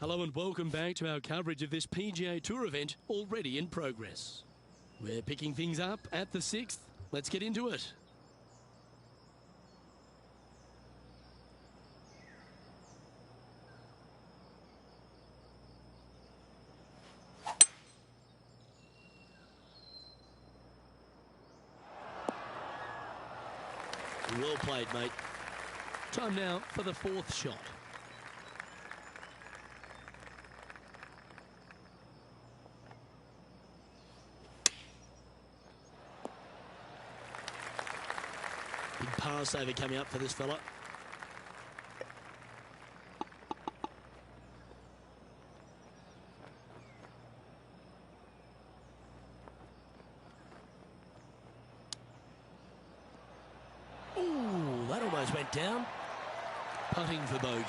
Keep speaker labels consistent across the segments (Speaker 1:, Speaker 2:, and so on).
Speaker 1: Hello and welcome back to our coverage of this PGA Tour event already in progress. We're picking things up at the 6th. Let's get into it. Well played, mate. Time now for the 4th shot. Big par saver coming up for this fella. Ooh, that almost went down. Putting for bogey.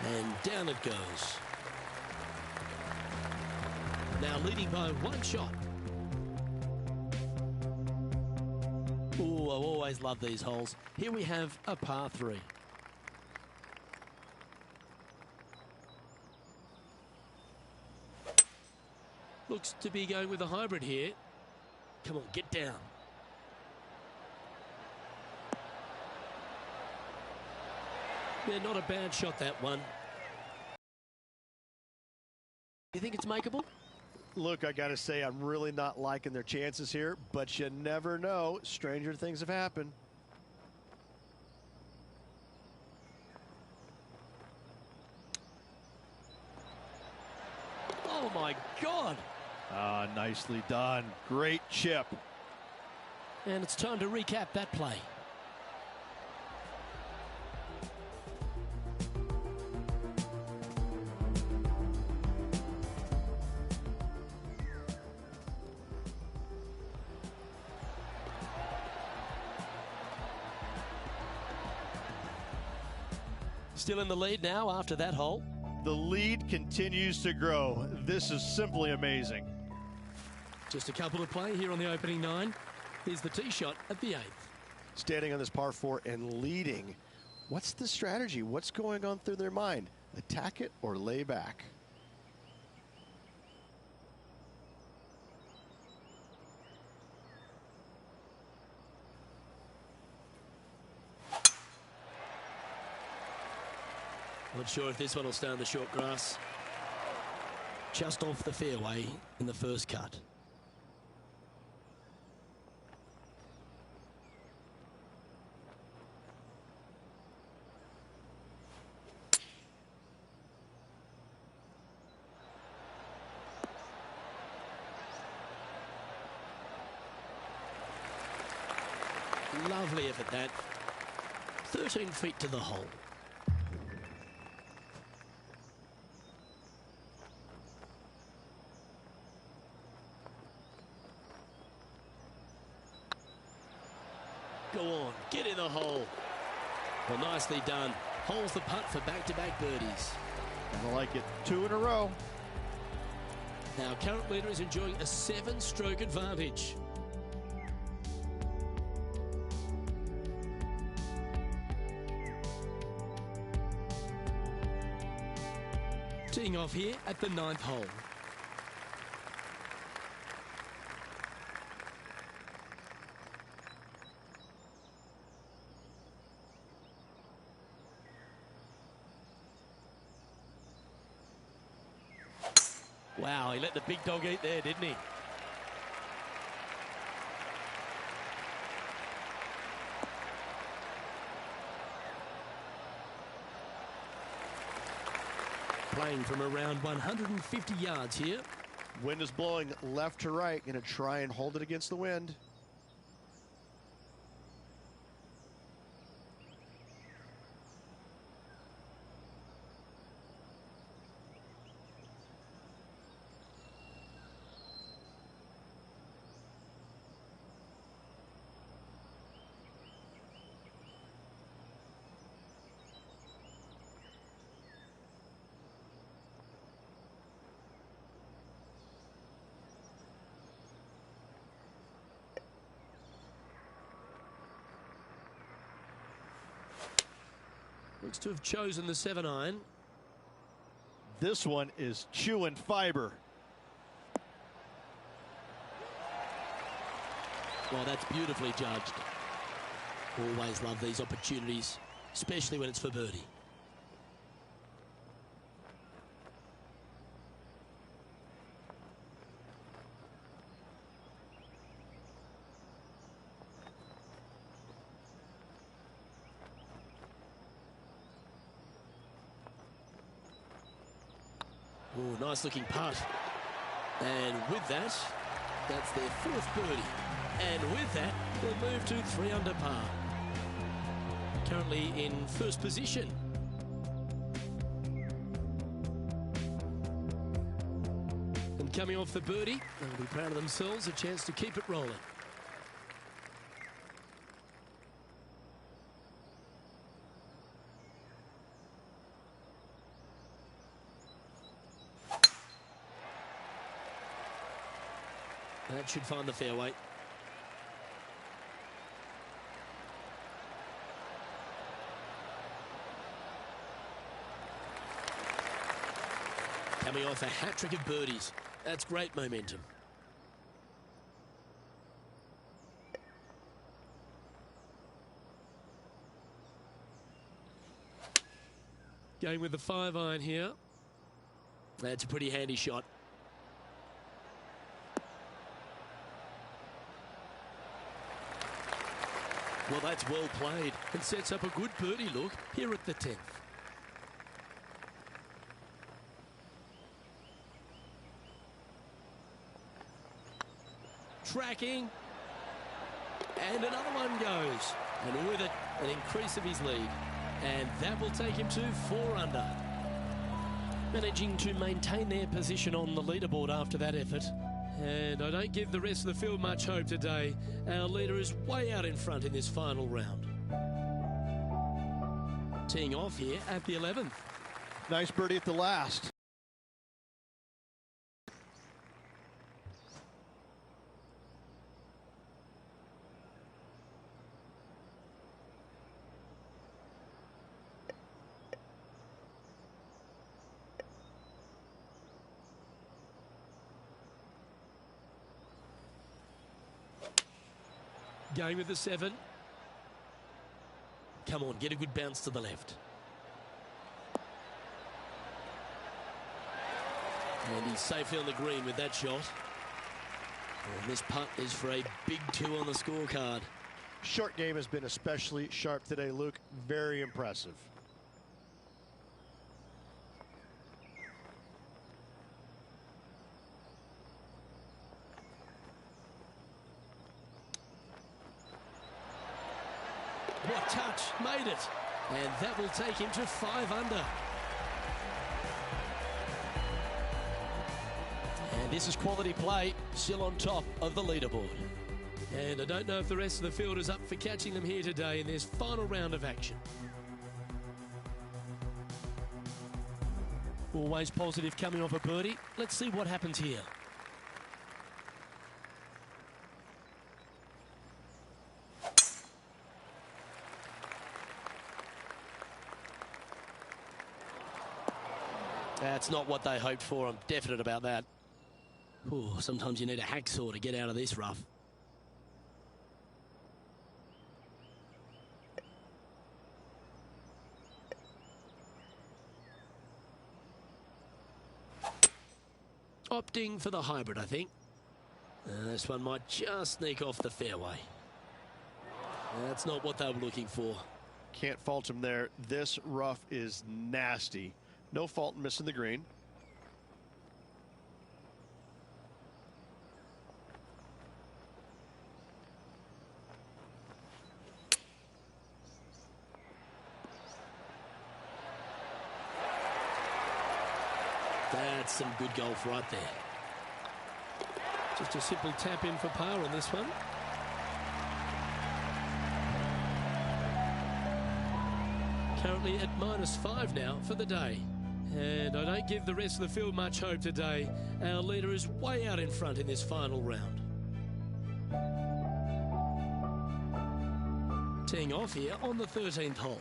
Speaker 1: And down it goes. Now leading by 1 shot. Ooh, I always love these holes. Here we have a par 3. Looks to be going with a hybrid here. Come on, get down. Yeah, not a bad shot, that one. You think it's makeable?
Speaker 2: Look, I got to say, I'm really not liking their chances here, but you never know. Stranger things have happened.
Speaker 1: Oh, my God.
Speaker 2: Ah, nicely done. Great chip.
Speaker 1: And it's time to recap that play. Still in the lead now after that hole.
Speaker 2: The lead continues to grow. This is simply amazing.
Speaker 1: Just a couple to play here on the opening 9. Here's the tee shot at the 8th.
Speaker 2: Standing on this par 4 and leading. What's the strategy? What's going on through their mind? Attack it or lay back?
Speaker 1: Not sure if this one will stay on the short grass. Just off the fairway in the first cut. Lovely effort that. 13 feet to the hole. Go on, get in the hole. Well, nicely done. Holds the putt for back-to-back birdies.
Speaker 2: I like it. 2 in a row.
Speaker 1: Our current leader is enjoying a 7-stroke advantage. Teeing off here at the 9th hole. Wow, he let the big dog eat there, didn't he? Playing from around 150 yards here.
Speaker 2: Wind is blowing left to right. Going to try and hold it against the wind.
Speaker 1: Looks to have chosen the 7-iron.
Speaker 2: This one is chewing fiber.
Speaker 1: Well, that's beautifully judged. Always love these opportunities, especially when it's for birdie. Oh, nice looking putt. And with that, that's their fourth birdie. And with that, they'll move to 3 under par. Currently in first position. And coming off the birdie, they'll be proud of themselves, a chance to keep it rolling. That should find the fairway. Coming off a hat-trick of birdies. That's great momentum. Going with the 5-iron here. That's a pretty handy shot. Well, that's well played and sets up a good birdie look here at the 10th. Tracking. And another one goes. And with it, an increase of his lead. And that will take him to 4 under. Managing to maintain their position on the leaderboard after that effort. And I don't give the rest of the field much hope today. Our leader is way out in front in this final round. Teeing off here at the 11th.
Speaker 2: Nice birdie at the last.
Speaker 1: Going with the 7. Come on, get a good bounce to the left. And he's safely on the green with that shot. And this putt is for a big 2 on the scorecard.
Speaker 2: Short game has been especially sharp today, Luke. Very impressive.
Speaker 1: What touch, made it. And that will take him to 5 under. And this is quality play, still on top of the leaderboard. And I don't know if the rest of the field is up for catching them here today in this final round of action. Always positive coming off a birdie. Let's see what happens here. That's not what they hoped for. I'm definite about that. Ooh, sometimes you need a hacksaw to get out of this rough. Opting for the hybrid, I think. This one might just sneak off the fairway. That's not what they were looking for.
Speaker 2: Can't fault him there. This rough is nasty. No fault in missing the green.
Speaker 1: That's some good golf right there. Just a simple tap in for par on this one. Currently at -5 now for the day. And I don't give the rest of the field much hope today. Our leader is way out in front in this final round. Teeing off here on the 13th hole.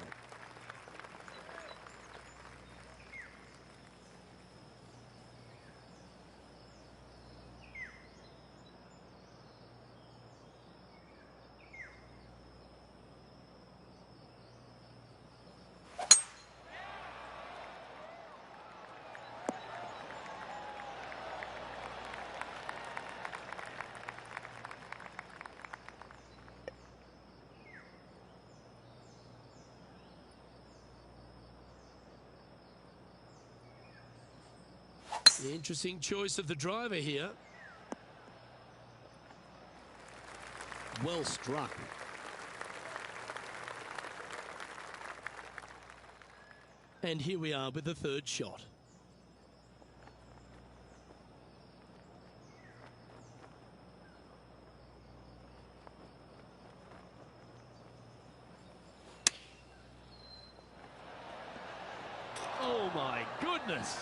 Speaker 1: Interesting choice of the driver here. Well struck. And here we are with the third shot. Oh my goodness.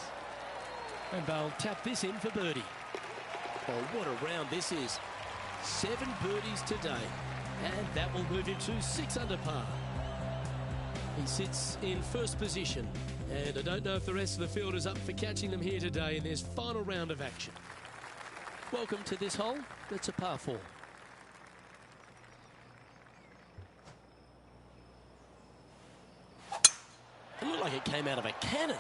Speaker 1: And they'll tap this in for birdie. Oh, what a round this is. 7 birdies today. And that will move him to 6 under par. He sits in first position. And I don't know if the rest of the field is up for catching them here today in this final round of action. Welcome to this hole. It's a par 4. It looked like it came out of a cannon.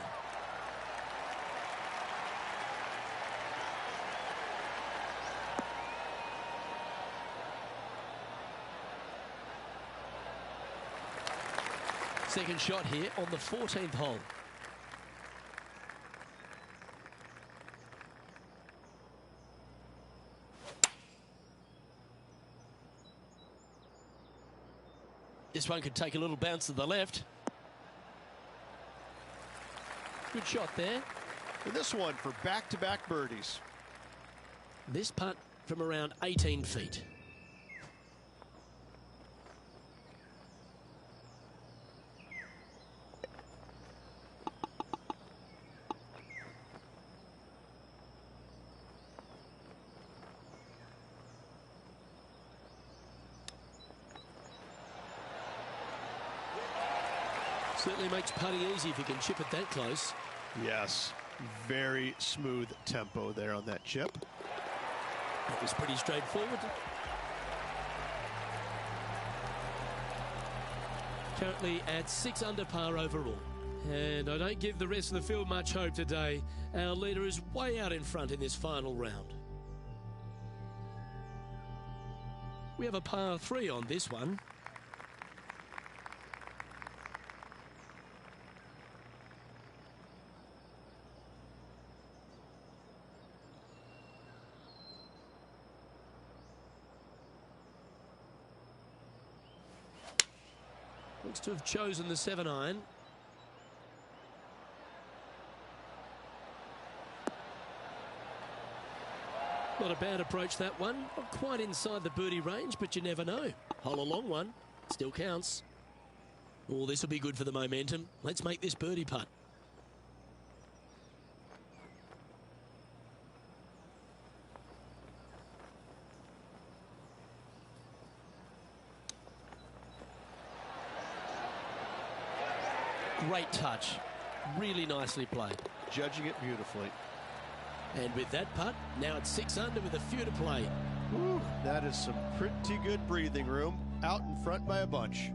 Speaker 1: Second shot here on the 14th hole. This one could take a little bounce to the left. Good shot there.
Speaker 2: And this one for back-to-back birdies.
Speaker 1: This putt from around 18 feet. Certainly makes putting easy if you can chip it that close.
Speaker 2: Yes, very smooth tempo there on that chip.
Speaker 1: That was pretty straightforward. Currently at 6 under par overall. And I don't give the rest of the field much hope today. Our leader is way out in front in this final round. We have a par 3 on this one. Looks to have chosen the 7-iron. Not a bad approach, that one. Not quite inside the birdie range, but you never know. Hole a long one. Still counts. Oh, this will be good for the momentum. Let's make this birdie putt. Great touch. Really nicely played.
Speaker 2: Judging it beautifully.
Speaker 1: And with that putt, now it's 6 under with a few to play.
Speaker 2: Woo, that is some pretty good breathing room. Out in front by a bunch.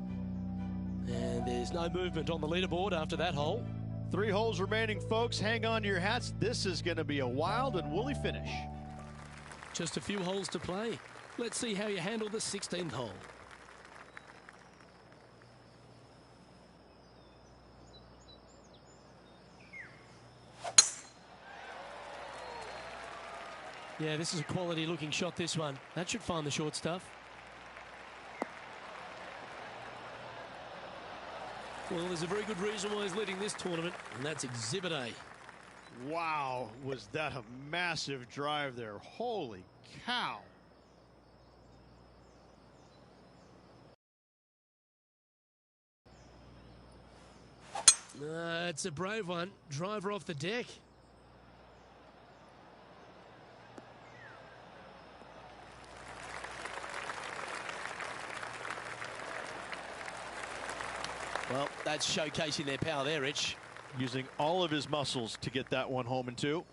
Speaker 1: And there's no movement on the leaderboard after that hole.
Speaker 2: 3 holes remaining, folks. Hang on to your hats. This is going to be a wild and woolly finish.
Speaker 1: Just a few holes to play. Let's see how you handle the 16th hole. Yeah, this is a quality looking shot, this one. That should find the short stuff. Well, there's a very good reason why he's leading this tournament, and that's Exhibit A.
Speaker 2: Wow, was that a massive drive there. Holy cow.
Speaker 1: It's a brave one. Driver off the deck. Well, that's showcasing their power there, Rich.
Speaker 2: Using all of his muscles to get that one home in 2.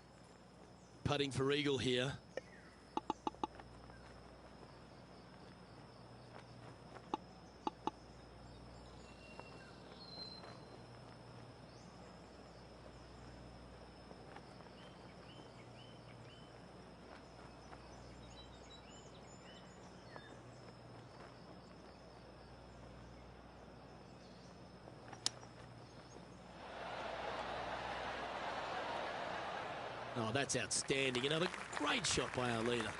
Speaker 1: Putting for eagle here. Oh, that's outstanding. Another great shot by our leader.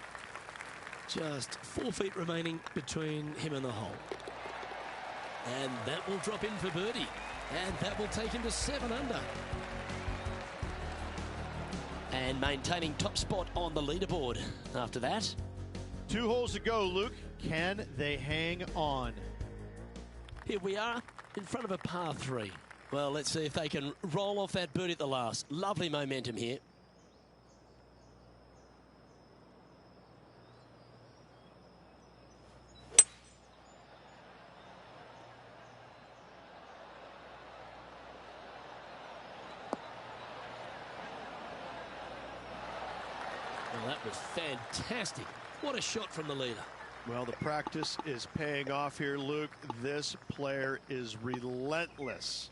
Speaker 1: Just 4 feet remaining between him and the hole. And that will drop in for birdie. And that will take him to 7 under. And maintaining top spot on the leaderboard after that.
Speaker 3: 2 holes to go, Luke. Can they hang on?
Speaker 1: Here we are in front of a par 3. Well, let's see if they can roll off that birdie at the last. Lovely momentum here. Well, that was fantastic. What a shot from the leader.
Speaker 2: Well, the practice is paying off here, Luke. This player is relentless.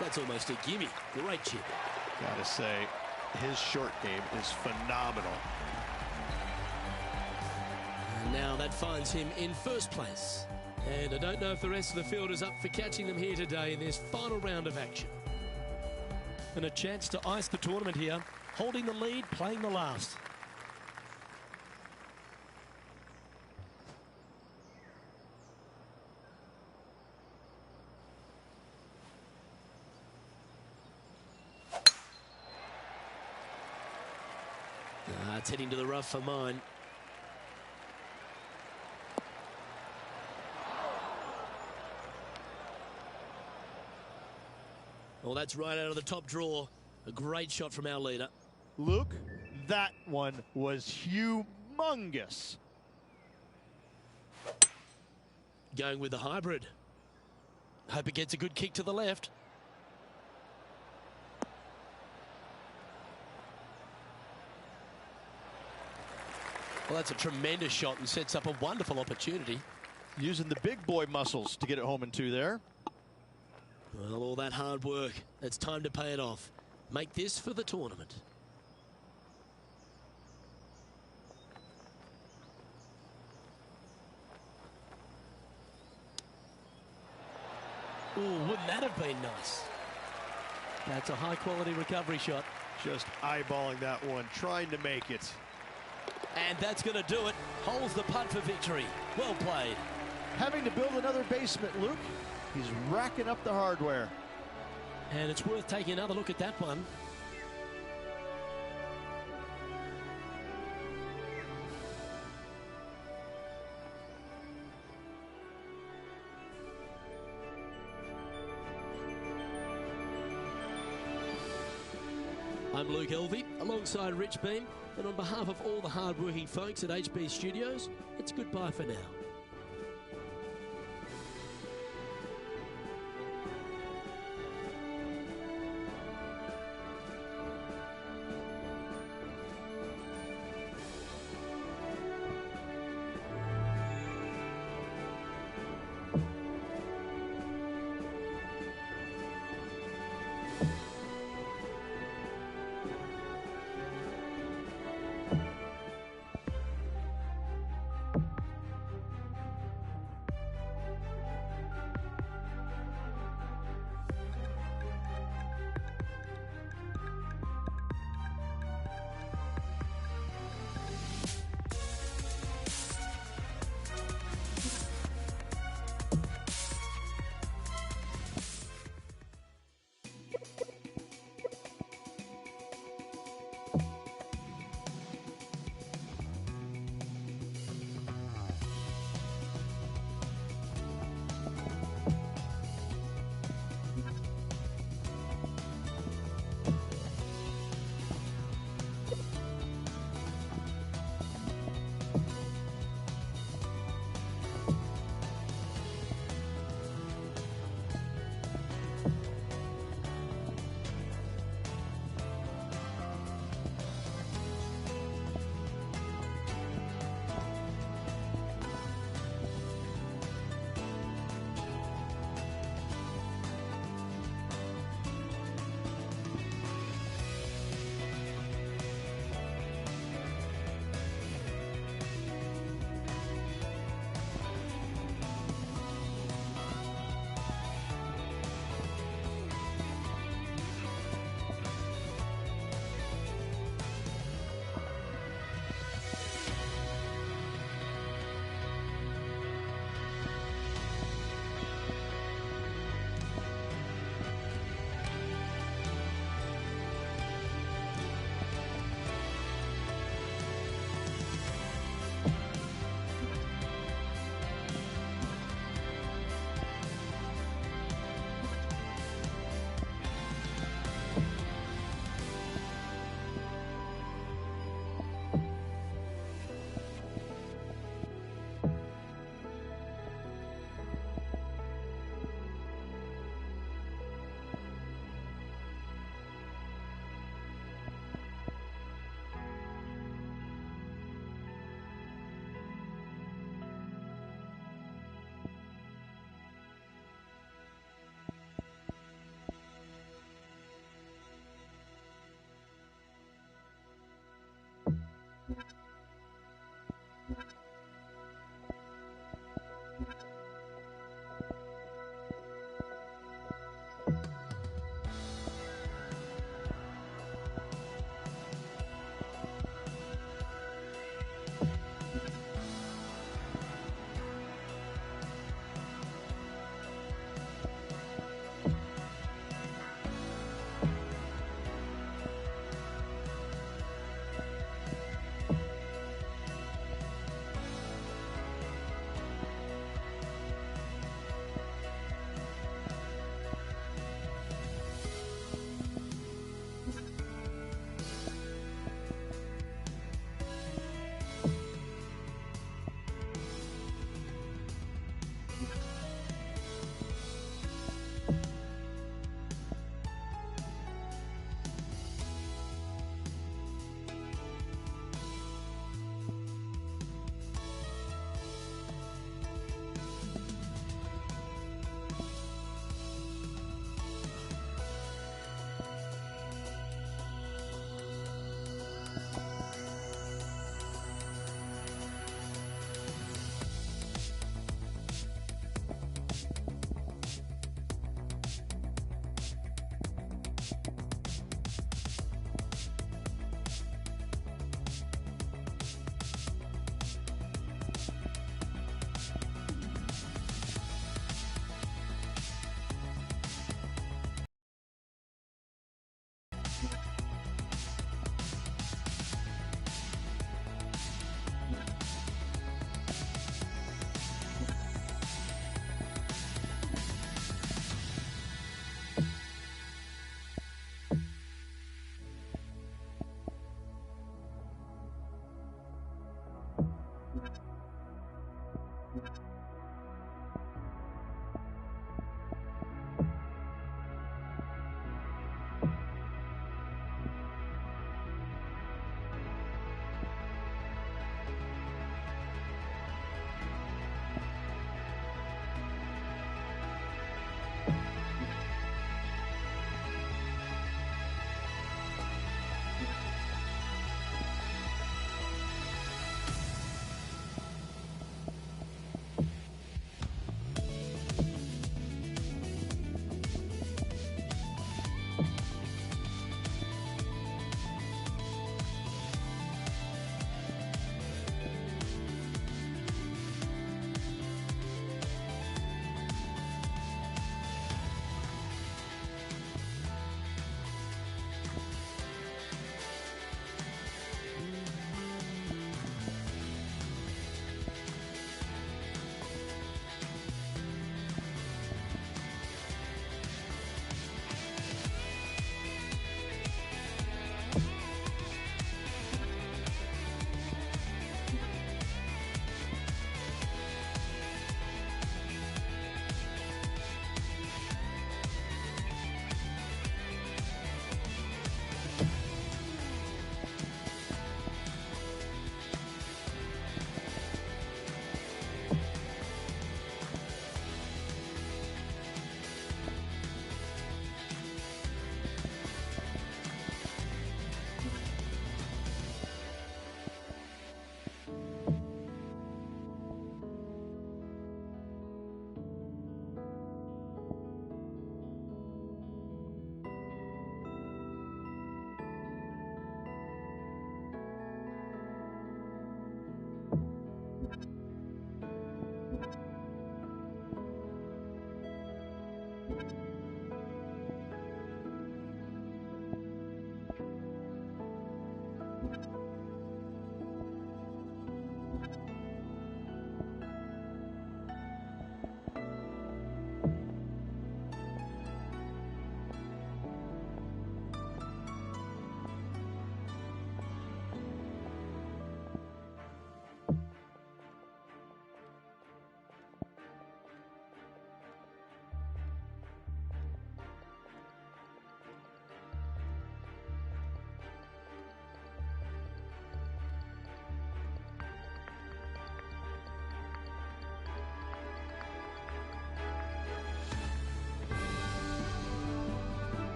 Speaker 1: That's almost a gimme. Great chip.
Speaker 2: Gotta say, his short game is phenomenal.
Speaker 1: And now that finds him in first place. And I don't know if the rest of the field is up for catching them here today in this final round of action. And a chance to ice the tournament here, holding the lead, playing the last. It's heading to the rough for mine. Well, that's right out of the top drawer. A great shot from our leader.
Speaker 3: Luke, that one was humongous.
Speaker 1: Going with the hybrid. Hope it gets a good kick to the left. Well, that's a tremendous shot and sets up a wonderful opportunity.
Speaker 3: Using the big boy muscles to get it home in 2 there.
Speaker 1: Well, all that hard work. It's time to pay it off. Make this for the tournament. Oh, wouldn't that have been nice? That's a high-quality recovery shot.
Speaker 2: Just eyeballing that one, trying to make it.
Speaker 1: And that's going to do it. Holds the putt for victory. Well played.
Speaker 3: Having to build another basement, Luke. He's racking up the hardware.
Speaker 1: And it's worth taking another look at that one. I'm Luke Elvey, alongside Rich Beam, and on behalf of all the hard-working folks at HB Studios, it's goodbye for now.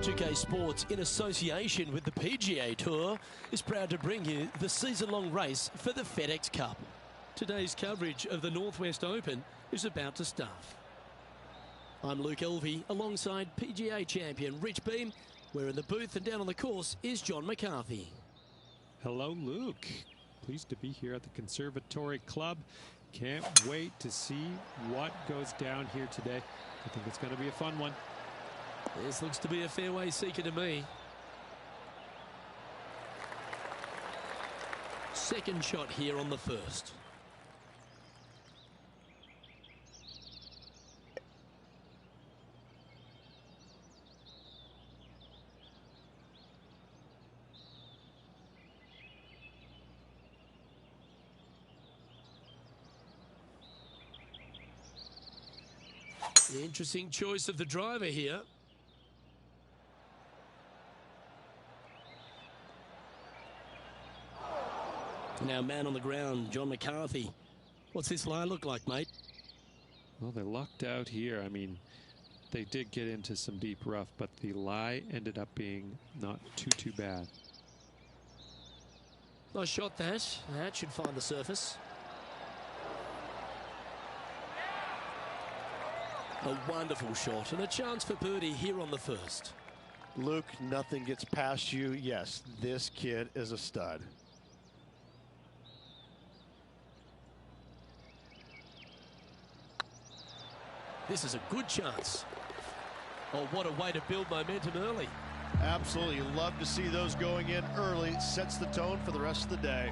Speaker 1: 2K Sports, in association with the PGA Tour, is proud to bring you the season-long race for the FedEx Cup. Today's coverage of the Northwest Open is about to start. I'm Luke Elvey alongside PGA champion Rich Beam. We're in the booth, and down on the course is John McCarthy.
Speaker 4: Hello, Luke. Pleased to be here at the Conservatory Club. Can't wait to see what goes down here today. I think it's going to be a fun one.
Speaker 1: This looks to be a fairway seeker to me. Second shot here on the first. Interesting choice of the driver here. Now, man on the ground, John McCarthy. What's this lie look like, mate?
Speaker 4: Well, they lucked out here. I mean, they did get into some deep rough, but the lie ended up being not too bad.
Speaker 1: Nice shot, that. That should find the surface. A wonderful shot and a chance for birdie here on the first.
Speaker 2: Luke, nothing gets past you. Yes, this kid is a stud.
Speaker 1: This is a good chance. Oh, what a way to build momentum early.
Speaker 2: Absolutely. Love to see those going in early. Sets the tone for the rest of the day.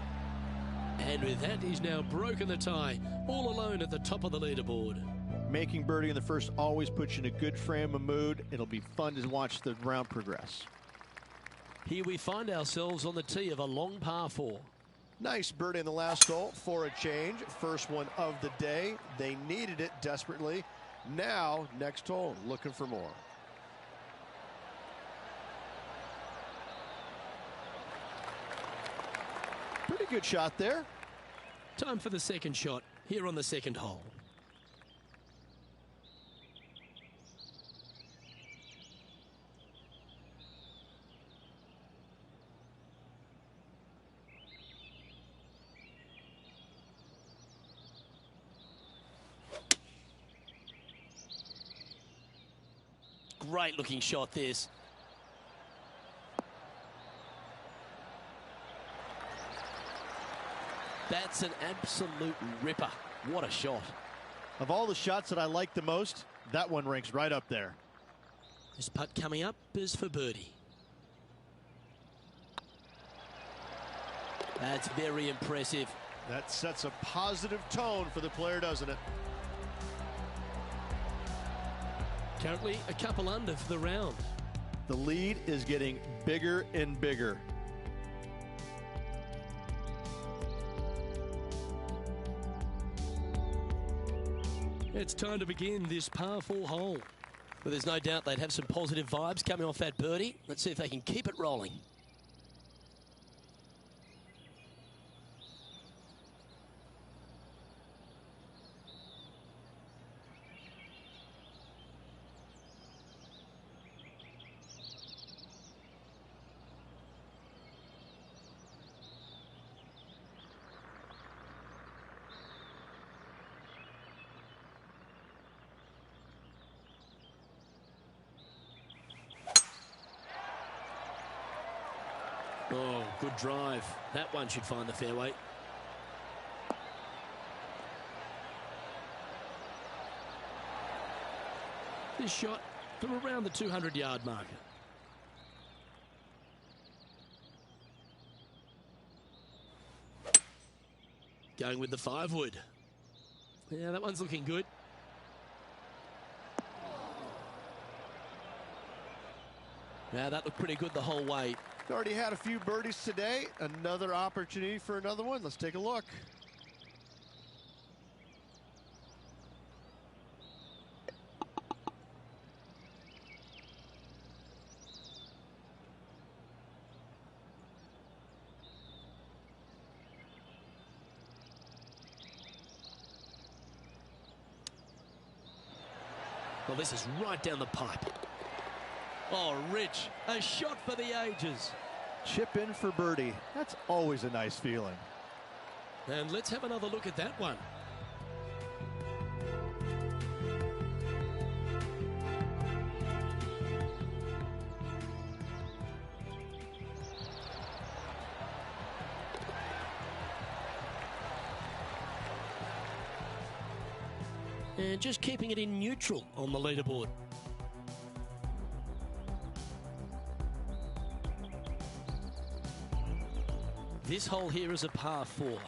Speaker 1: And with that, he's now broken the tie, all alone at the top of the leaderboard.
Speaker 3: Making birdie in the first always puts you in a good frame of mood. It'll be fun to watch the round progress.
Speaker 1: Here we find ourselves on the tee of a long par 4.
Speaker 2: Nice birdie in the last hole for a change. First one of the day. They needed it desperately. Now, next hole, looking for more.
Speaker 3: Pretty good shot there.
Speaker 1: Time for the second shot here on the second hole. Great looking shot, this. That's an absolute ripper. What a shot.
Speaker 3: Of all the shots that I like the most, that one ranks right up there.
Speaker 1: This putt coming up is for birdie. That's very impressive.
Speaker 2: That sets a positive tone for the player, doesn't it?
Speaker 1: Currently a couple under for the round.
Speaker 3: The lead is getting bigger and bigger.
Speaker 1: It's time to begin this par 4 hole. Well, there's no doubt they'd have some positive vibes coming off that birdie. Let's see if they can keep it rolling. Oh, good drive. That one should find the fairway. This shot from around the 200-yard marker. Going with the 5-wood. Yeah, that one's looking good. Yeah, that looked pretty good the whole way.
Speaker 2: Already had a few birdies today. Another opportunity for another one. Let's take a look.
Speaker 1: Well, this is right down the pipe. Oh, Rich, a shot for the ages.
Speaker 3: Chip in for birdie. That's always a nice feeling.
Speaker 1: And let's have another look at that one. And just keeping it in neutral on the leaderboard. This hole here is a par 4.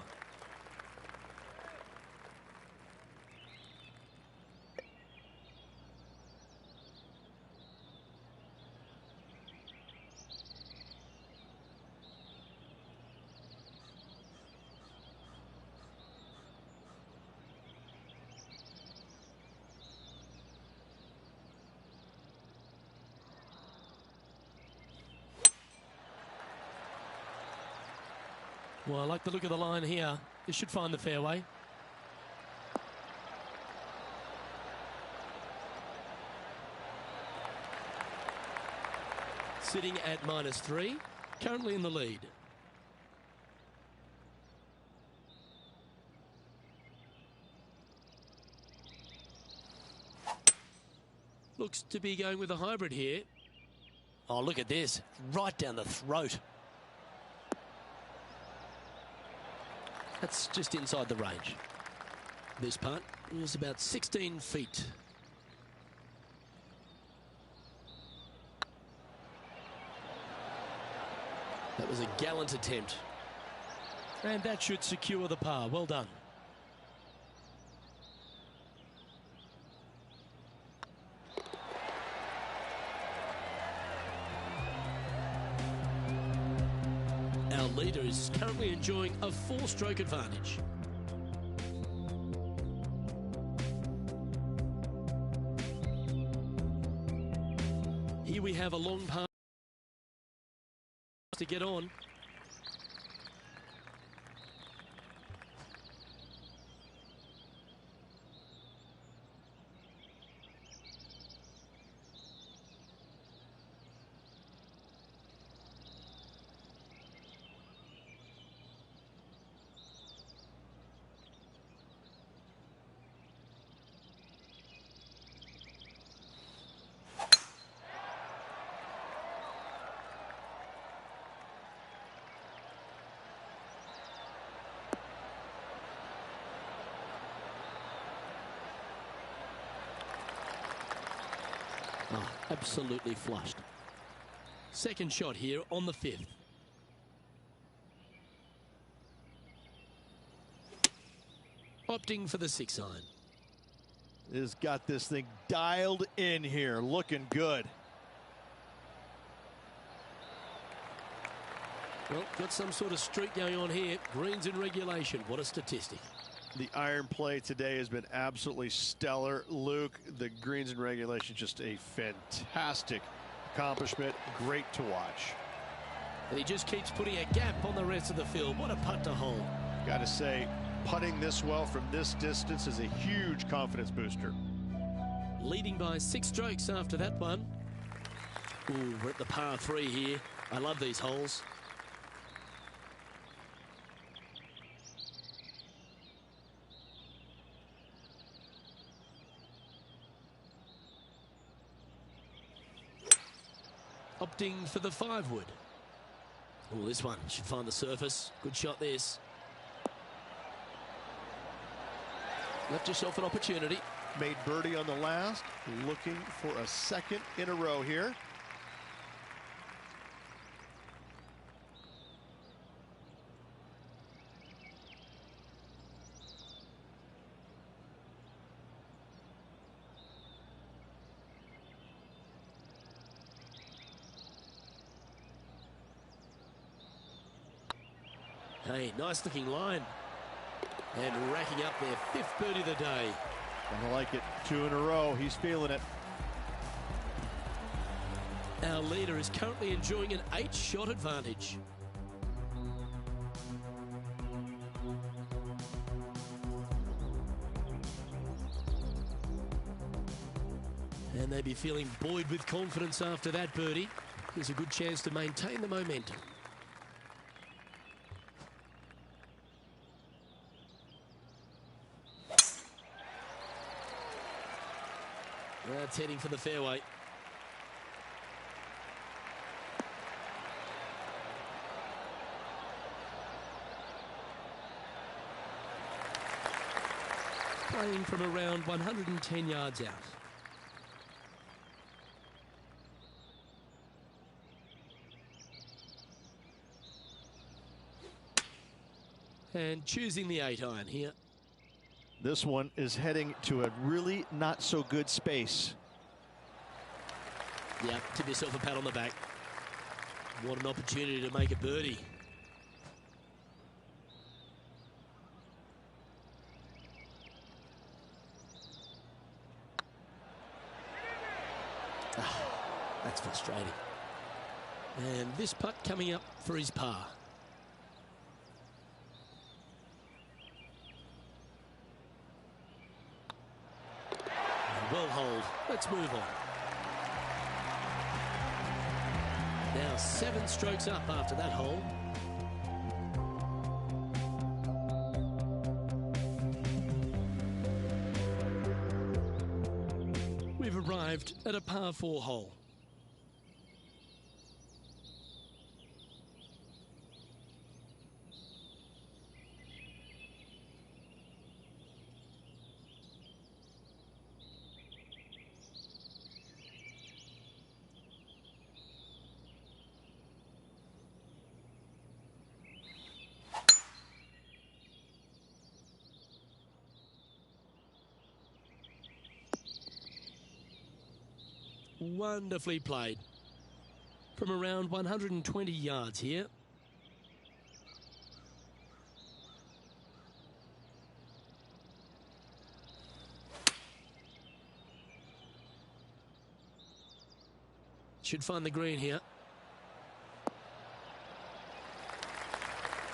Speaker 1: Well, I like the look of the line here. This should find the fairway. Sitting at -3, currently in the lead. Looks to be going with a hybrid here. Oh, look at this. Right down the throat. That's just inside the range. This putt is about 16 feet. That was a gallant attempt. And that should secure the par. Well done. Our leader is currently enjoying a 4-stroke advantage. Here we have a long par to get on. Oh, absolutely flushed. Second shot here on the 5th. Opting for the 6 iron.
Speaker 3: Has got this thing dialed in here, looking good.
Speaker 1: Well, got some sort of streak going on here. Greens in regulation. What a statistic.
Speaker 2: The iron play today has been absolutely stellar. Luke, the greens in regulation, just a fantastic accomplishment. Great to watch.
Speaker 1: And he just keeps putting a gap on the rest of the field. What a putt to hold.
Speaker 2: Got to say, putting this well from this distance is a huge confidence booster.
Speaker 1: Leading by 6 strokes after that one. Ooh, we're at the par 3 here. I love these holes. Opting for the 5-wood. Oh, this one should find the surface. Good shot, this. Left yourself an opportunity.
Speaker 2: Made birdie on the last. Looking for a second in a row here.
Speaker 1: Hey, nice looking line. And racking up their 5th birdie of the day.
Speaker 2: I like it. 2 in a row. He's feeling it.
Speaker 1: Our leader is currently enjoying an 8-shot advantage. And they'd be feeling buoyed with confidence after that birdie. Here's a good chance to maintain the momentum. That's heading for the fairway. Playing from around 110 yards out. And choosing the 8-iron here.
Speaker 3: This one is heading to a really not so good space.
Speaker 1: Yep, give yourself a pat on the back. What an opportunity to make a birdie. That's frustrating. And this putt coming up for his par. Well hold. Let's move on. Now 7 strokes up after that hole. We've arrived at a par 4 hole. Wonderfully played. From around 120 yards here. Should find the green here.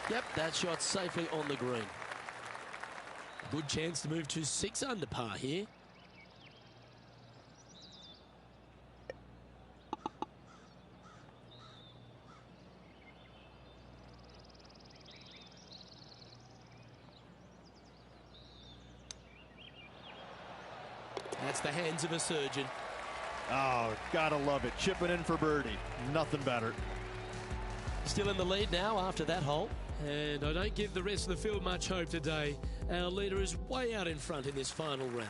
Speaker 1: Yep, that shot safely on the green. Good chance to move to 6 under par here. That's the hands of a surgeon.
Speaker 3: Oh, gotta love it. Chipping in for birdie. Nothing better.
Speaker 1: Still in the lead now after that hole. And I don't give the rest of the field much hope today. Our leader is way out in front in this final round.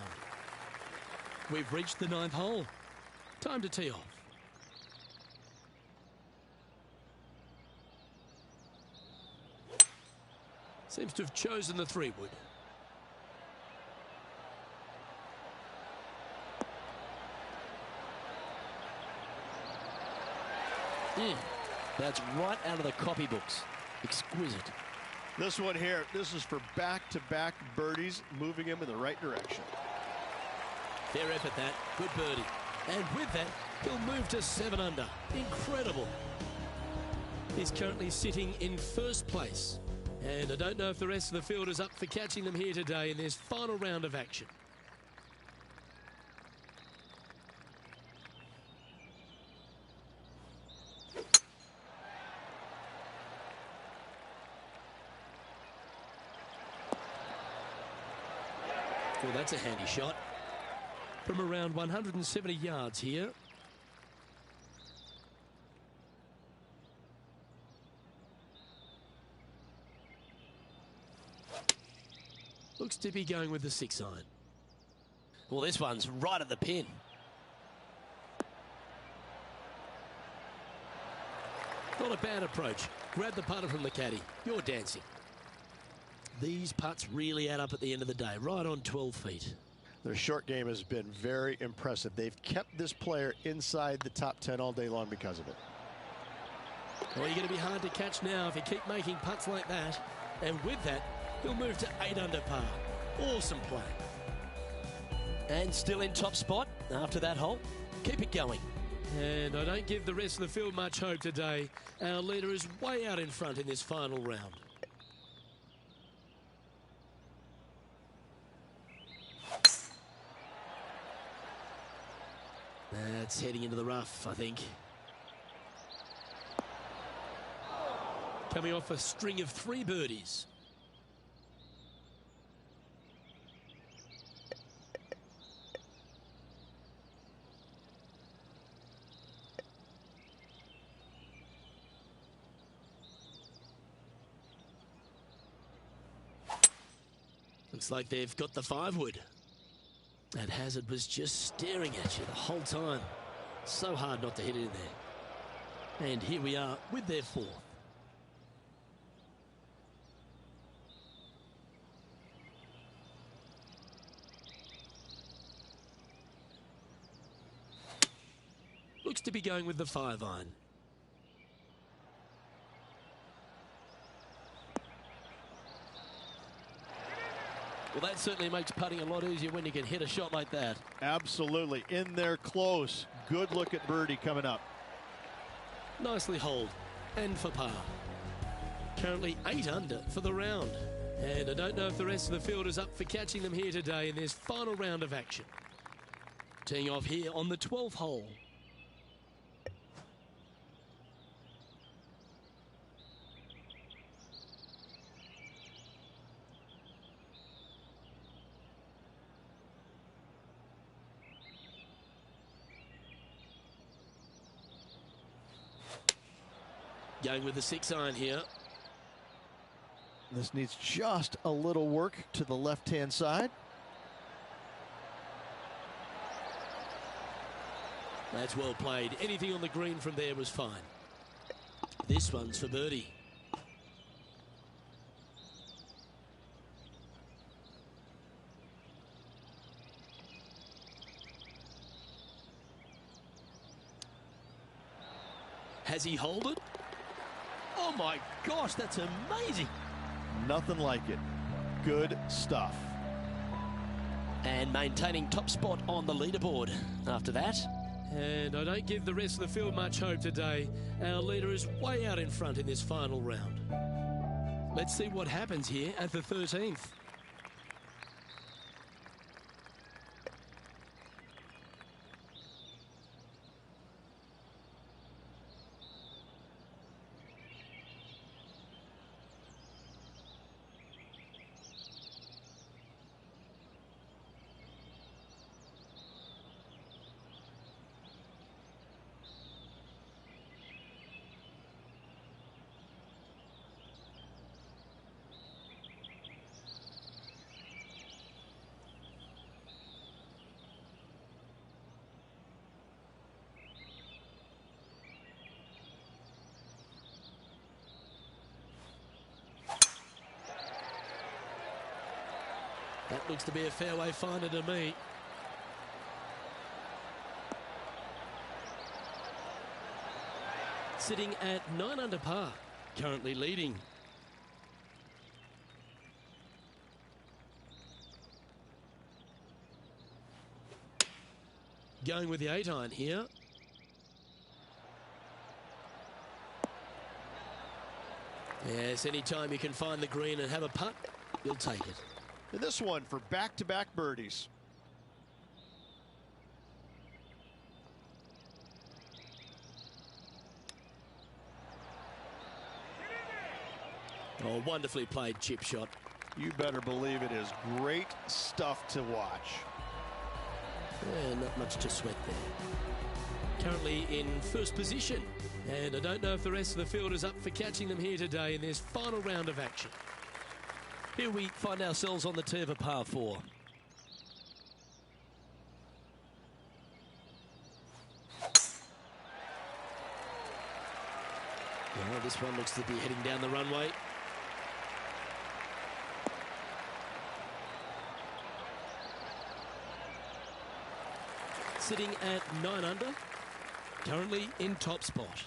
Speaker 1: We've reached the 9th hole. Time to tee off. Seems to have chosen the 3-wood. That's right out of the copybooks. Exquisite.
Speaker 2: This one here, this is for back-to-back birdies, moving him in the right direction.
Speaker 1: Fair effort that. Good birdie. And with that, he'll move to 7 under. Incredible. He's currently sitting in 1st place. And I don't know if the rest of the field is up for catching them here today in this final round of action. Well, that's a handy shot. From around 170 yards here. Looks to be going with the 6-iron. Well, this one's right at the pin. Not a bad approach. Grab the putter from the caddy. You're dancing. These putts really add up at the end of the day, right on 12 feet.
Speaker 2: Their short game has been very impressive. They've kept this player inside the top 10 all day long because of it.
Speaker 1: Well, you're going to be hard to catch now if you keep making putts like that. And with that, he'll move to 8 under par. Awesome play. And still in top spot after that hole. Keep it going. And I don't give the rest of the field much hope today. Our leader is way out in front in this final round. That's heading into the rough, I think. Coming off a string of 3 birdies. Looks like they've got the 5-wood. That hazard was just staring at you the whole time. So hard not to hit it in there. And here we are with their 4th. Looks to be going with the 5-iron. Well, that certainly makes putting a lot easier when you can hit a shot like that.
Speaker 3: Absolutely. In there close. Good look at birdie coming up.
Speaker 1: Nicely holed and for par. Currently 8 under for the round. And I don't know if the rest of the field is up for catching them here today in this final round of action. Teeing off here on the 12th hole. Going with the 6-iron here.
Speaker 3: This needs just a little work to the left-hand side.
Speaker 1: That's well played. Anything on the green from there was fine. This one's for birdie. Has he holed it? Oh my gosh, that's amazing.
Speaker 3: Nothing like it. Good stuff.
Speaker 1: And maintaining top spot on the leaderboard after that. And I don't give the rest of the field much hope today. Our leader is way out in front in this final round. Let's see what happens here at the 13th. That looks to be a fairway finder to me. Sitting at 9 under par, currently leading. Going with the 8-iron here. Yes, anytime you can find the green and have a putt, you'll take it.
Speaker 2: And this one for back-to-back birdies.
Speaker 1: Oh, wonderfully played chip shot.
Speaker 2: You better believe it is great stuff to watch.
Speaker 1: Yeah, not much to sweat there. Currently in first position. And I don't know if the rest of the field is up for catching them here today in this final round of action. Here we find ourselves on the tee of a par 4. Well, this one looks to be heading down the runway. Sitting at 9 under, currently in top spot.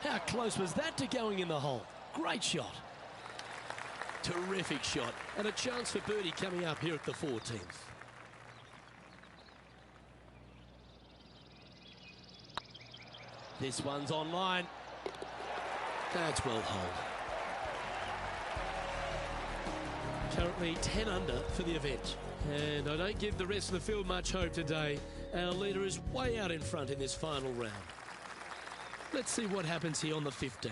Speaker 1: How close was that to going in the hole? Great shot. Terrific shot. And a chance for birdie coming up here at the 14th. This one's online. That's well holed. Currently 10 under for the event. And I don't give the rest of the field much hope today. Our leader is way out in front in this final round. Let's see what happens here on the 15th.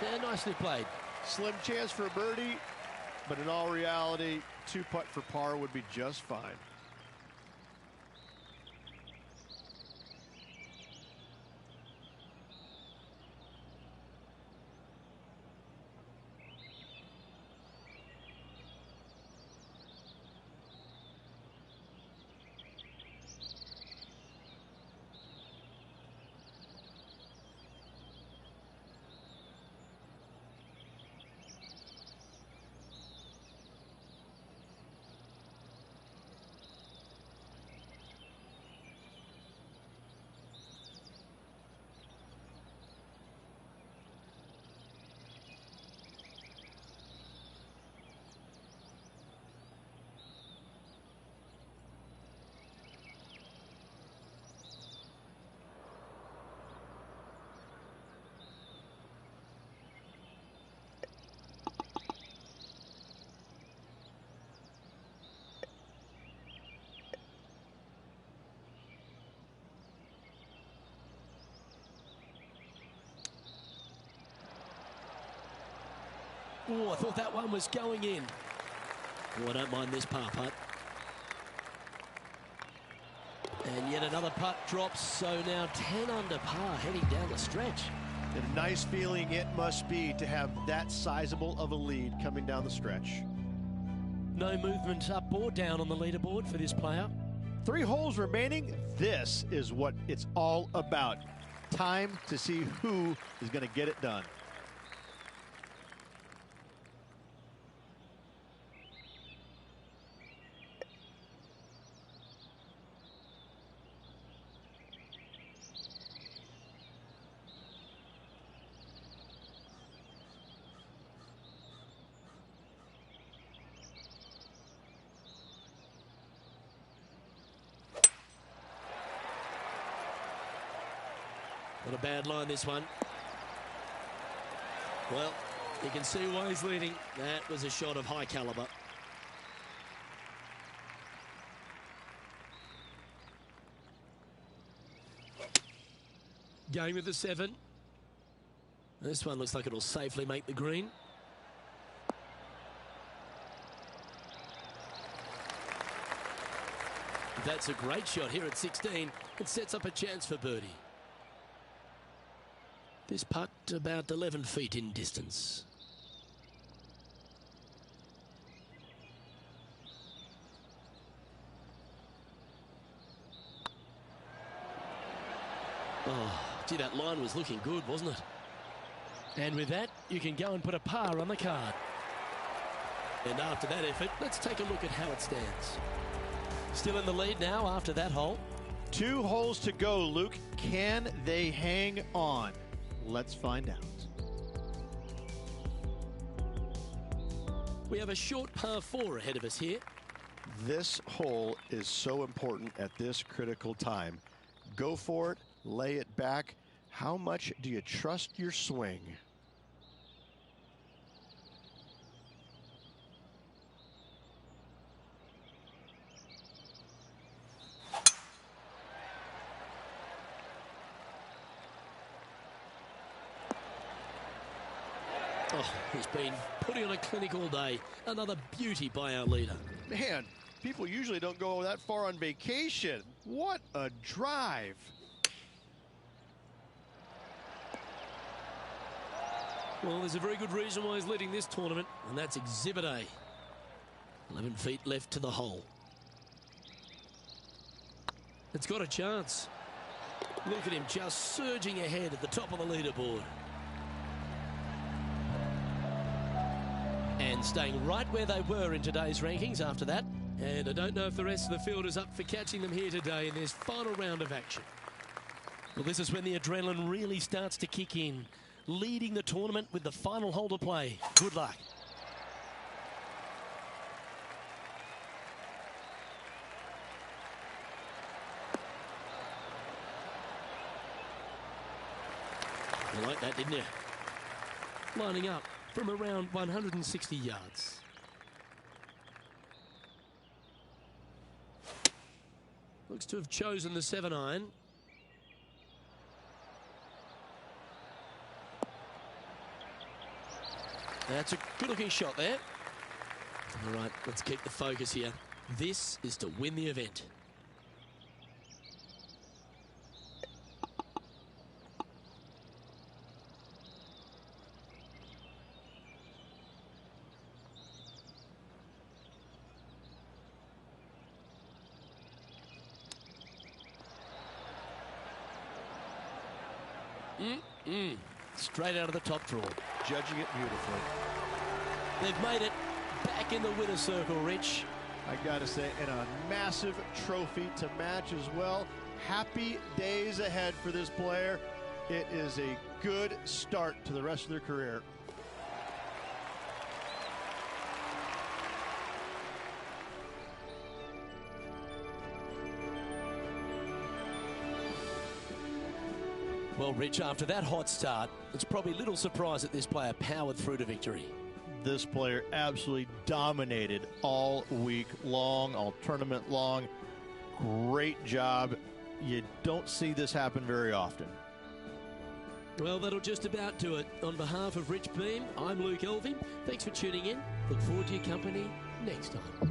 Speaker 1: Yeah, nicely played.
Speaker 2: Slim chance for a birdie, but in all reality, 2-putt for par would be just fine.
Speaker 1: Oh, I thought that one was going in. Oh, I don't mind this par putt. And yet another putt drops, so now 10 under par heading down the stretch.
Speaker 2: And a nice feeling it must be to have that sizable of a lead coming down the stretch.
Speaker 1: No movement up or down on the leaderboard for this player.
Speaker 3: 3 holes remaining. This is what it's all about. Time to see who is going to get it done.
Speaker 1: Not a bad line, this one. Well, you can see why he's leading. That was a shot of high caliber. Going with the 7. This one looks like it'll safely make the green. That's a great shot here at 16. It sets up a chance for birdie. This putt about 11 feet in distance. Oh, gee, that line was looking good, wasn't it? And with that, you can go and put a par on the card. And after that effort, let's take a look at how it stands. Still in the lead now after that hole.
Speaker 3: 2 holes to go, Luke. Can they hang on? Let's find out.
Speaker 1: We have a short par 4 ahead of us here.
Speaker 2: This hole is so important at this critical time. Go for it, lay it back. How much do you trust your swing?
Speaker 1: Oh, he's been putting on a clinic all day. Another beauty by our leader.
Speaker 2: Man, people usually don't go that far on vacation. What a drive.
Speaker 1: Well, there's a very good reason why he's leading this tournament, and that's Exhibit A. 11 feet left to the hole. It's got a chance. Look at him just surging ahead at the top of the leaderboard. and staying right where they were in today's rankings after that. And I don't know if the rest of the field is up for catching them here today in this final round of action. Well, this is when the adrenaline really starts to kick in. Leading the tournament with the final hole to play. Good luck. You like that, didn't you? Lining up from around 160 yards. Looks to have chosen the 7-iron. That's a good-looking shot there. All right, let's keep the focus here. This is to win the event. Straight out of the top draw.
Speaker 2: Judging it beautifully.
Speaker 1: They've made it back in the winner's circle, Rich.
Speaker 3: I gotta say, and a massive trophy to match as well. Happy days ahead for this player. It is a good start to the rest of their career.
Speaker 1: Well, Rich, after that hot start, it's probably little surprise that this player powered through to victory.
Speaker 3: This player absolutely dominated all week long, all tournament long. Great job. You don't see this happen very often.
Speaker 1: Well, that'll just about do it. On behalf of Rich Beam, I'm Luke Elving. Thanks for tuning in. Look forward to your company next time.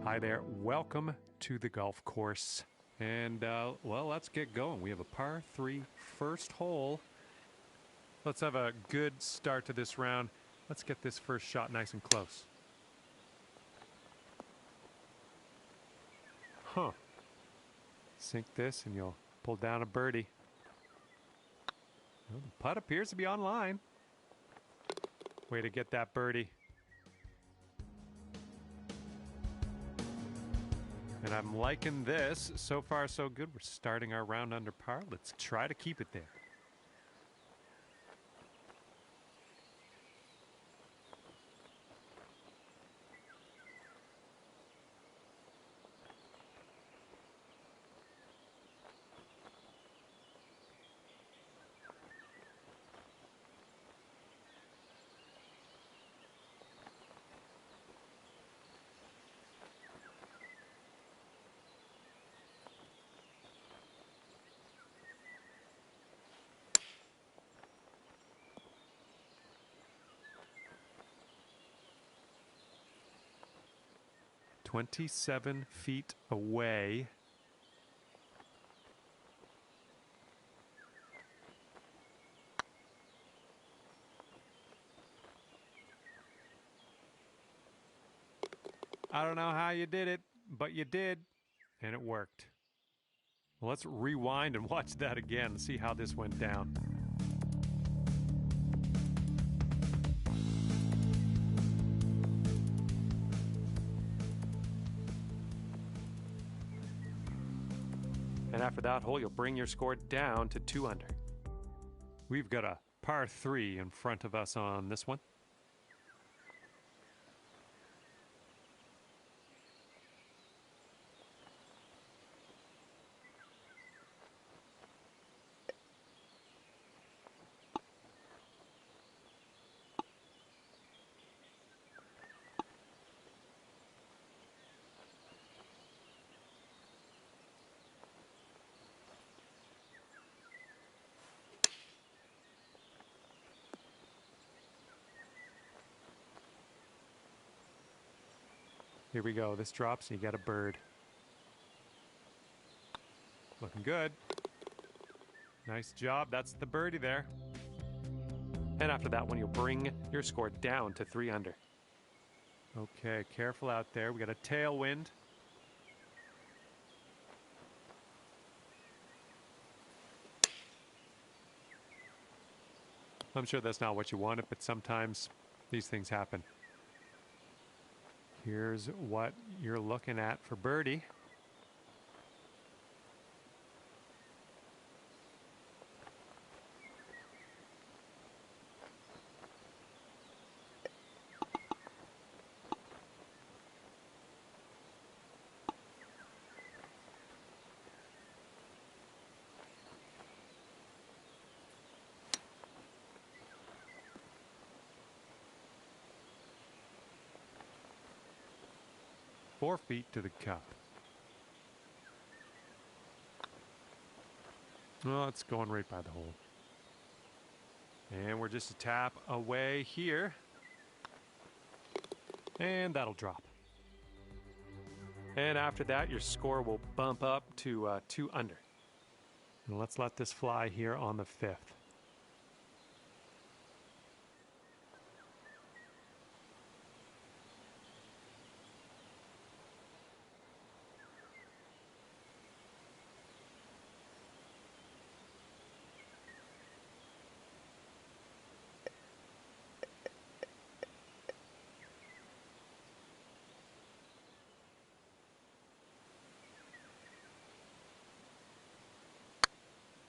Speaker 4: Hi there, welcome to the golf course. And, well, let's get going. We have a par 3 first hole. Let's have a good start to this round. Let's get this first shot nice and close. Sink this and you'll pull down a birdie. Well, the putt appears to be online. Way to get that birdie. And I'm liking this. So far, so good. We're starting our round under par. Let's try to keep it there. "27 feet away." I don't know how you did it, but you did, and it worked. Well, let's rewind and watch that again and see how this went down. And after that hole, you'll bring your score down to 2 under. We've got a par 3 in front of us on this one. Here we go. This drops and you get a bird. Looking good. Nice job. That's the birdie there. And after that one, you'll bring your score down to 3 under. Okay, careful out there. We got a tailwind. I'm sure that's not what you wanted, but sometimes these things happen. Here's what you're looking at for birdie. Four feet to the cup. Well, it's going right by the hole. And we're just a tap away here. And that'll drop. And after that, your score will bump up to 2 under. And let's let this fly here on the 5th.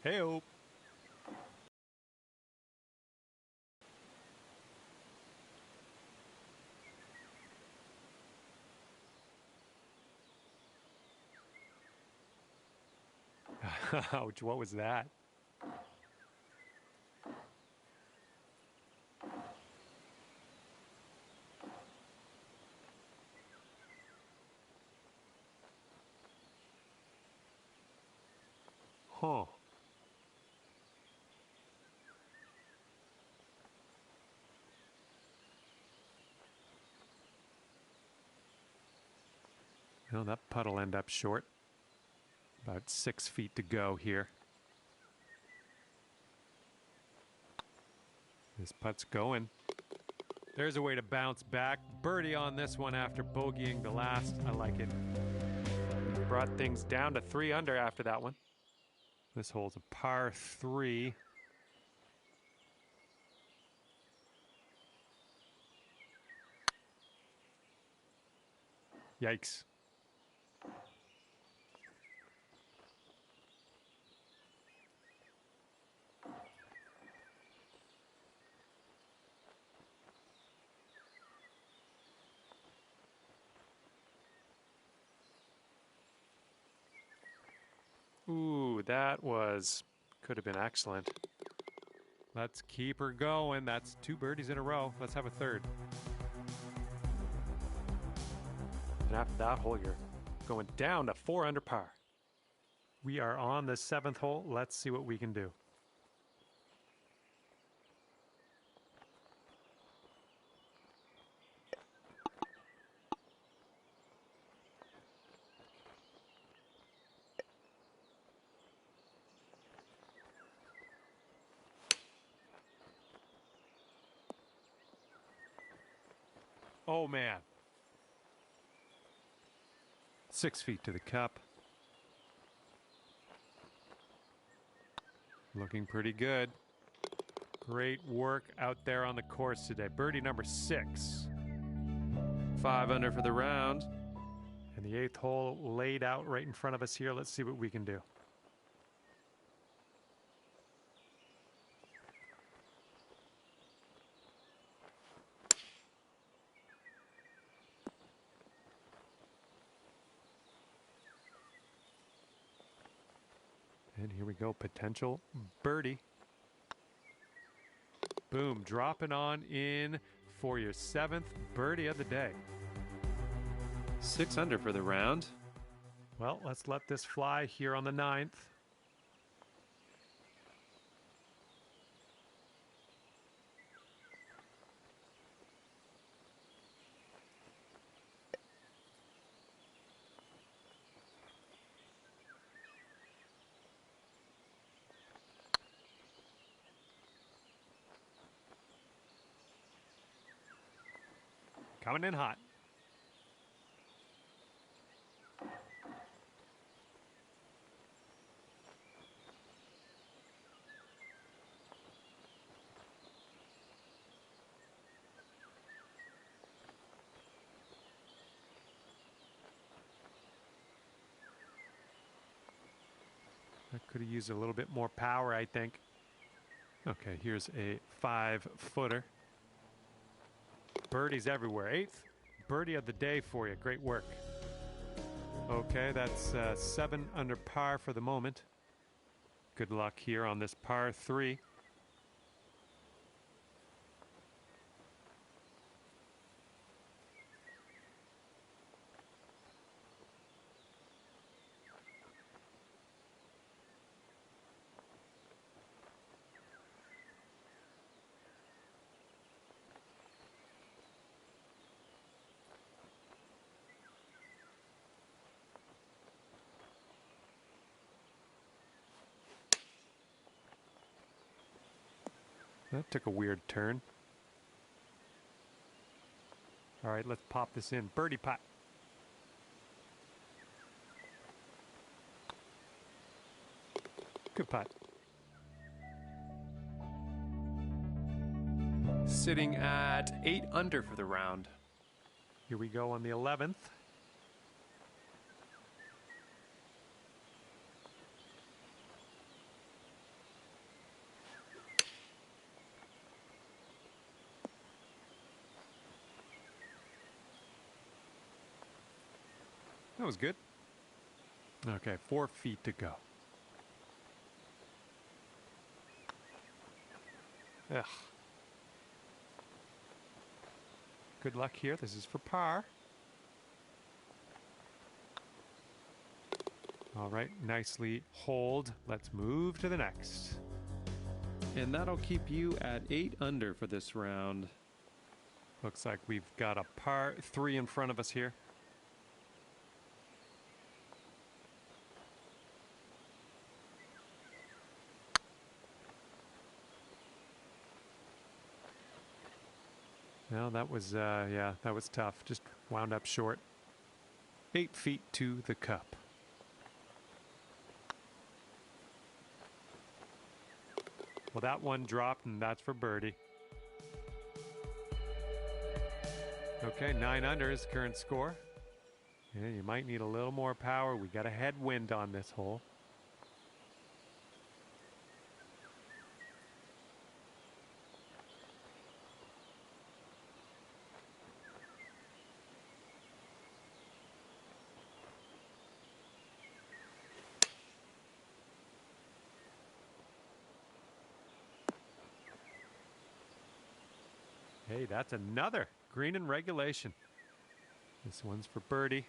Speaker 4: Hey-o. Ouch, what was that? Huh. Well, that putt will end up short. About 6 feet to go here. This putt's going. There's a way to bounce back. Birdie on this one after bogeying the last. I like it. Brought things down to 3 under after that one. This hole's a par 3. Yikes. Ooh, could have been excellent. Let's keep her going. That's 2 birdies in a row. Let's have a third. And after that hole, you're going down to 4 under par. We are on the 7th hole. Let's see what we can do. Oh, man. 6 feet to the cup. Looking pretty good. Great work out there on the course today. Birdie number 6.
Speaker 5: 5 under for the round.
Speaker 4: And the 8th hole laid out right in front of us here. Let's see what we can do. And here we go, potential birdie. Boom, dropping on in for your 7th birdie of the day.
Speaker 5: 6 under for the round.
Speaker 4: Well, let's let this fly here on the 9th. Coming in hot. That could have used a little bit more power, I think. Okay, here's a 5-footer. Birdies everywhere. 8th birdie of the day for you. Great work. Okay, that's 7 under par for the moment. Good luck here on this par 3. That took a weird turn. All right, let's pop this in. Birdie putt. Good putt.
Speaker 5: Sitting at 8 under for the round.
Speaker 4: Here we go on the 11th. That was good. Okay, 4 feet to go. Ugh. Good luck here. This is for par. All right, nicely holed. Let's move to the next.
Speaker 5: And that'll keep you at 8 under for this round.
Speaker 4: Looks like we've got a par 3 in front of us here. Well, that was, yeah, that was tough. Just wound up short. 8 feet to the cup. Well, that one dropped, and that's for birdie. Okay, 9 under is current score. Yeah, you might need a little more power. We got a headwind on this hole. Hey, that's another green in regulation. This one's for birdie.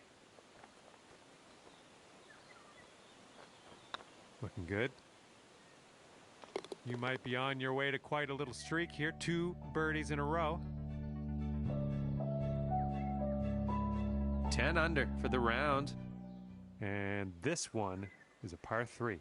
Speaker 4: Looking good. You might be on your way to quite a little streak here. 2 birdies in a row.
Speaker 5: 10 under for the round.
Speaker 4: And this one is a par 3.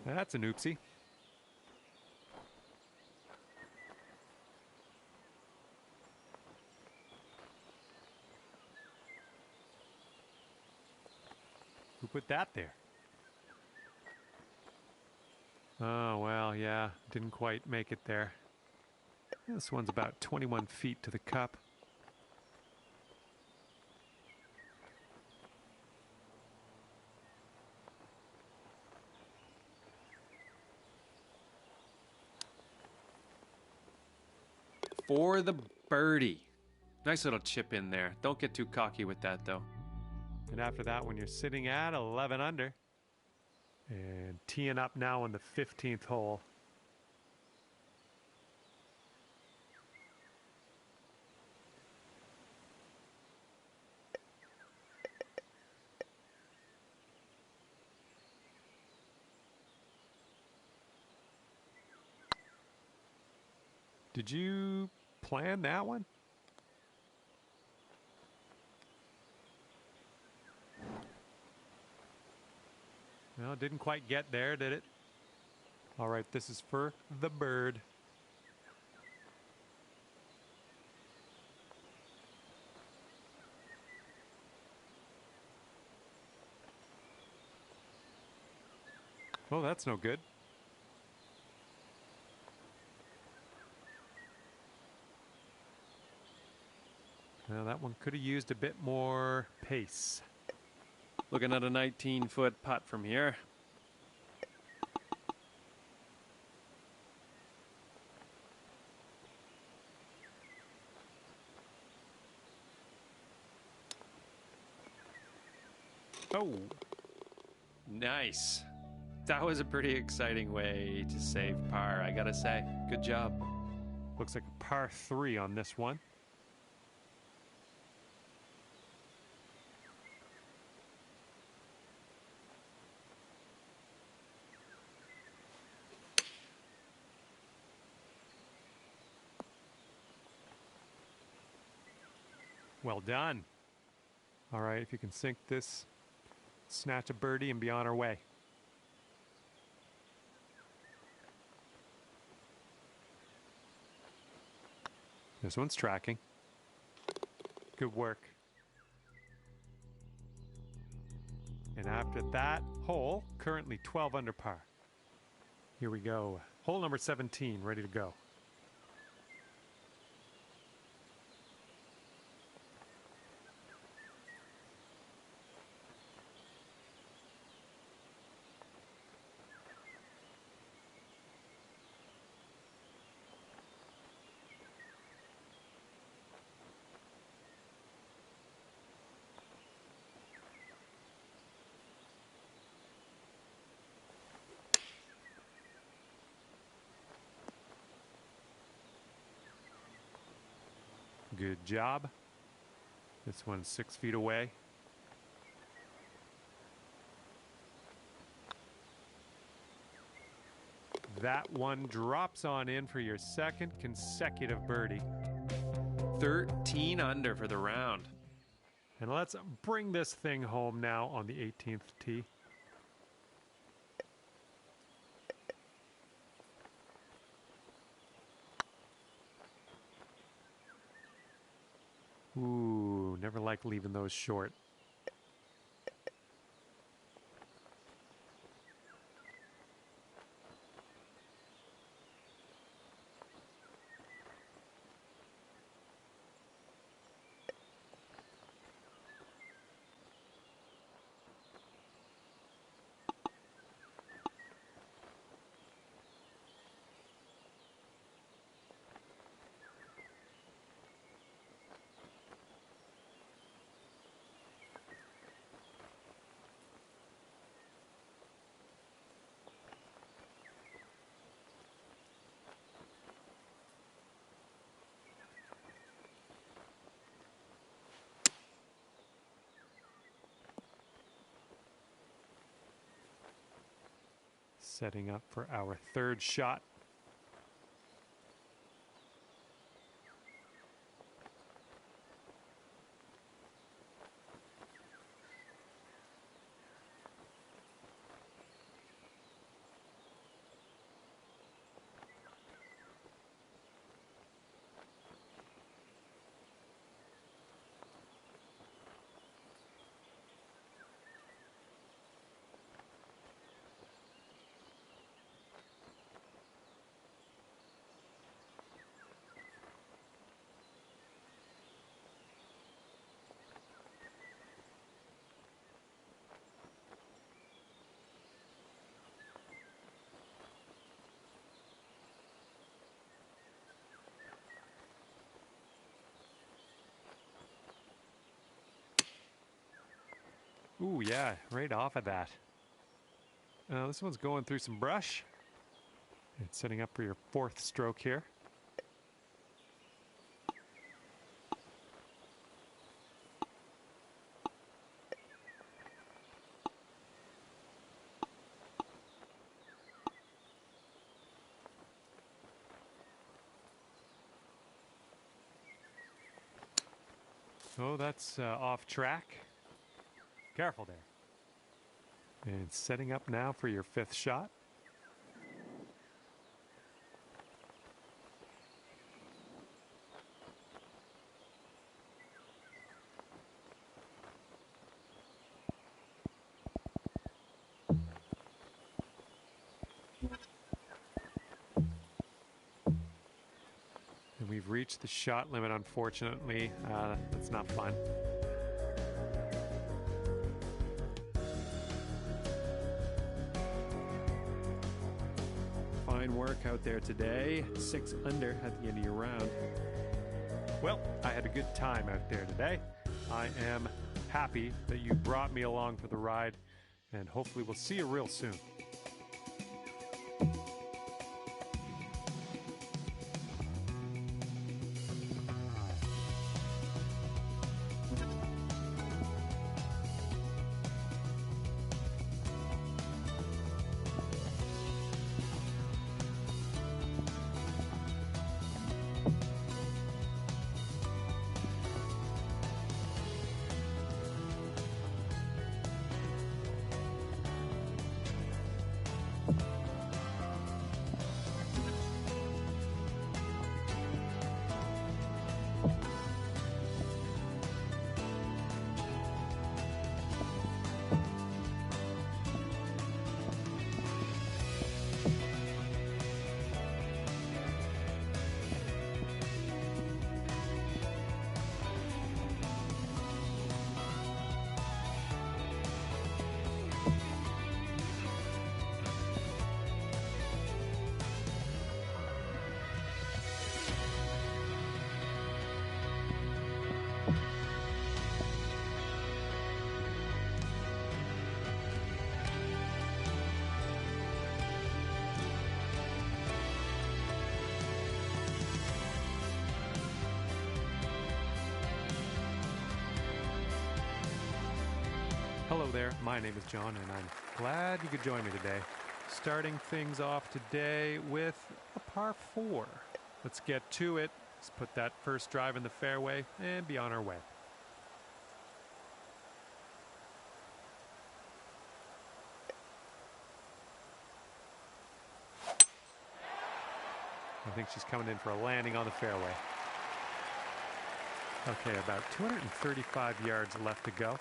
Speaker 4: That's an oopsie. Who put that there? Oh, well, yeah, didn't quite make it there. This one's about 21 feet to the cup.
Speaker 5: For the birdie. Nice little chip in there. Don't get too cocky with that, though.
Speaker 4: And after that, when you're sitting at 11 under and teeing up now on the 15th hole. Did you plan that one? Well, didn't quite get there, did it? All right, this is for the bird. Oh, that's no good. Well, that one could have used a bit more pace.
Speaker 5: Looking at a 19-foot putt from here.
Speaker 4: Oh,
Speaker 5: Nice. That was a pretty exciting way to save par, I gotta say. Good job.
Speaker 4: looks like a par 3 on this one. Well done. All right, if you can sink this, snatch a birdie and be on our way. This one's tracking. Good work. And after that hole, currently 12 under par. Here we go. Hole number 17, ready to go. Good job. This one's 6 feet away. That one drops on in for your second consecutive birdie.
Speaker 5: 13 under for the round.
Speaker 4: And let's bring this thing home now on the 18th tee. Ooh, never like leaving those short. Setting up for our third shot. Ooh, yeah, right off of that. This one's going through some brush. It's setting up for your fourth stroke here. Oh, that's off track. Careful there. And setting up now for your fifth shot. And we've reached the shot limit, unfortunately. That's not fun. Fine work out there today. 6 under at the end of your round. Well, I had a good time out there today. I am happy that you brought me along for the ride, and hopefully we'll see you real soon. Hello there, my name is John, and I'm glad you could join me today. Starting things off today with a par 4. Let's get to it. Let's put that first drive in the fairway and be on our way. I think she's coming in for a landing on the fairway. Okay, about 235 yards left to go.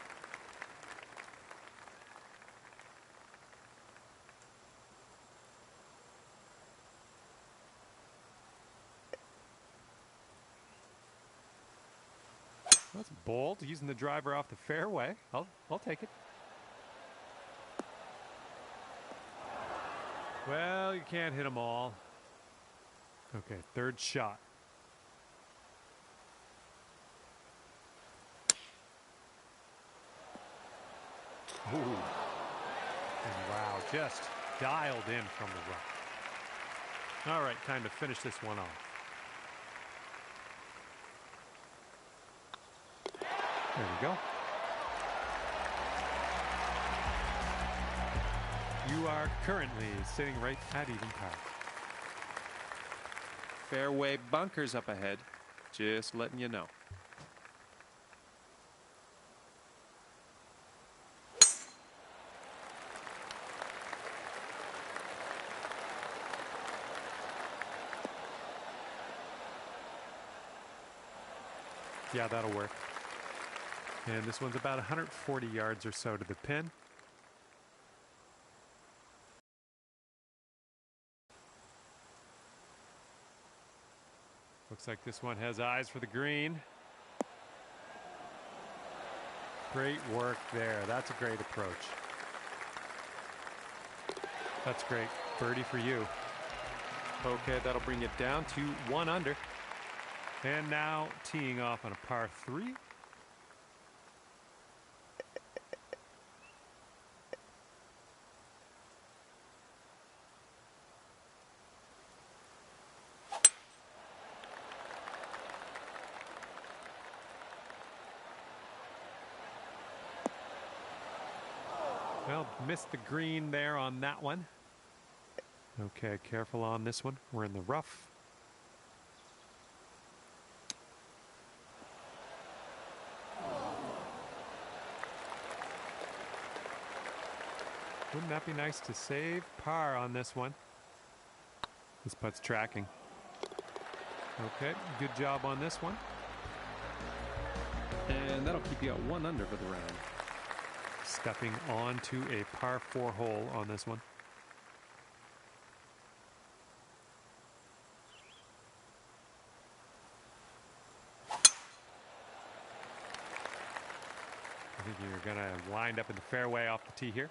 Speaker 4: That's bold, using the driver off the fairway. I'll take it. Well, you can't hit them all. Okay, third shot. Ooh. And wow, just dialed in from the rough. All right, time to finish this one off. There we go. You are currently sitting right at even par.
Speaker 5: Fairway bunkers up ahead. Just letting you know.
Speaker 4: Yeah, that'll work. And this one's about 140 yards or so to the pin. Looks like this one has eyes for the green. Great work there. That's a great approach. That's great. Birdie for you.
Speaker 5: Okay, that'll bring it down to 1 under.
Speaker 4: And now teeing off on a par 3. Well, missed the green there on that one. Okay, careful on this one. We're in the rough. Wouldn't that be nice to save par on this one? This putt's tracking. Okay, good job on this one.
Speaker 5: And that'll keep you at 1 under for the round.
Speaker 4: Stepping onto a par 4 hole on this one. I think you're going to wind up in the fairway off the tee here.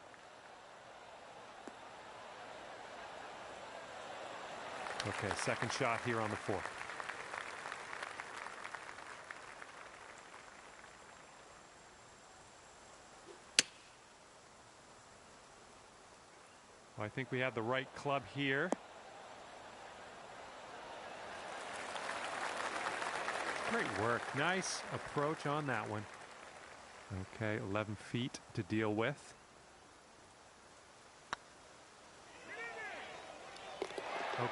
Speaker 4: Okay, second shot here on the 4th. Well, I think we have the right club here. Great work. Nice approach on that one. Okay, 11 feet to deal with.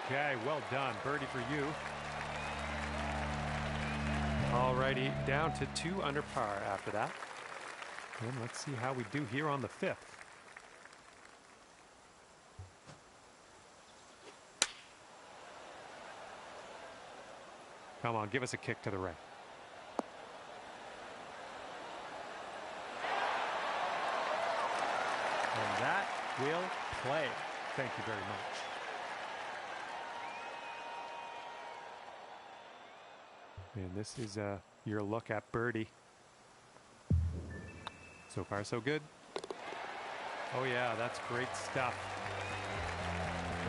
Speaker 4: Okay, well done. Birdie for you. Alrighty, down to 2 under par after that. And let's see how we do here on the 5th. Come on, give us a kick to the right. And that will play. Thank you very much. And this is your look at birdie. So far, so good. Oh yeah, that's great stuff.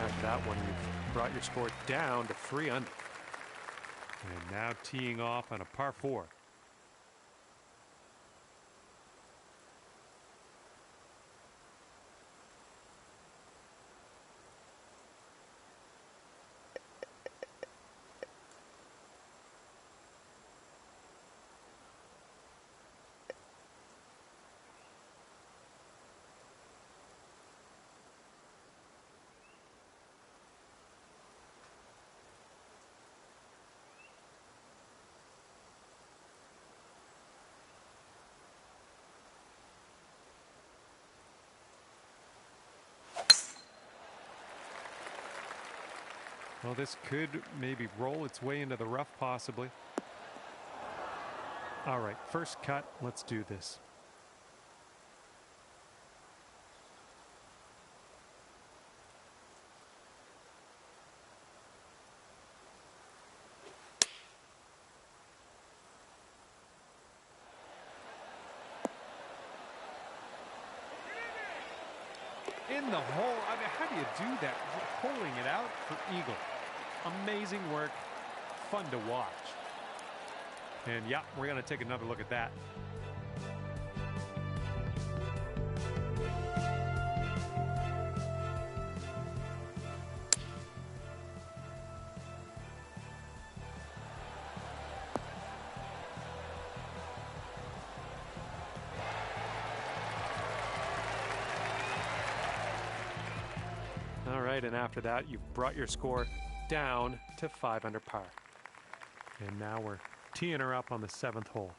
Speaker 4: After that one, you've brought your score down to 3 under. And now teeing off on a par 4. Well, this could maybe roll its way into the rough, possibly. All right, first cut. Let's do this. In the hole. I mean, how do you do that? Holing it out for eagle. Amazing work. Fun to watch. And yeah, we're going to take another look at that. All right, and after that, you've brought your score down to 5 under par. And now we're teeing her up on the 7th hole.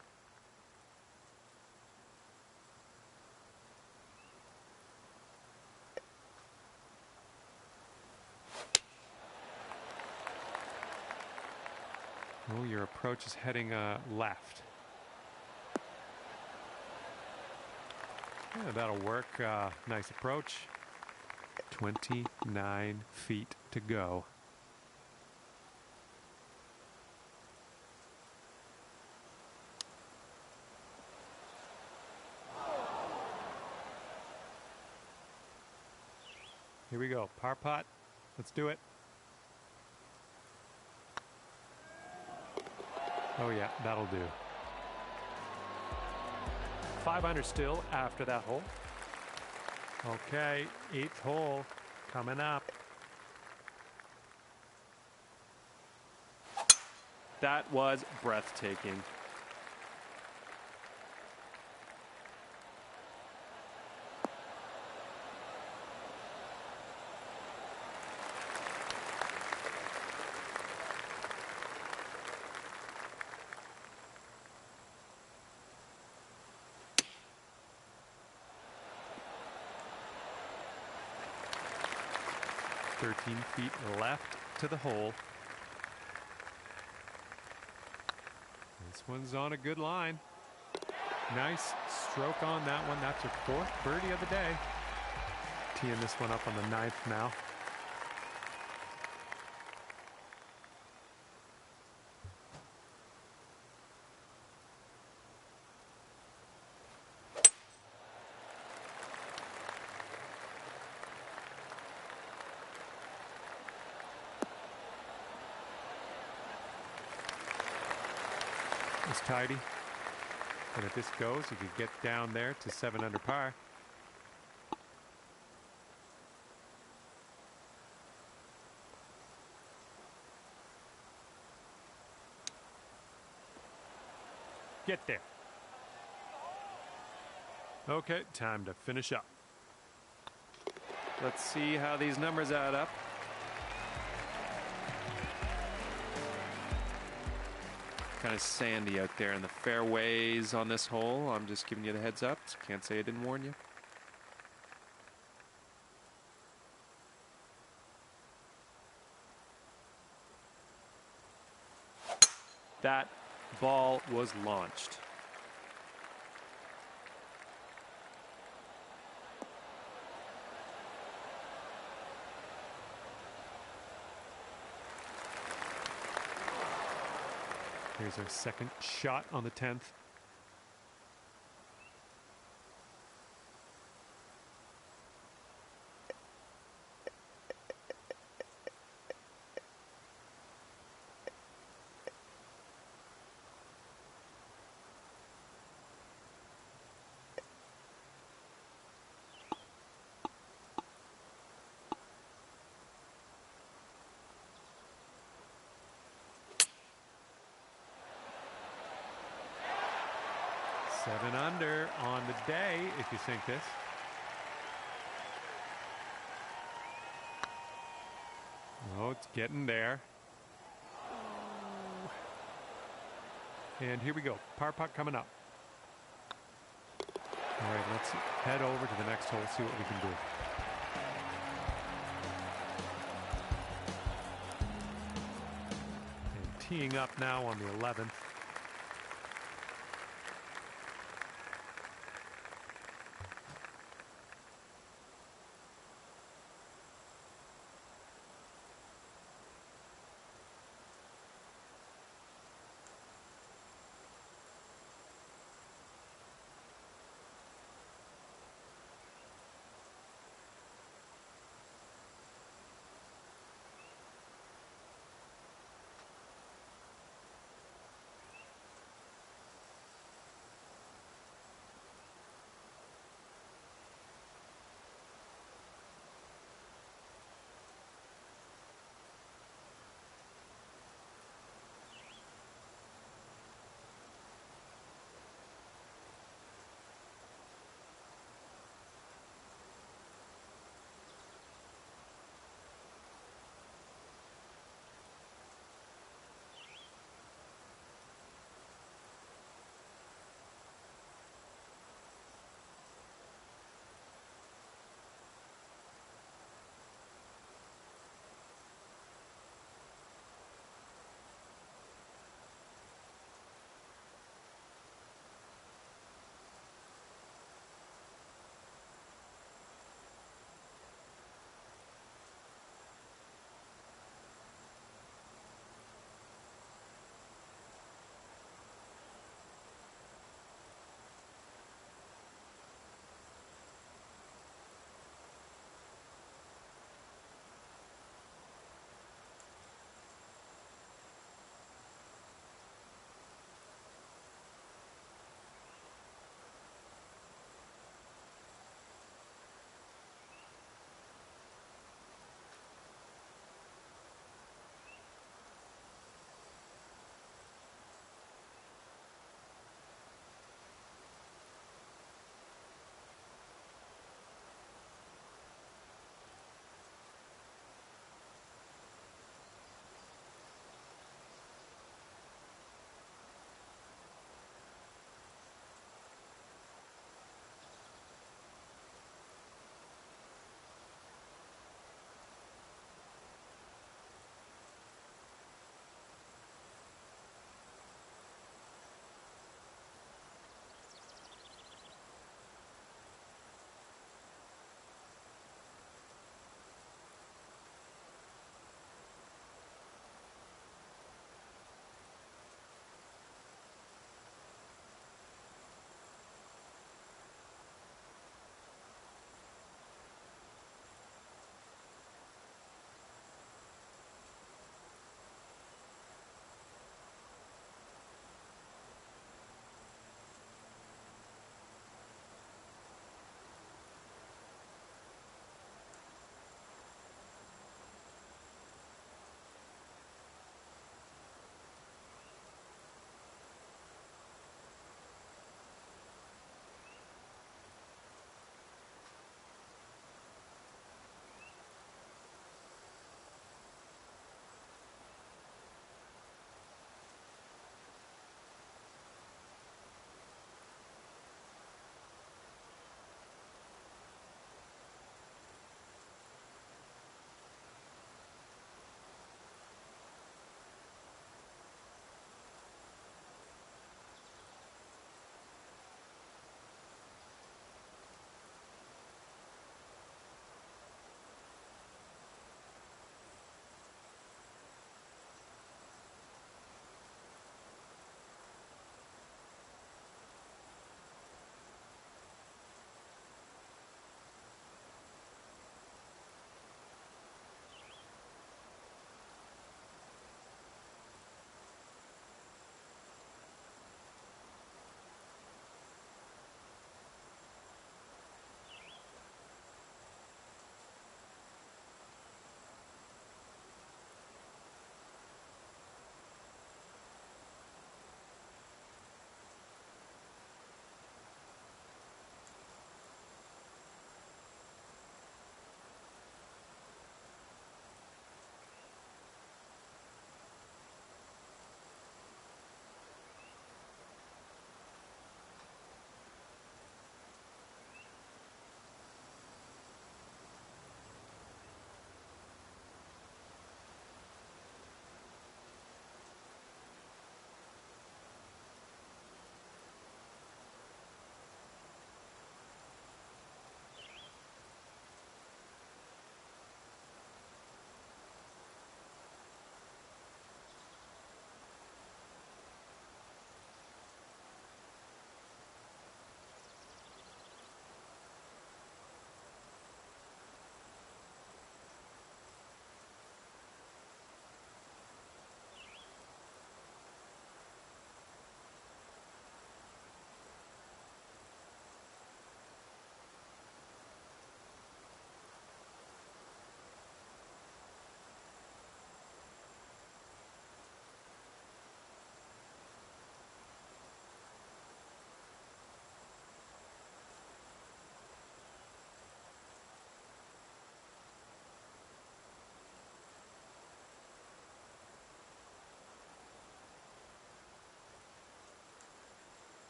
Speaker 4: Oh, your approach is heading left. Yeah, that'll work. Nice approach. 29 feet to go. Here we go. Par putt. Let's do it. Oh yeah, that'll do. 5 under still after that hole. Okay, 8th hole coming up.
Speaker 5: That was breathtaking.
Speaker 4: Feet left to the hole. This one's on a good line. Nice stroke on that one. That's her 4th birdie of the day. Teeing this one up on the 9th now. It's tidy, and if this goes, you could get down there to 7 under par. Get there. Okay, time to finish up.
Speaker 5: Let's see how these numbers add up. Kind of sandy out there in the fairways on this hole. I'm just giving you the heads up. Can't say I didn't warn you. That ball was launched.
Speaker 4: Here's our second shot on the 10th. Seven under on the day, if you sink this. Oh, it's getting there. And here we go. Par putt coming up. All right, let's head over to the next hole, see what we can do. And teeing up now on the 11th.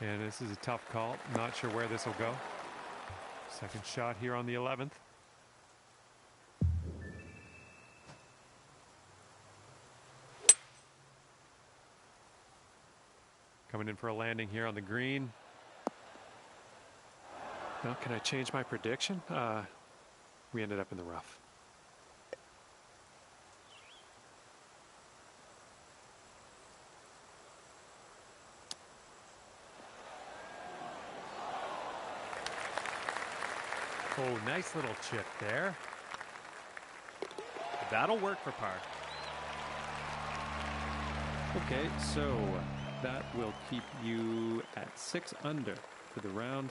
Speaker 4: And this is a tough call. Not sure where this will go. Second shot here on the 11th. Coming in for a landing here on the green. Now, can I change my prediction? We ended up in the rough. Oh, nice little chip there. That'll work for par.
Speaker 5: Okay, so that will keep you at 6 under for the round.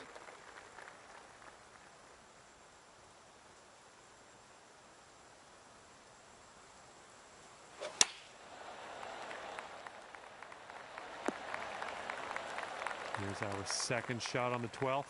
Speaker 4: Here's our second shot on the 12th.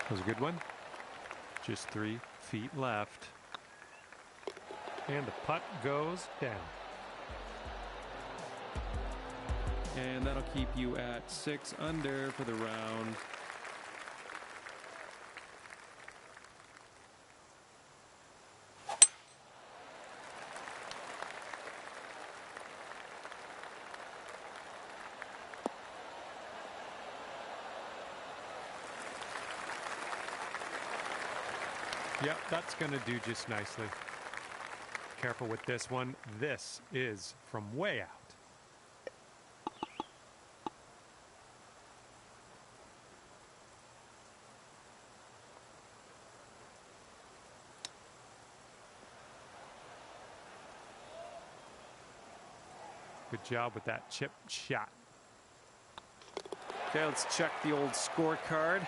Speaker 4: That was a good one. Just 3 feet left. And the putt goes down.
Speaker 5: And that'll keep you at 6 under for the round.
Speaker 4: Yep, that's going to do just nicely. Careful with this one. This is from way out. Good job with that chip shot.
Speaker 5: Okay, let's check the old scorecard.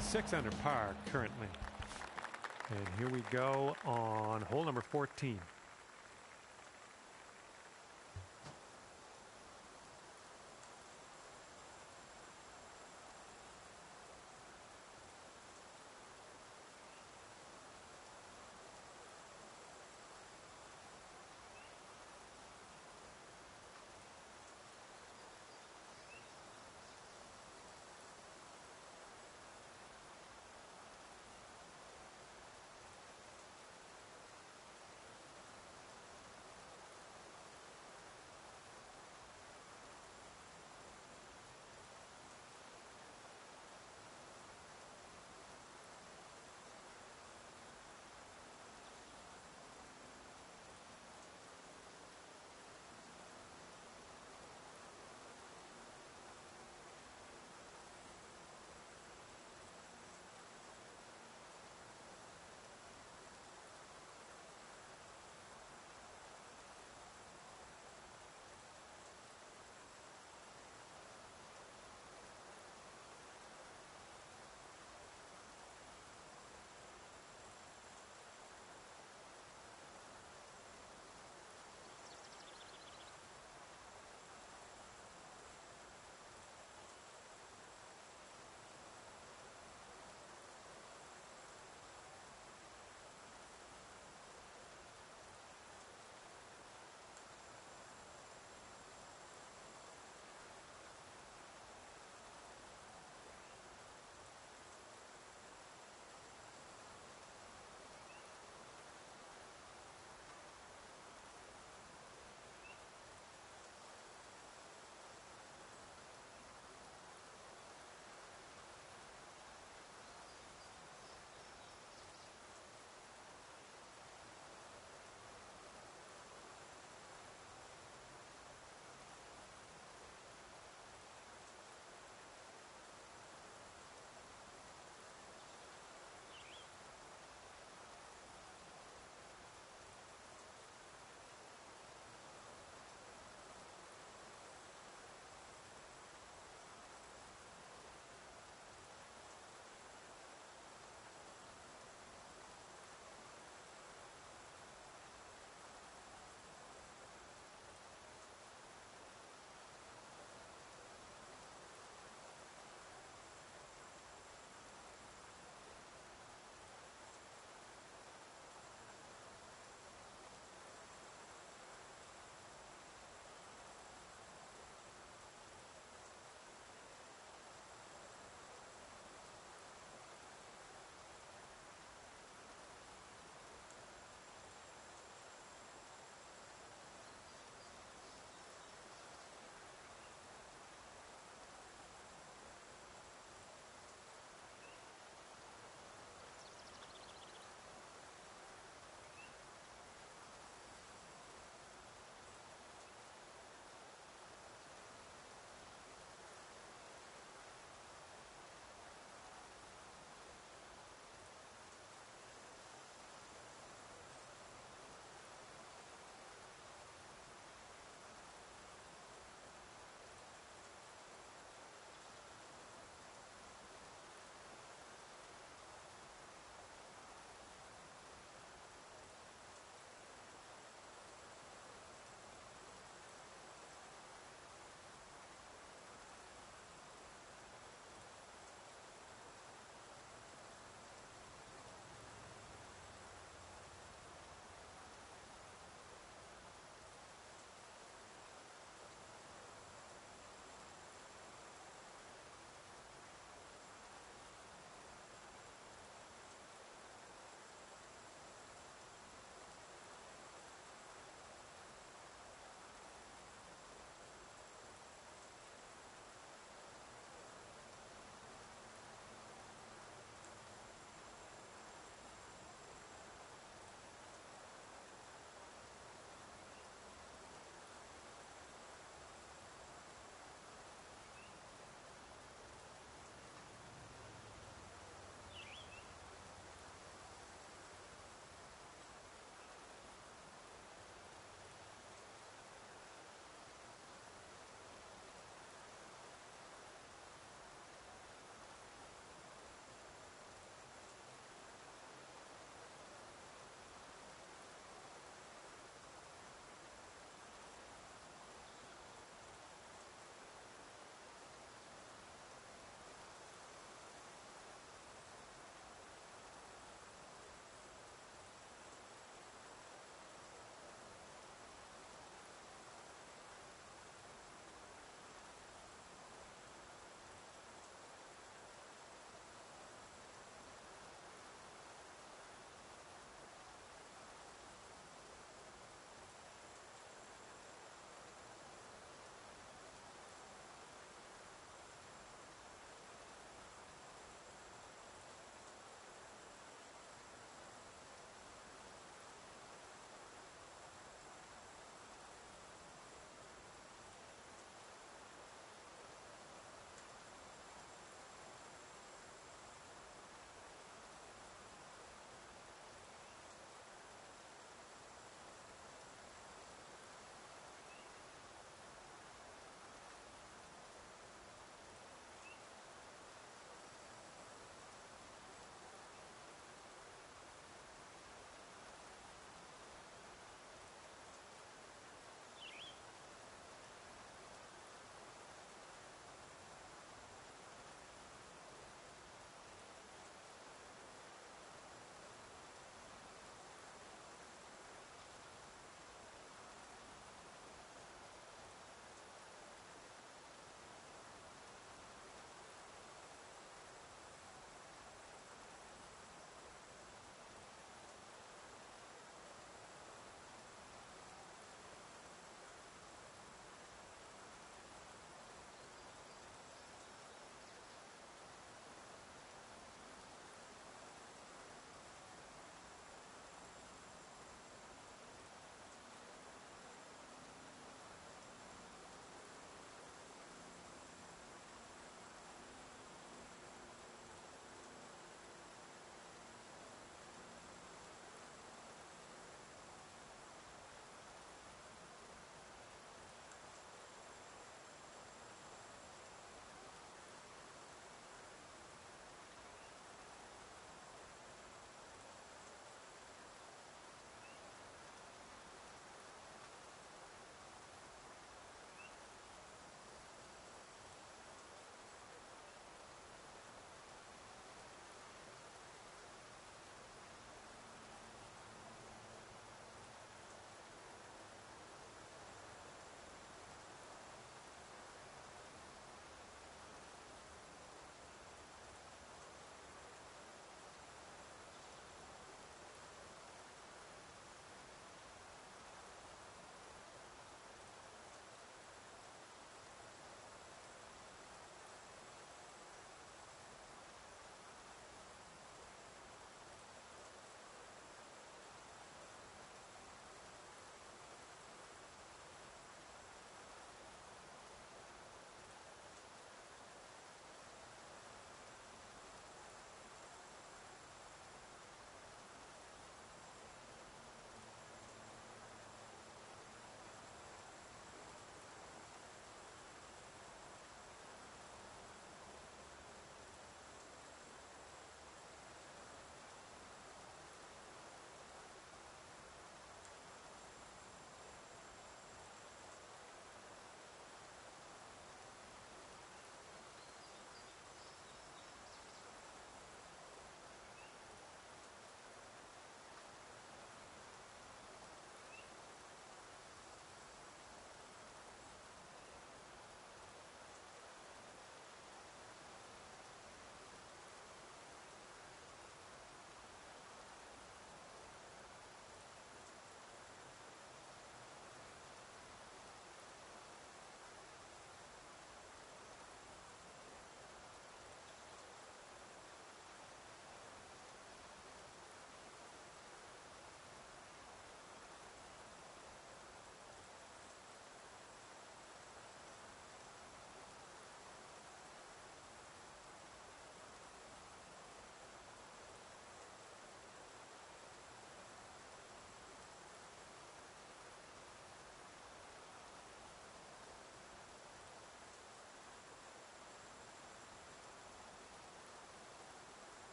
Speaker 4: Six under par currently. And here we go on hole number 14.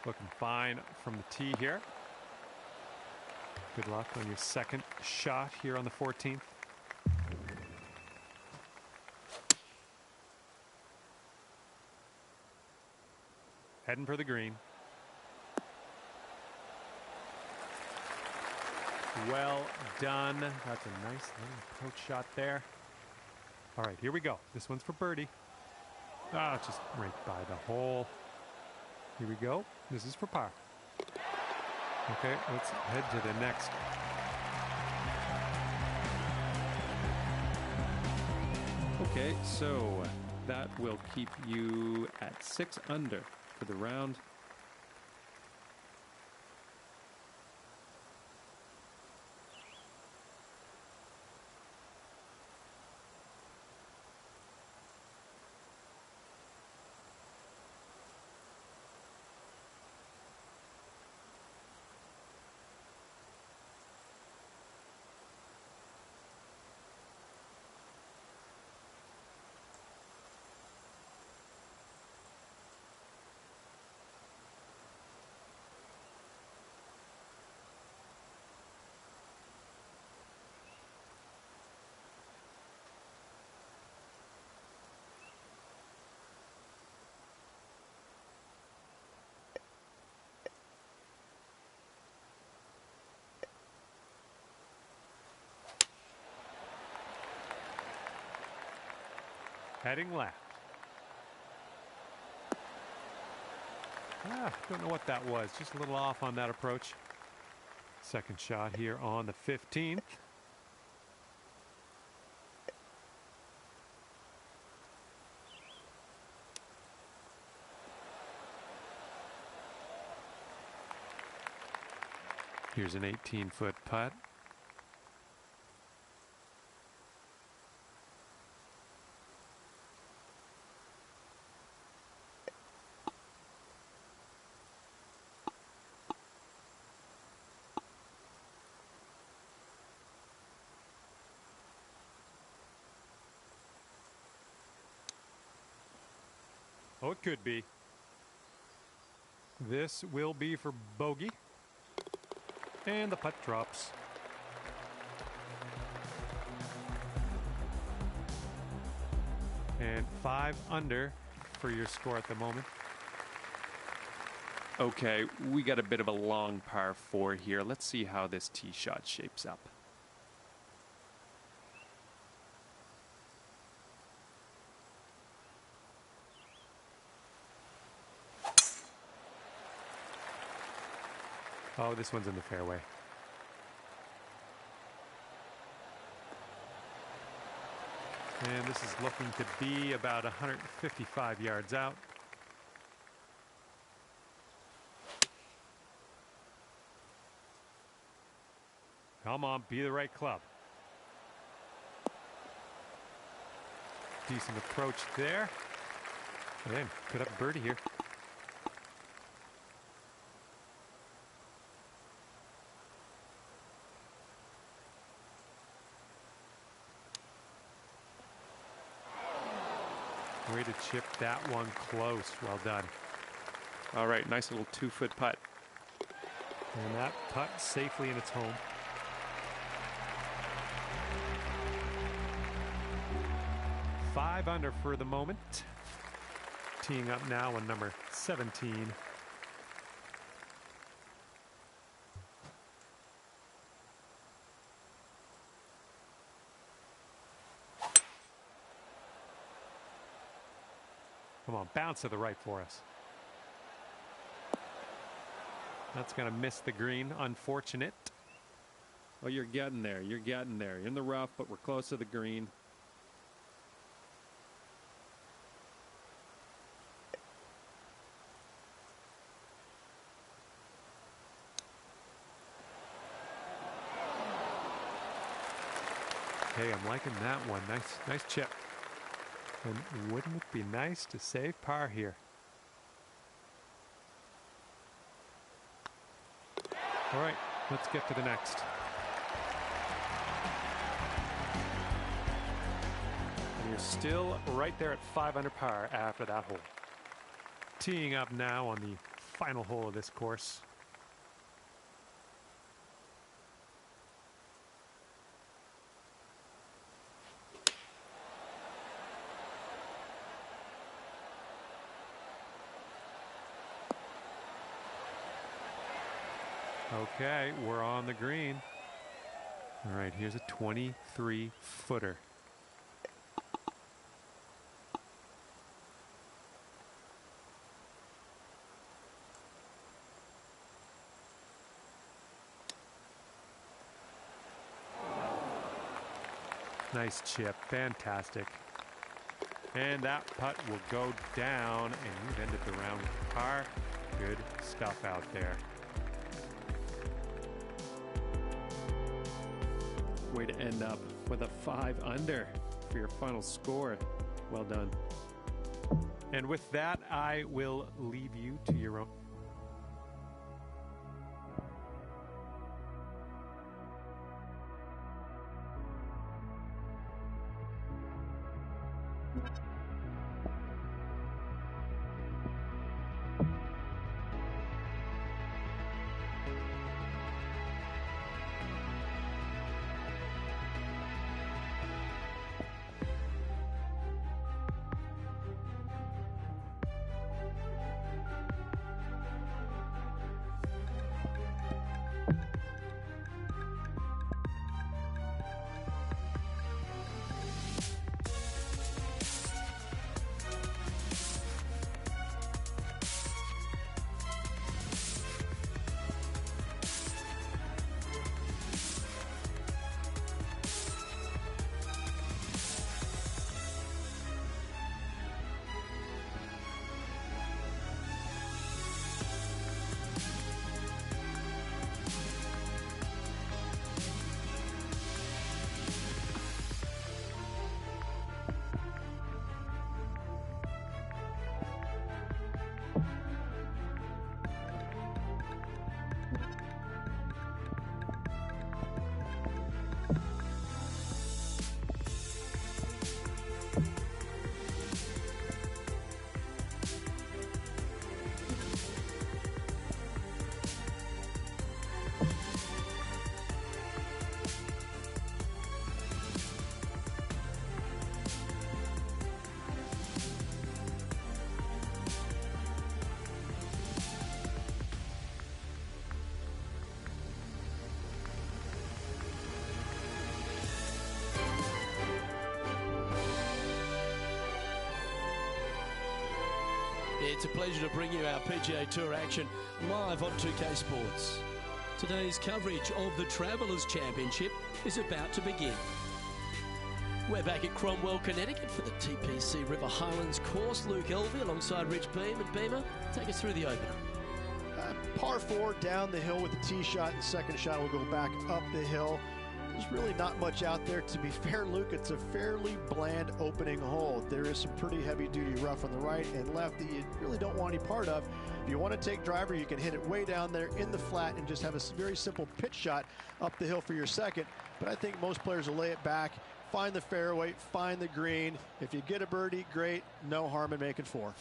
Speaker 4: Looking fine from the tee here. Good luck on your second shot here on the 14th. Heading for the green. Well done. That's a nice little approach shot there. All right, here we go. This one's for birdie. Ah, just right by the hole. Here we go. This is for par. Okay, let's head to the next.
Speaker 5: Okay, so that will keep you at 6 under for the round.
Speaker 4: Heading left. Don't know what that was. Just a little off on that approach. Second shot here on the 15th. Here's an 18-foot putt. Oh, it could be. This will be for bogey. And the putt drops. And 5 under for your score at the moment.
Speaker 5: Okay, we got a bit of a long par 4 here. Let's see how this tee shot shapes up.
Speaker 4: Oh, this one's in the fairway. And this is looking to be about 155 yards out. Come on, be the right club. Decent approach there. And could have a birdie here. Way to chip that one close. Well done.
Speaker 5: All right, nice little 2-foot putt.
Speaker 4: And that putt safely in its home. Five under for the moment. Teeing up now on number 17. Come on, bounce to the right for us. That's going to miss the green. Unfortunate.
Speaker 5: Well, you're getting there. You're getting there. You're in the rough, but we're close to the green.
Speaker 4: Hey, I'm liking that one. Nice chip. And wouldn't it be nice to save par here? All right, let's get to the next. And you're still right there at 5 under par after that hole. Teeing up now on the final hole of this course. Okay, we're on the green. All right, here's a 23-footer. Nice chip, fantastic. And that putt will go down, and you've ended the round with par. Good stuff out there. Way to end up with a 5 under for your final score. Well done. And with that, I will leave you to your own.
Speaker 1: It's a pleasure to bring you our PGA Tour action live on 2K Sports. Today's coverage of the Travelers Championship is about to begin. We're back at Cromwell, Connecticut for the TPC River Highlands course. Luke Elvey alongside Rich Beam. And Beamer, take us through the opener.
Speaker 3: Par 4 down the hill with the tee shot, and second shot will go back up the hill. There's really not much out there. To be fair, Luke, it's a fairly bland opening hole. There is some pretty heavy-duty rough on the right and left that you really don't want any part of. If you want to take driver, you can hit it way down there in the flat and just have a very simple pitch shot up the hill for your second. But I think most players will lay it back, find the fairway, find the green. If you get a birdie, great. No harm in making 4.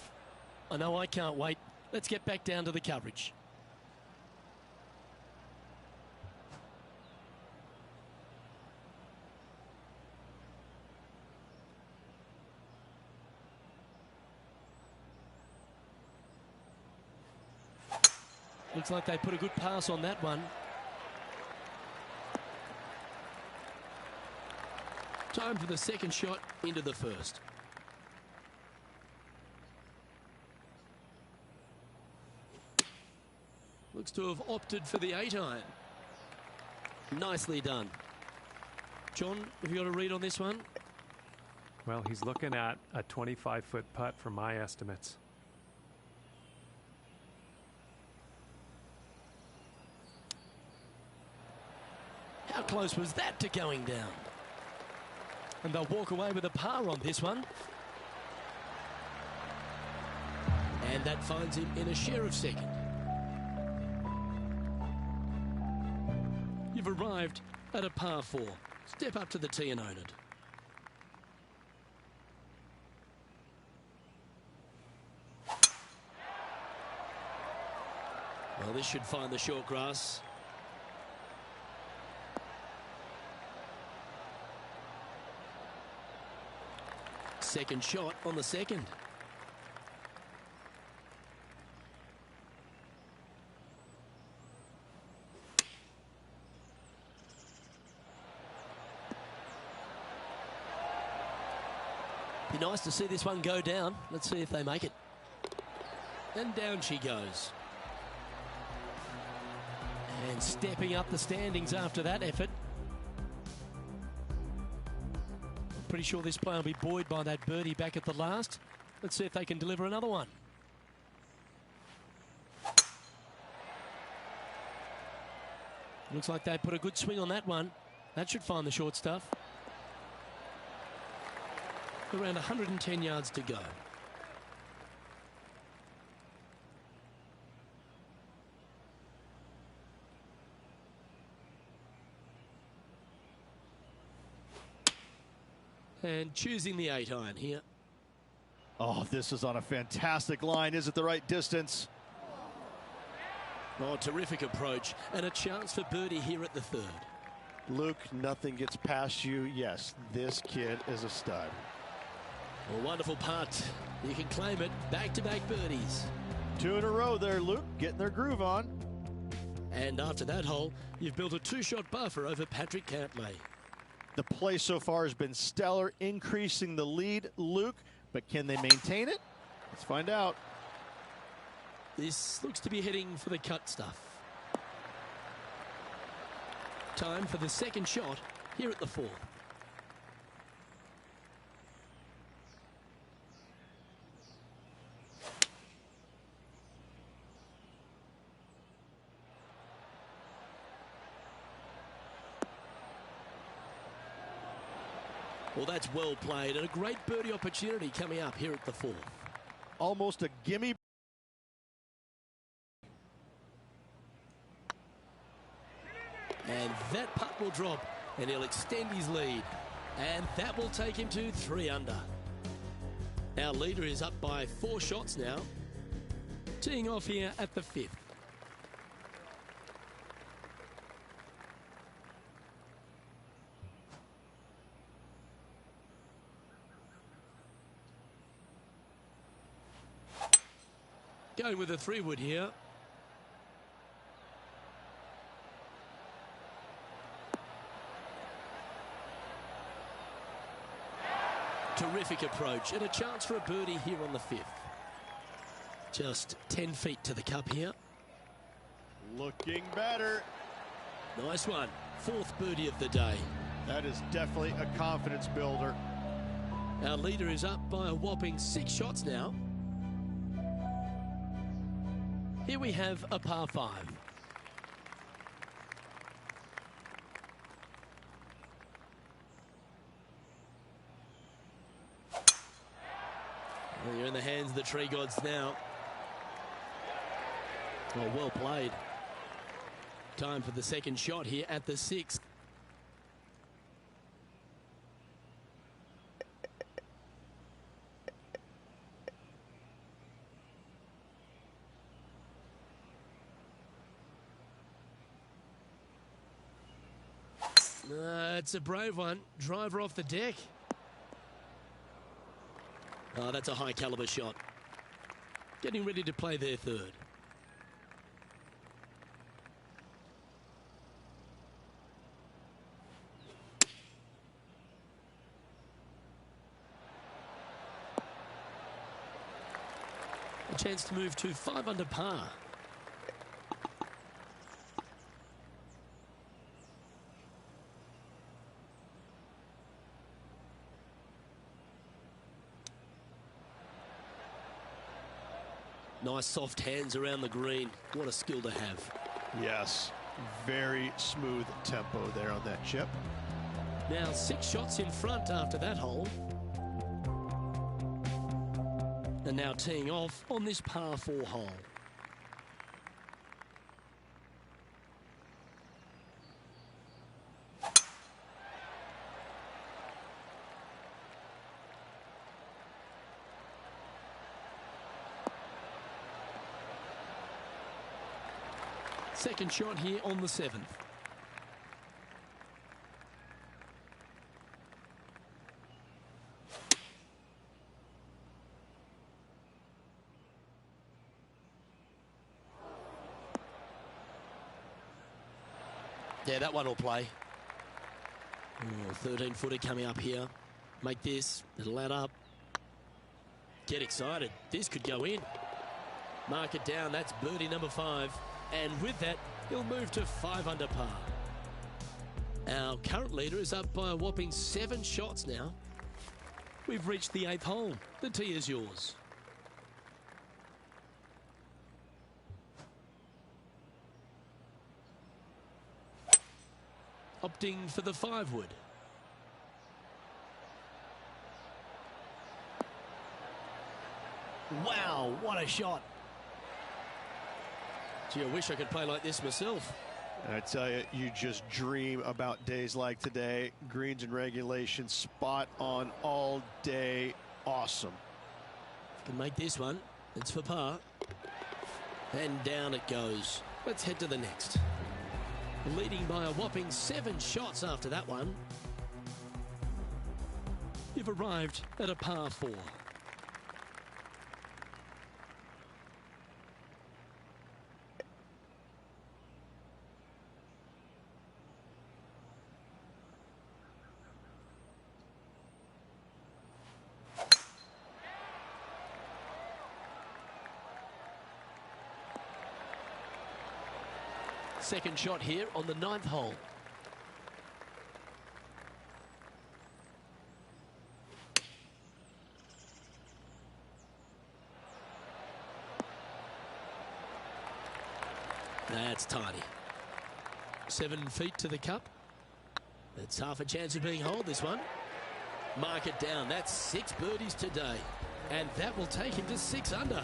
Speaker 1: I know I can't wait. Let's get back down to the coverage. Looks like they put a good pass on that one. Time for the second shot into the first. Looks to have opted for the 8-iron. Nicely done. John, have you got a read on this one?
Speaker 4: Well, he's looking at a 25-foot putt from my estimates.
Speaker 1: How close was that to going down? And they'll walk away with a par on this one. And that finds him in a share of second. You've arrived at a par 4. Step up to the tee and own it. Well, this should find the short grass. Second shot on the second. Be nice to see this one go down. Let's see if they make it. And down she goes. And stepping up the standings after that effort. Pretty sure this player will be buoyed by that birdie back at the last. Let's see if they can deliver another one. Looks like they put a good swing on that one. That should find the short stuff. Around 110 yards to go. And choosing the 8-iron here.
Speaker 2: Oh, this is on a fantastic line. Is it the right distance?
Speaker 1: Oh, terrific approach. And a chance for birdie here at the third.
Speaker 3: Luke, nothing gets past you. Yes, this kid is a stud.
Speaker 1: A wonderful putt. You can claim it. Back-to-back birdies.
Speaker 3: 2 in a row there, Luke, getting their groove on.
Speaker 1: And after that hole, you've built a 2-shot buffer over Patrick Cantlay.
Speaker 3: The play so far has been stellar, increasing the lead, Luke, but can they maintain it? Let's find out.
Speaker 1: This looks to be heading for the cut stuff. Time for the second shot here at the fourth. Well, that's well played and a great birdie opportunity coming up here at the fourth.
Speaker 3: Almost a gimme.
Speaker 1: And that putt will drop and he'll extend his lead. And that will take him to 3 under. Our leader is up by 4 shots now. Teeing off here at the 5th. Going with a 3-wood here. Terrific approach and a chance for a birdie here on the 5th. Just 10 feet to the cup here.
Speaker 3: Looking better.
Speaker 1: Nice one. 4th birdie of the day.
Speaker 3: That is definitely a confidence builder.
Speaker 1: Our leader is up by a whopping 6 shots now. Here we have a par 5. Well, you're in the hands of the tree gods now. Well played. Time for the second shot here at the 6th. It's a brave one. Driver off the deck. Oh, that's a high caliber shot. Getting ready to play their third. A chance to move to 5 under par. Nice soft hands around the green. What a skill to have.
Speaker 3: Yes, very smooth tempo there on that chip.
Speaker 1: Now 6 shots in front after that hole. And now teeing off on this par 4 hole. Second shot here on the 7th. Yeah, that one will play. 13-footer coming up here. Make this. It'll add up. Get excited. This could go in. Mark it down. That's birdie number 5. And with that, he'll move to 5 under par. Our current leader is up by a whopping 7 shots now. We've reached the 8th hole. The tee is yours. Opting for the 5-wood. Wow, what a shot. Gee, I wish I could play like this myself.
Speaker 2: I tell you, you just dream about days like today. Greens and regulation, spot on all day. Awesome.
Speaker 1: Can make this one. It's for par. And down it goes. Let's head to the next. Leading by a whopping 7 shots after that one. You've arrived at a par 4. Second shot here on the 9th hole. That's tidy. 7 feet to the cup. That's half a chance of being holed, this one. Mark it down. That's 6 birdies today. And that will take him to 6 under.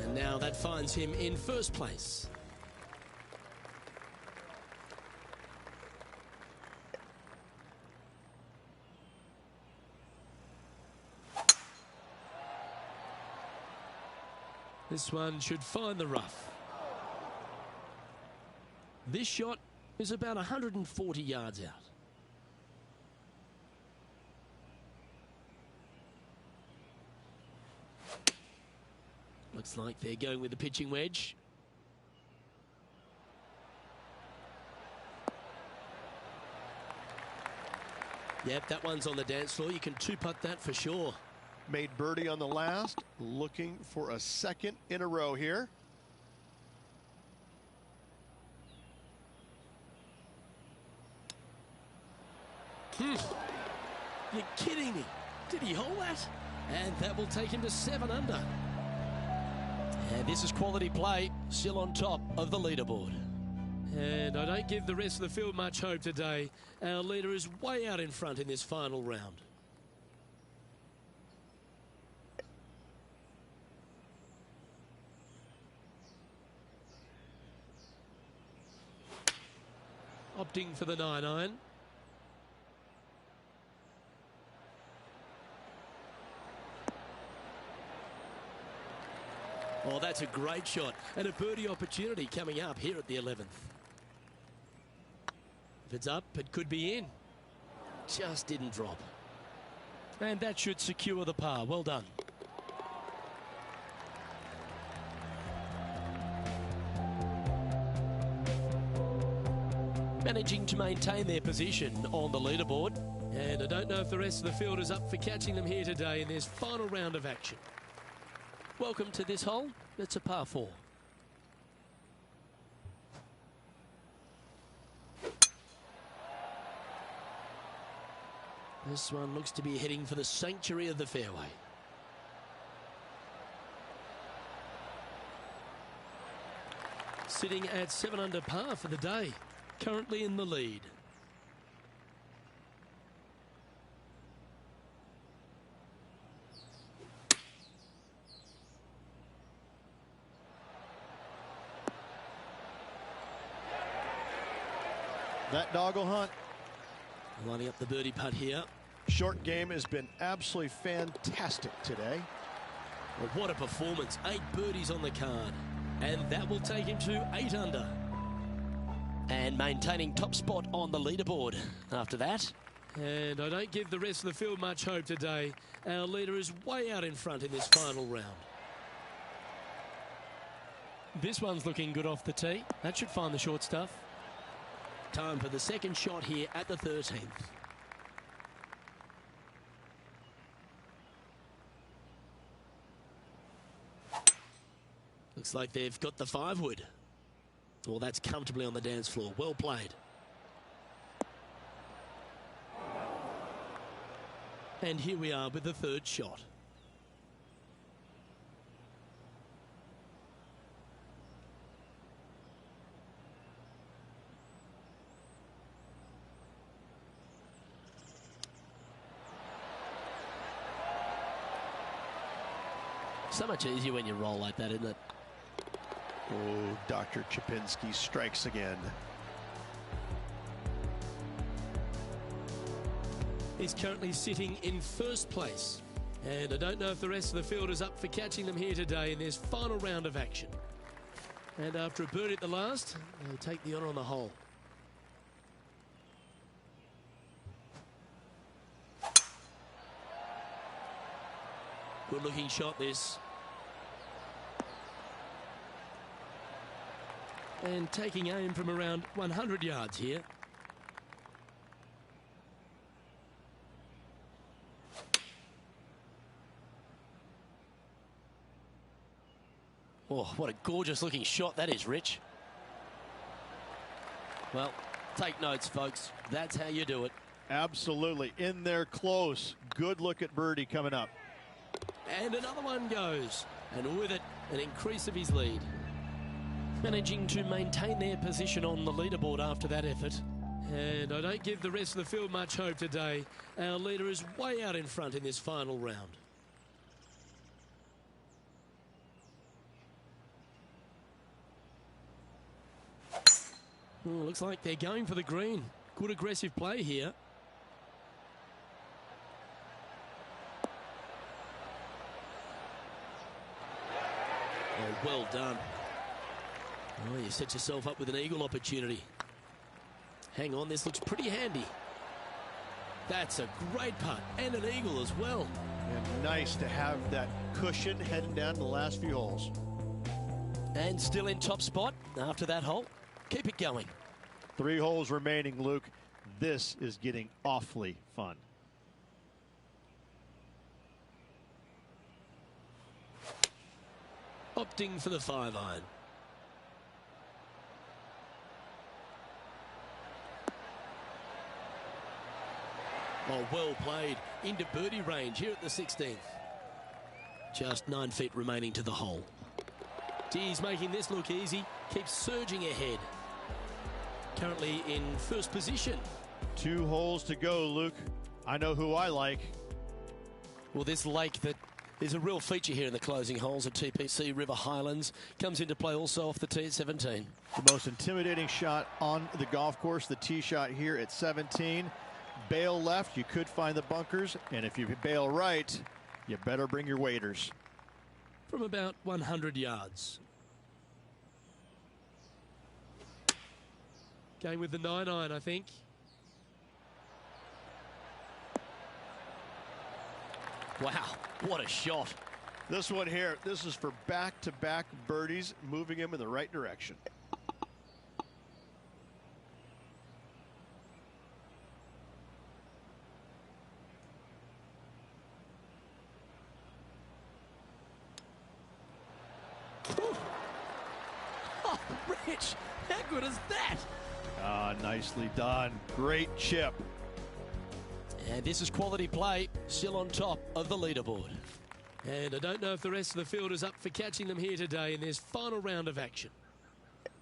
Speaker 1: And now that finds him in first place. This one should find the rough. This shot is about 140 yards out. Looks like they're going with the pitching wedge. Yep, that one's on the dance floor. You can 2-putt that for sure.
Speaker 2: Made birdie on the last, looking for a second in a row here.
Speaker 1: You're kidding me. Did he hole that? And that will take him to 7 under. And this is quality play, still on top of the leaderboard. And I don't give the rest of the field much hope today. Our leader is way out in front in this final round. Opting for the 9-iron. Oh, that's a great shot. And a birdie opportunity coming up here at the 11th. If it's up, it could be in. Just didn't drop. And that should secure the par. Well done. Managing to maintain their position on the leaderboard. And I don't know if the rest of the field is up for catching them here today in this final round of action. Welcome to this hole. It's a par 4. This one looks to be heading for the sanctuary of the fairway. Sitting at 7 under par for the day. Currently in the lead.
Speaker 2: That dog will hunt.
Speaker 1: Lining up the birdie putt here.
Speaker 2: Short game has been absolutely fantastic today.
Speaker 1: Well, what a performance. 8 birdies on the card. And that will take him to 8 under. And maintaining top spot on the leaderboard after that. And I don't give the rest of the field much hope today. Our leader is way out in front in this final round. This one's looking good off the tee. That should find the short stuff. Time for the second shot here at the 13th. Looks like they've got the 5-wood. Well, that's comfortably on the dance floor. Well played. And here we are with the third shot. So much easier when you roll like that, isn't it?
Speaker 3: Oh, Dr. Chapinski strikes again.
Speaker 1: He's currently sitting in first place. And I don't know if the rest of the field is up for catching them here today in this final round of action. And after a birdie at the last, they'll take the honour on the hole. Good looking shot this. And taking aim from around 100 yards here. Oh, what a gorgeous looking shot that is, Rich. Well, take notes, folks. That's how you do it.
Speaker 3: Absolutely. In there close. Good look at birdie coming up.
Speaker 1: And another one goes. And with it, an increase of his lead. Managing to maintain their position on the leaderboard after that effort. And I don't give the rest of the field much hope today. Our leader is way out in front in this final round. Looks like they're going for the green. Good aggressive play here. Oh, well done. Oh, you set yourself up with an eagle opportunity. Hang on, this looks pretty handy. That's a great putt and an eagle as well.
Speaker 3: And nice to have that cushion heading down the last few holes.
Speaker 1: And still in top spot after that hole. Keep it going.
Speaker 3: 3 holes remaining, Luke. This is getting awfully fun.
Speaker 1: Opting for the 5-iron. Oh, well played. Into birdie range here at the 16th. Just 9 feet remaining to the hole. He's making this look easy. Keeps surging ahead. Currently in first position.
Speaker 3: 2 holes to go, Luke. I know who I like.
Speaker 1: Well, this lake that is a real feature here in the closing holes at TPC River Highlands comes into play also off the tee at 17.
Speaker 3: The most intimidating shot on the golf course, the tee shot here at 17. Bail left, you could find the bunkers, and if you bail right, you better bring your waders.
Speaker 1: From about 100 yards. Going with the 9-iron, I think. Wow, what a shot.
Speaker 3: This one here, this is for back-to-back birdies, moving him in the right direction.
Speaker 1: Oh, Rich, how good is that?
Speaker 3: Ah, nicely done. Great chip.
Speaker 1: And this is quality play, still on top of the leaderboard. And I don't know if the rest of the field is up for catching them here today in this final round of action.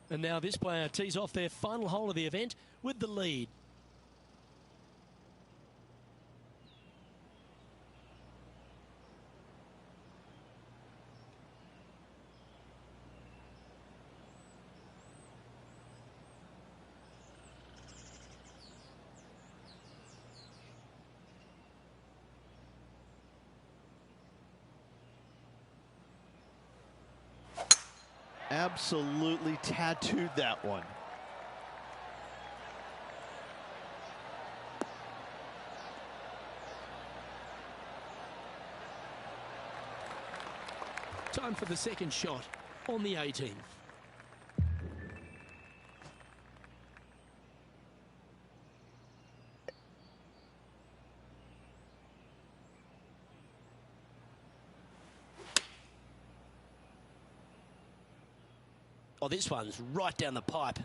Speaker 1: And now this player tees off their final hole of the event with the lead.
Speaker 3: Absolutely tattooed that one.
Speaker 1: Time for the second shot on the 18th. Oh, this one's right down the pipe.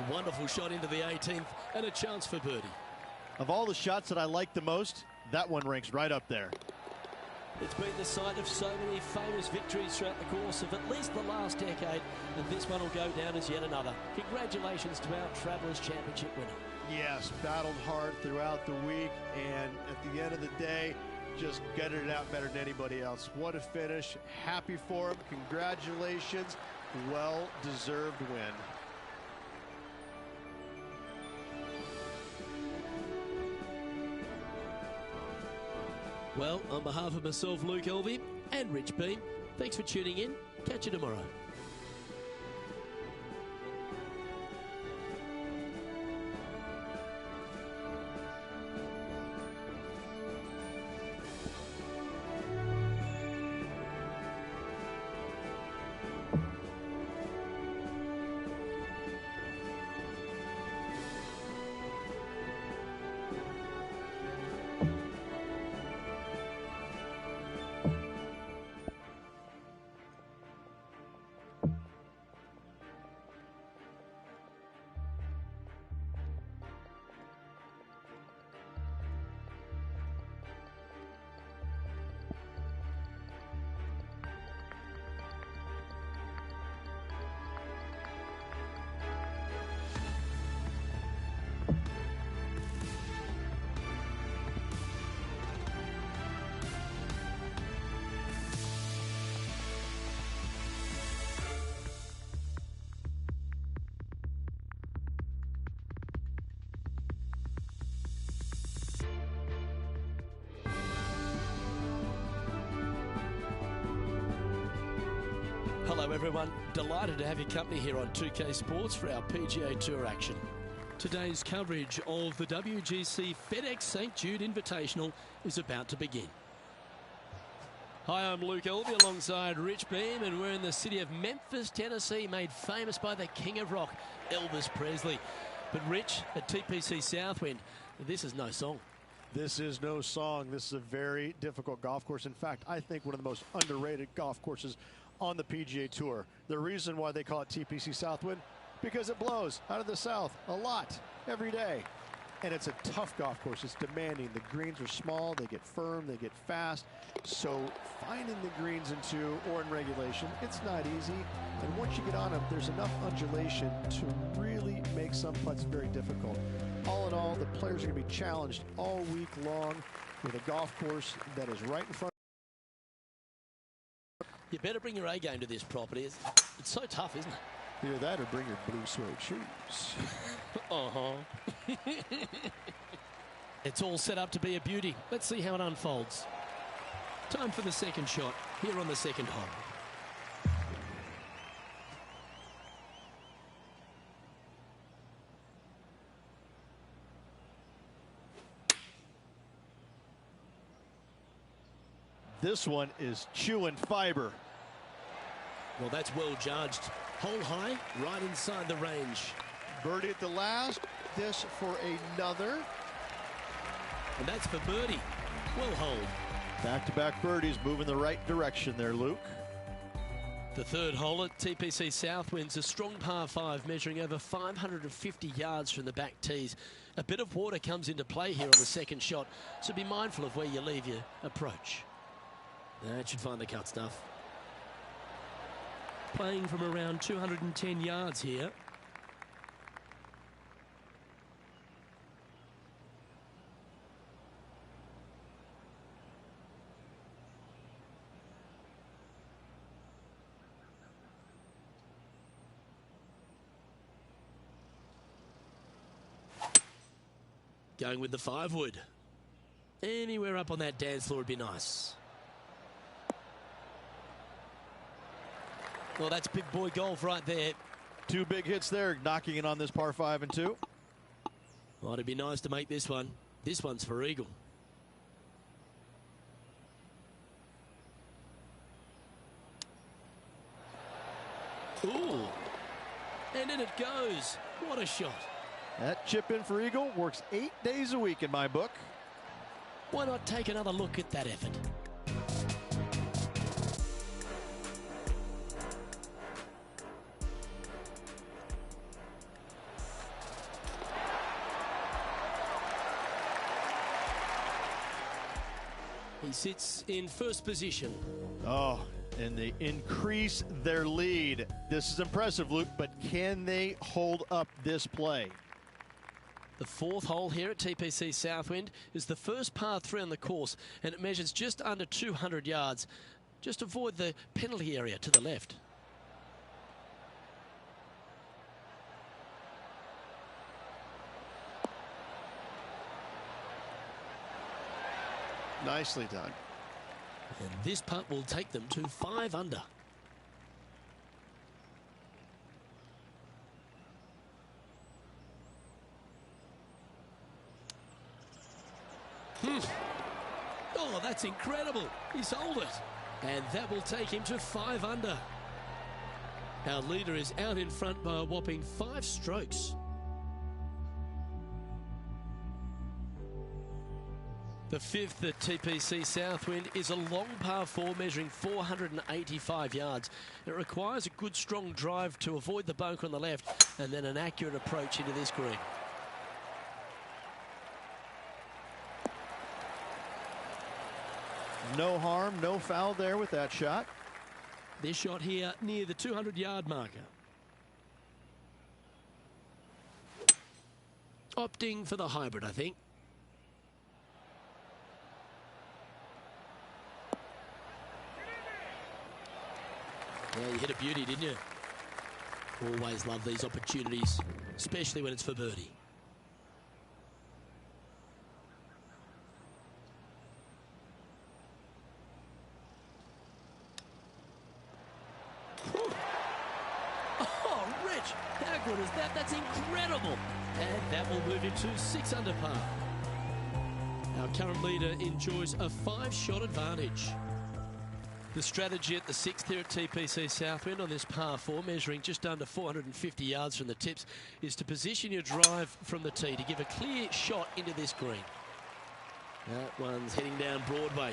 Speaker 1: Wonderful shot into the 18th and a chance for birdie.
Speaker 3: Of all the shots that I like the most, that one ranks right up there.
Speaker 1: It's been the site of so many famous victories throughout the course of at least the last decade, and this one will go down as yet another. Congratulations to our Travelers Championship winner.
Speaker 3: Yes, battled hard throughout the week, and at the end of the day, just gutted it out better than anybody else. What a finish. Happy for him. Congratulations. Well-deserved win.
Speaker 1: Well, on behalf of myself, Luke Elvey, and Rich Beam, thanks for tuning in. Catch you tomorrow. Hello everyone, delighted to have your company here on 2K Sports for our PGA Tour action. Today's coverage of the WGC FedEx St. Jude Invitational is about to begin. Hi, I'm Luke Elvey alongside Rich Beam, and we're in the city of Memphis, Tennessee, made famous by the King of Rock, Elvis Presley. But Rich, at TPC Southwind, this is no song.
Speaker 3: This is no song. This is a very difficult golf course. In fact, I think one of the most underrated golf courses on the PGA Tour. The reason why they call it TPC Southwind, because it blows out of the south a lot every day. And it's a tough golf course. It's demanding. The greens are small, they get firm, they get fast. So finding the greens into or in regulation, it's not easy. And once you get on them, there's enough undulation to really make some putts very difficult. All in all, the players are going to be challenged all week long with a golf course that is right in front.
Speaker 1: You better bring your A game to this property. It's so tough, isn't it?
Speaker 3: Either that or bring your blue suede shoes.
Speaker 1: It's all set up to be a beauty. Let's see how it unfolds. Time for the second shot here on the second hole.
Speaker 3: This one is chewing fiber.
Speaker 1: Well, that's well judged. Hole high, right inside the range.
Speaker 3: Birdie at the last. This for another.
Speaker 1: And that's for birdie. Well holed.
Speaker 3: Back-to-back birdies moving the right direction there, Luke.
Speaker 1: The third hole at TPC Southwind's a strong par 5 measuring over 550 yards from the back tees. A bit of water comes into play here on the second shot, so be mindful of where you leave your approach. That should find the cut stuff. Playing from around 210 yards here. Going with the 5-wood. Anywhere up on that dance floor would be nice. Well, that's big boy golf right there.
Speaker 3: 2 big hits there, knocking it on this par 5 and 2.
Speaker 1: Well, it'd be nice to make this one. This one's for eagle. Ooh. And in it goes. What a shot.
Speaker 3: That chip in for eagle works 8 days a week in my book.
Speaker 1: Why not take another look at that effort? He sits in first position.
Speaker 3: Oh, and they increase their lead. This is impressive, Luke, but can they hold up this play?
Speaker 1: The 4th hole here at TPC Southwind is the first par 3 on the course, and it measures just under 200 yards. Just avoid the penalty area to the left.
Speaker 2: Nicely done.
Speaker 1: And this putt will take them to 5 under. Oh, that's incredible. He sold it. And that will take him to 5 under. Our leader is out in front by a whopping 5 strokes. The 5th at TPC Southwind is a long par 4 measuring 485 yards. It requires a good strong drive to avoid the bunker on the left and then an accurate approach into this green.
Speaker 3: No harm, no foul there with that shot.
Speaker 1: This shot here near the 200-yard marker. Opting for the hybrid, I think. Yeah, you hit a beauty, didn't you? Always love these opportunities, especially when it's for birdie. Whew. Oh, Rich, how good is that? That's incredible. And that will move him to 6 under par. Our current leader enjoys a 5-shot advantage. The strategy at the 6th here at TPC Southwind on this par 4, measuring just under 450 yards from the tips, is to position your drive from the tee to give a clear shot into this green. That one's heading down Broadway.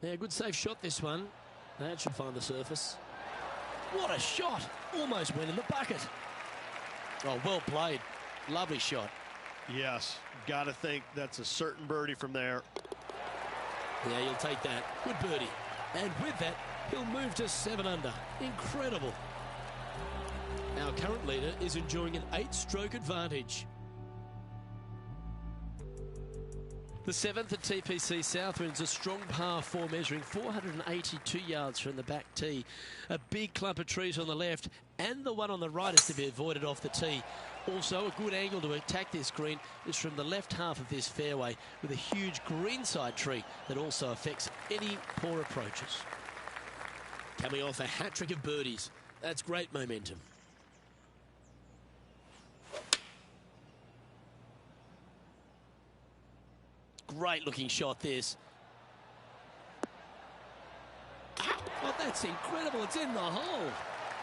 Speaker 1: Yeah, good safe shot this one. That should find the surface. What a shot! Almost went in the bucket. Oh, well played. Lovely shot.
Speaker 2: Yes, got to think that's a certain birdie from there.
Speaker 1: Yeah, you'll take that. Good birdie. And with that, he'll move to 7 under. Incredible. Our current leader is enjoying an 8-stroke advantage. The 7th at TPC Southwind's a strong par 4 measuring 482 yards from the back tee. A big clump of trees on the left and the one on the right is to be avoided off the tee. Also, a good angle to attack this green is from the left half of this fairway with a huge greenside tree that also affects any poor approaches. Coming off a hat-trick of birdies. That's great momentum. Great looking shot this. Oh, that's incredible. It's in the hole.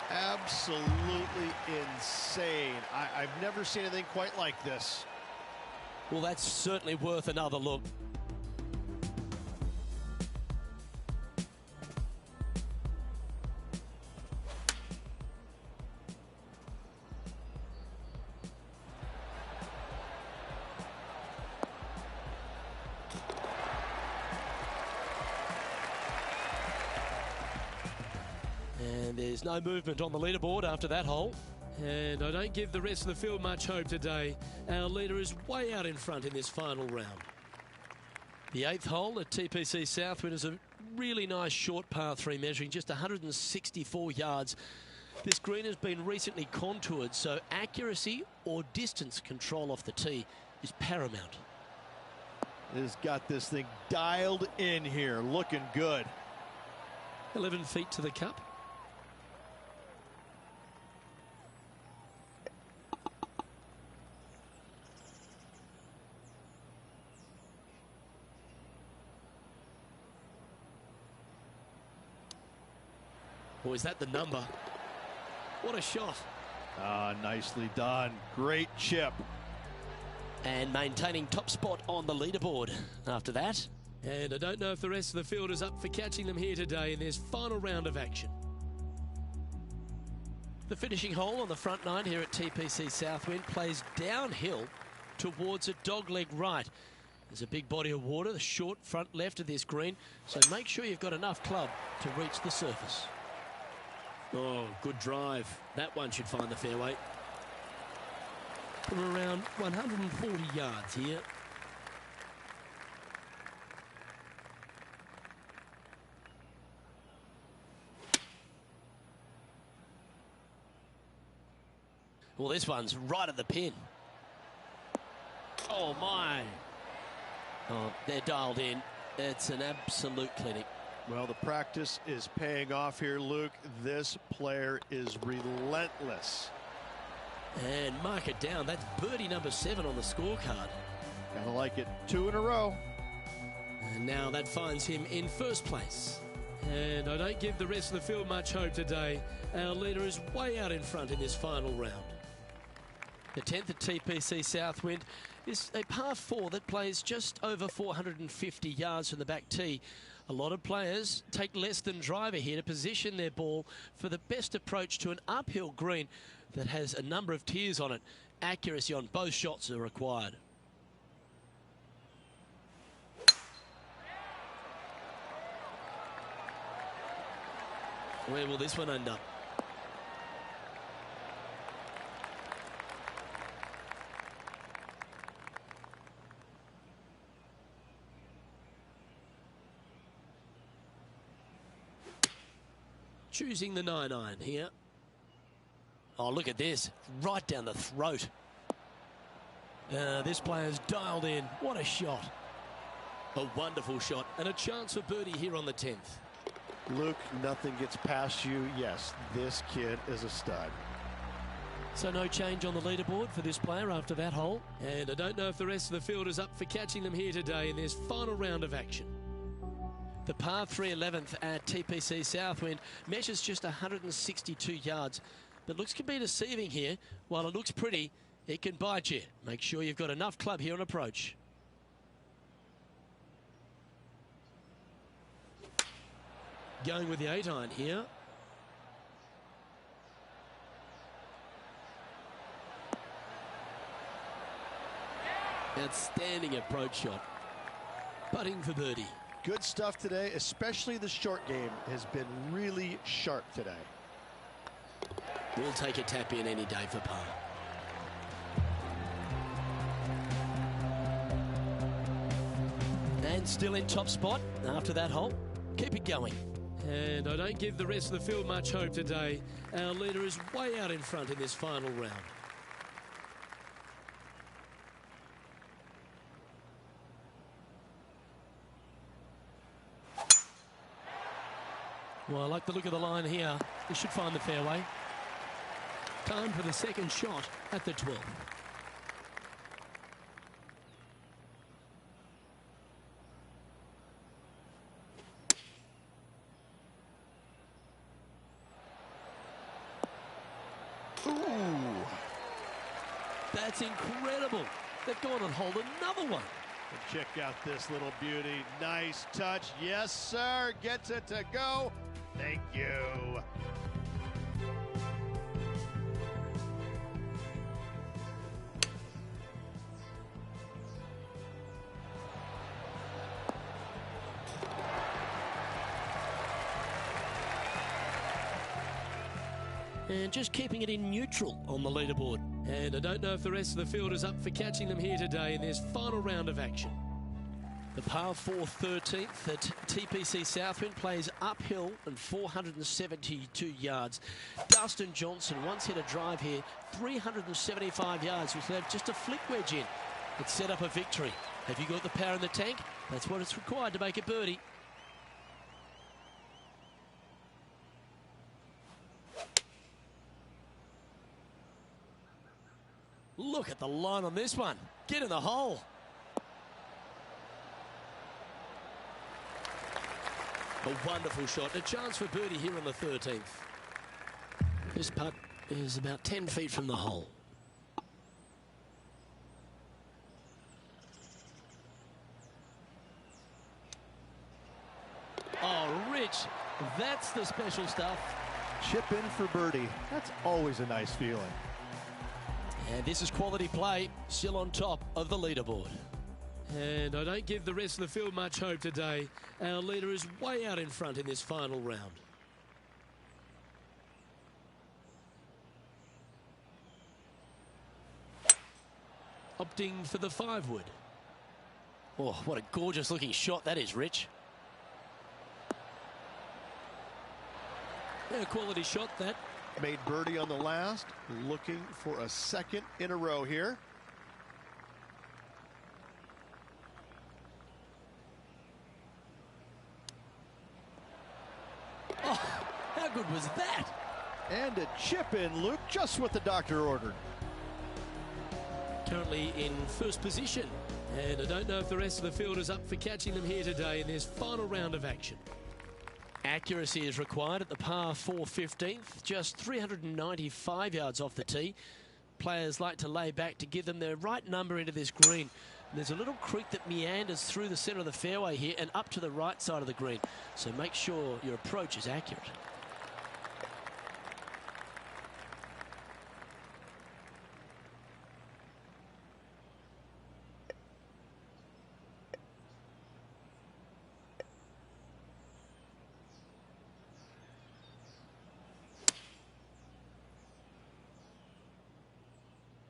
Speaker 2: Absolutely insane. I've never seen anything quite like this.
Speaker 1: Well, that's certainly worth another look. And there's no movement on the leaderboard after that hole. And I don't give the rest of the field much hope today. Our leader is way out in front in this final round. The 8th hole at TPC Southwind is a really nice short par 3 measuring just 164 yards. This green has been recently contoured, so accuracy or distance control off the tee is paramount.
Speaker 3: Has got this thing dialed in here, looking good.
Speaker 1: 11 feet to the cup. Or is that the number? What a shot.
Speaker 3: Nicely done. Great chip.
Speaker 1: And maintaining top spot on the leaderboard after that. And I don't know if the rest of the field is up for catching them here today in this final round of action. The finishing hole on the front nine here at TPC Southwind plays downhill towards a dogleg right. There's a big body of water, the short front left of this green, so make sure you've got enough club to reach the surface. Oh, good drive. That one should find the fairway. From around 140 yards here. Well, this one's right at the pin. Oh, my. Oh, they're dialed in. It's an absolute clinic.
Speaker 3: Well, the practice is paying off here, Luke. This player is relentless.
Speaker 1: And mark it down. That's birdie number 7 on the scorecard.
Speaker 3: Gotta like it. 2 in a row.
Speaker 1: And now that finds him in first place. And I don't give the rest of the field much hope today. Our leader is way out in front in this final round. The 10th at TPC Southwind is a par 4 that plays just over 450 yards from the back tee. A lot of players take less than driver here to position their ball for the best approach to an uphill green that has a number of tiers on it. Accuracy on both shots are required. Where will this one end up? Choosing the 9-iron here. Oh, look at this. Right down the throat. This player's dialed in. What a shot. A wonderful shot and a chance for birdie here on the 10th.
Speaker 3: Luke, nothing gets past you. Yes, this kid is a stud.
Speaker 1: So no change on the leaderboard for this player after that hole. And I don't know if the rest of the field is up for catching them here today in this final round of action. The par 3 11th at TPC Southwind measures just 162 yards, but looks can be deceiving here. While it looks pretty, it can bite you. Make sure you've got enough club here on approach. Going with the 8-iron here. Outstanding approach shot. Putting for birdie.
Speaker 3: Good stuff today, especially the short game has been really sharp today.
Speaker 1: We'll take a tap in any day for par. And still in top spot after that hole. Keep it going. And I don't give the rest of the field much hope today. Our leader is way out in front in this final round. Well, I like the look of the line here. This should find the fairway. Time for the second shot at the 12th. Ooh, that's incredible. They've gone and hold another one.
Speaker 3: And check out this little beauty. Nice touch. Yes, sir. Gets it to go. Thank you.
Speaker 1: And just keeping it in neutral on the leaderboard. And I don't know if the rest of the field is up for catching them here today in this final round of action. The par 4 13th at TPC Southwind plays uphill and 472 yards. Dustin Johnson once hit a drive here, 375 yards, which left just a flick wedge in. It set up a victory. Have you got the power in the tank? That's what it's required to make a birdie. Look at the line on this one. Get in the hole. A wonderful shot. A chance for birdie here on the 13th. This putt is about 10 feet from the hole. Oh, Rich, that's the special stuff.
Speaker 3: Chip in for birdie. That's always a nice feeling.
Speaker 1: And this is quality play, still on top of the leaderboard. And I don't give the rest of the field much hope today. Our leader is way out in front in this final round. Opting for the 5-wood. Oh, what a gorgeous looking shot that is, Rich. Yeah, quality shot that.
Speaker 3: Made birdie on the last, looking for a second in a row here.
Speaker 1: Oh, how good was that?
Speaker 3: And a chip in, Luke, just what the doctor ordered.
Speaker 1: Currently in first position, and I don't know if the rest of the field is up for catching them here today in this final round of action. Accuracy is required at the par 4 15th, just 395 yards off the tee. Players like to lay back to give them their right number into this green. And there's a little creek that meanders through the centre of the fairway here and up to the right side of the green. So make sure your approach is accurate.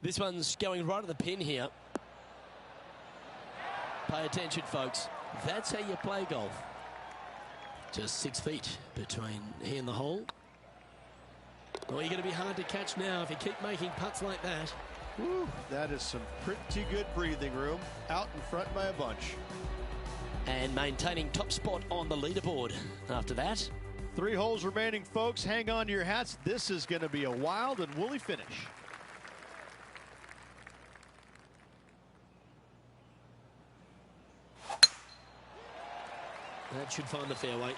Speaker 1: This one's going right at the pin here. Pay attention, folks. That's how you play golf. Just 6 feet between he and the hole. Well, you're going to be hard to catch now if you keep making putts like that.
Speaker 3: Woo, that is some pretty good breathing room. Out in front by a bunch.
Speaker 1: And maintaining top spot on the leaderboard after that.
Speaker 3: 3 holes remaining, folks. Hang on to your hats. This is going to be a wild and woolly finish.
Speaker 1: That should find the fairway.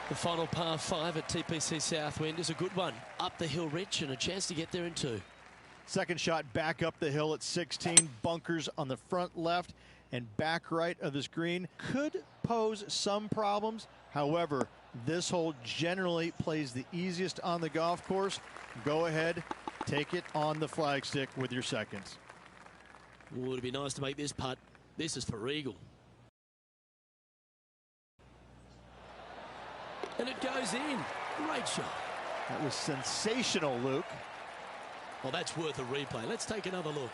Speaker 1: The final par 5 at TPC Southwind is a good one. Up the hill, Rich, and a chance to get there in 2.
Speaker 3: Second shot back up the hill at 16. Bunkers on the front left and back right of this green. Could pose some problems. However, this hole generally plays the easiest on the golf course. Go ahead, take it on the flagstick with your seconds.
Speaker 1: Ooh, it'd be nice to make this putt. This is for eagle. And it goes in. Great shot.
Speaker 3: That was sensational, Luke.
Speaker 1: Well, that's worth a replay. Let's take another look.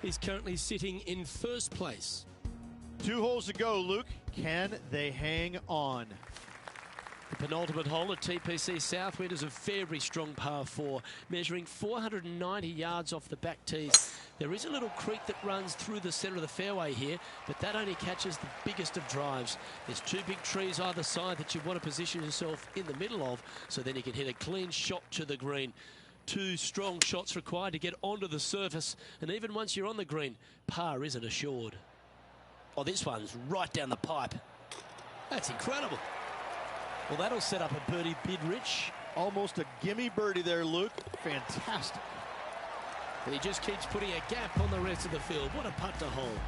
Speaker 1: He's currently sitting in first place.
Speaker 3: 2 holes to go, Luke. Can they hang on?
Speaker 1: The penultimate hole at TPC Southwind is a very strong par 4, measuring 490 yards off the back tees. There is a little creek that runs through the centre of the fairway here, but that only catches the biggest of drives. There's 2 big trees either side that you want to position yourself in the middle of, so then you can hit a clean shot to the green. 2 strong shots required to get onto the surface, and even once you're on the green, par isn't assured. Oh, this one's right down the pipe. That's incredible. Well, that'll set up a birdie bid, Rich.
Speaker 3: Almost a gimme birdie there, Luke. Fantastic.
Speaker 1: And he just keeps putting a gap on the rest of the field. What a putt to hole.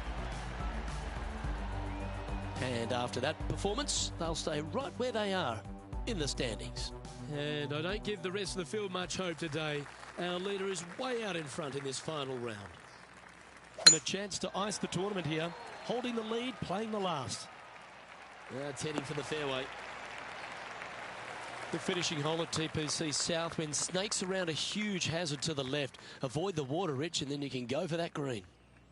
Speaker 1: And after that performance, they'll stay right where they are in the standings. And I don't give the rest of the field much hope today. Our leader is way out in front in this final round. and a chance to ice the tournament here. Holding the lead, playing the last. It's heading for the fairway. The finishing hole at TPC Southwind snakes around a huge hazard to the left. Avoid the water, Rich, and then you can go for that green.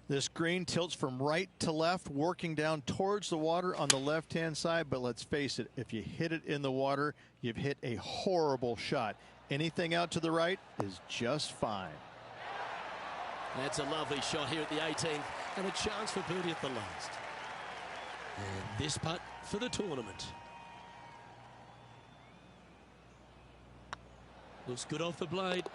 Speaker 3: This green tilts from right to left, working down towards the water on the left-hand side. But let's face it, if you hit it in the water, you've hit a horrible shot. Anything out to the right is just fine.
Speaker 1: That's a lovely shot here at the 18th, and a chance for birdie at the last. And this putt for the tournament. Looks good off the blade.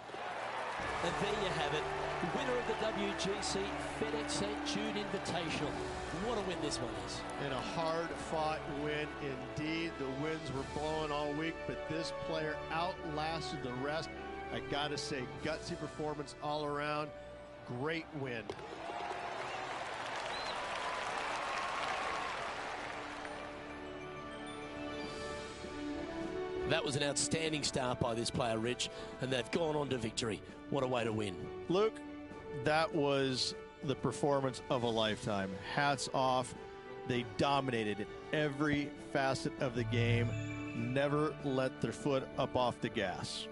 Speaker 1: And there you have it. The winner of the WGC FedEx St. Jude Invitational. What a win this one is.
Speaker 3: And a hard-fought win indeed. The winds were blowing all week, but this player outlasted the rest. I got to say, gutsy performance all around. Great win.
Speaker 1: That was an outstanding start by this player, Rich, and they've gone on to victory. What a way to win.
Speaker 3: Luke, that was the performance of a lifetime. Hats off. They dominated every facet of the game. Never let their foot up off the gas.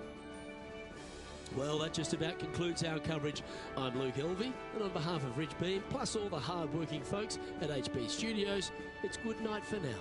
Speaker 1: Well, that just about concludes our coverage. I'm Luke Elvey, and on behalf of Rich Beam, plus all the hard-working folks at HB Studios, it's good night for now.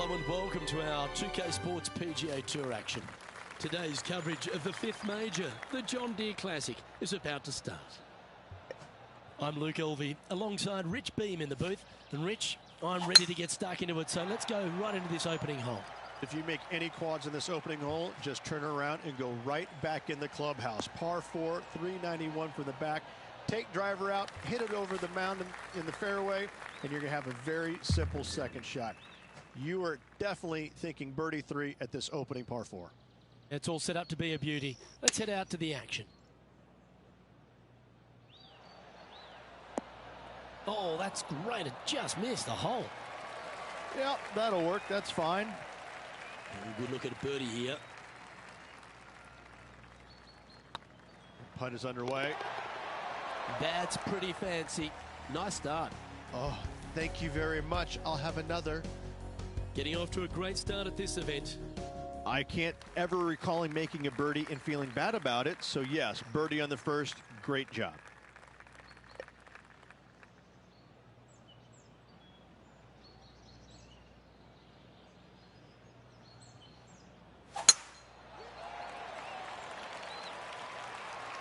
Speaker 1: Hello and welcome to our 2K Sports PGA Tour action. Today's coverage of the 5th major, the John Deere Classic, is about to start. I'm Luke Elvey alongside Rich Beam in the booth. And Rich, I'm ready to get stuck into it, so let's go right into this opening hole.
Speaker 3: If you make any quads in this opening hole, just turn around and go right back in the clubhouse. Par 4, 391 for the back. Take driver out, hit it over the mound in the fairway, and you're going to have a very simple second shot. You are definitely thinking birdie 3 at this opening par 4.
Speaker 1: It's all set up to be a beauty. Let's head out to the action. Oh, that's great. It just missed the hole.
Speaker 3: Yeah, that'll work. That's fine.
Speaker 1: Good look at a birdie here.
Speaker 3: Putt is underway.
Speaker 1: That's pretty fancy. Nice start.
Speaker 3: Oh, thank you very much. I'll have another.
Speaker 1: Getting off to a great start at this event.
Speaker 3: I can't ever recall him making a birdie and feeling bad about it. So yes, birdie on the first. Great job.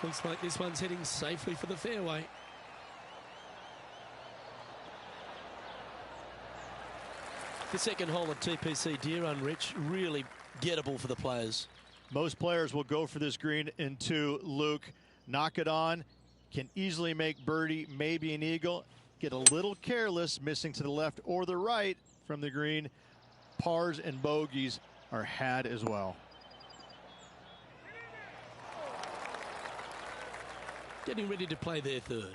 Speaker 1: Looks like this one's heading safely for the fairway. The second hole at TPC Deer Run, Rich, really gettable for the players.
Speaker 3: Most players will go for this green into Luke, knock it on, can easily make birdie, maybe an eagle, get a little careless, missing to the left or the right from the green. Pars and bogeys are had as well.
Speaker 1: Getting ready to play their third.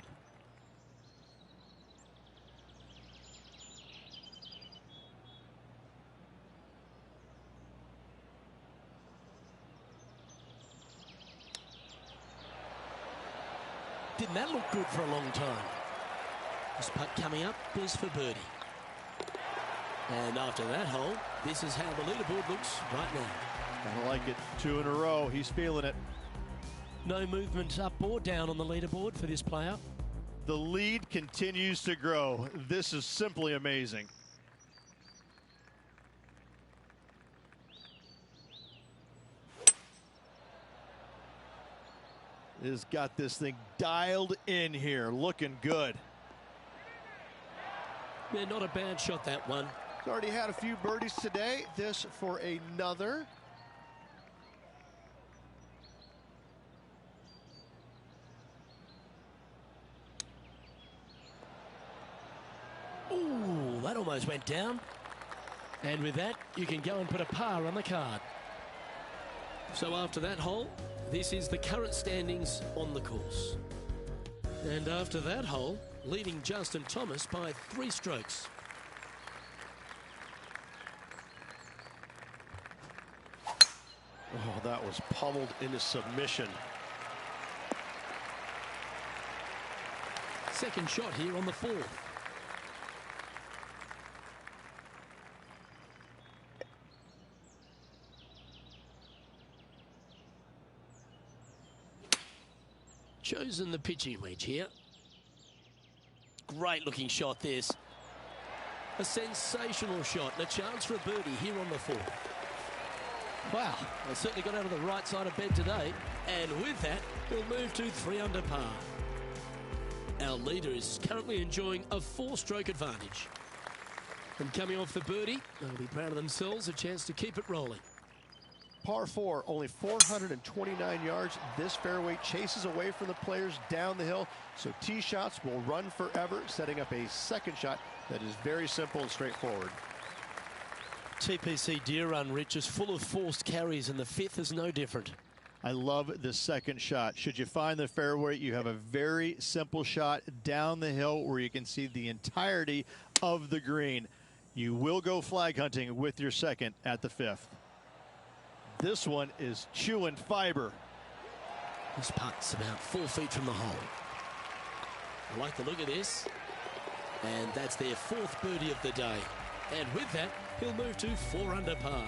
Speaker 1: Didn't that look good for a long time? This putt coming up is for birdie. And after that hole, this is how the leaderboard looks right now.
Speaker 3: I like it. 2 in a row. He's feeling it.
Speaker 1: No movement up or down on the leaderboard for this player.
Speaker 3: The lead continues to grow. This is simply amazing. Has got this thing dialed in here, looking good.
Speaker 1: Yeah, not a bad shot, that one.
Speaker 3: He's already had a few birdies today. This for another.
Speaker 1: Ooh, that almost went down. And with that, you can go and put a par on the card. So after that hole, this is the current standings on the course. And after that hole, leading Justin Thomas by 3 strokes.
Speaker 2: Oh, that was pummeled into submission.
Speaker 1: Second shot here on the 4th. Chosen the pitching wedge here. Great looking shot this. A sensational shot and a chance for a birdie here on the 4th. Wow, they certainly got out of the right side of bed today. And with that, he'll move to 3 under par. Our leader is currently enjoying a 4-stroke advantage. And coming off the birdie, they'll be proud of themselves, a chance to keep it rolling.
Speaker 3: Par 4, only 429 yards. This fairway chases away from the players down the hill, so tee shots will run forever, setting up a second shot that is very simple and straightforward.
Speaker 1: TPC Deer Run, Rich, is full of forced carries, and the 5th is no different.
Speaker 3: I love the second shot. Should you find the fairway, you have a very simple shot down the hill where you can see the entirety of the green. You will go flag hunting with your second at the 5th. This one is chewing fiber.
Speaker 1: This putt's about 4 feet from the hole. I like the look of this. And that's their 4th birdie of the day. And with that, he'll move to 4 under par.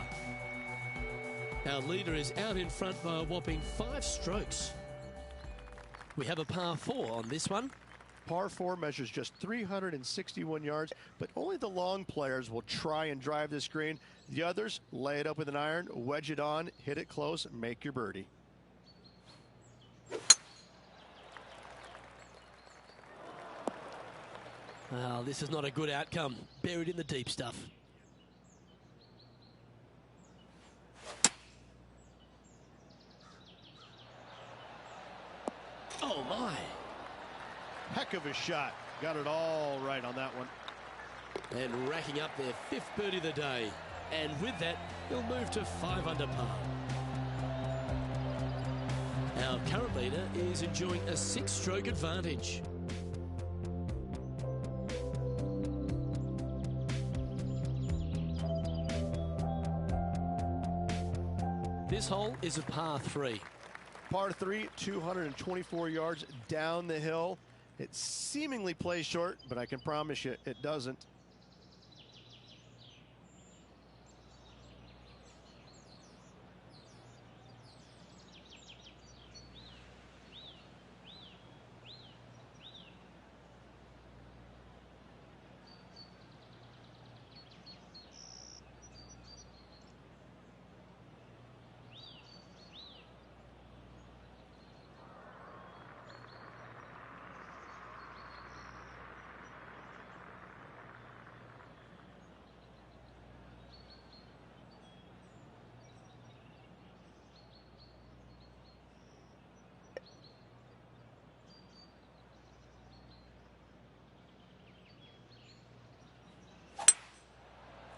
Speaker 1: Our leader is out in front by a whopping 5 strokes. We have a par 4 on this one.
Speaker 3: Par 4 measures just 361 yards, but only the long players will try and drive this green. The others lay it up with an iron, wedge it on, hit it close, make your birdie.
Speaker 1: Well, this is not a good outcome. Buried in the deep stuff. Oh, my.
Speaker 2: Heck of a shot. Got it all right on that one.
Speaker 1: And racking up their 5th birdie of the day. And with that, he'll move to 5 under par. Our current leader is enjoying a 6-stroke advantage. This hole is a par 3.
Speaker 3: Par 3, 224 yards down the hill. It seemingly plays short, but I can promise you it doesn't.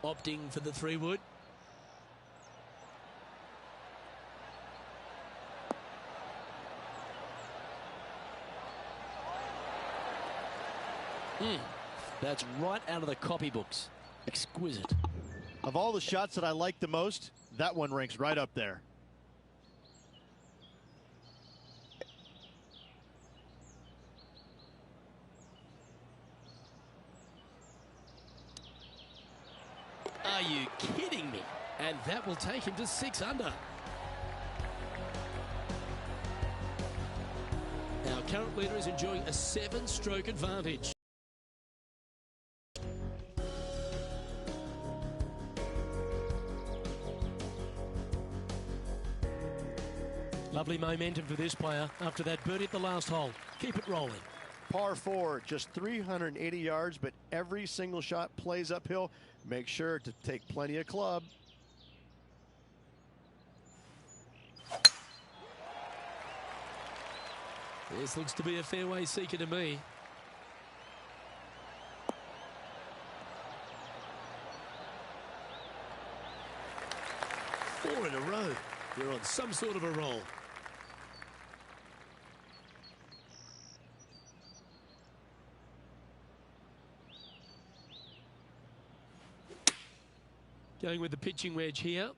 Speaker 1: Opting for the 3-wood. That's right out of the copybooks. Exquisite.
Speaker 2: Of all the shots that I like the most, that one ranks right up there.
Speaker 1: Are you kidding me? And that will take him to 6 under. Our current leader is enjoying a 7-stroke advantage. Lovely momentum for this player after that birdie at the last hole. Keep it rolling.
Speaker 3: Par 4, just 380 yards, but every single shot plays uphill. Make sure to take plenty of club.
Speaker 1: This looks to be a fairway seeker to me. Four in a row. You're on some sort of a roll. Going with the pitching wedge here.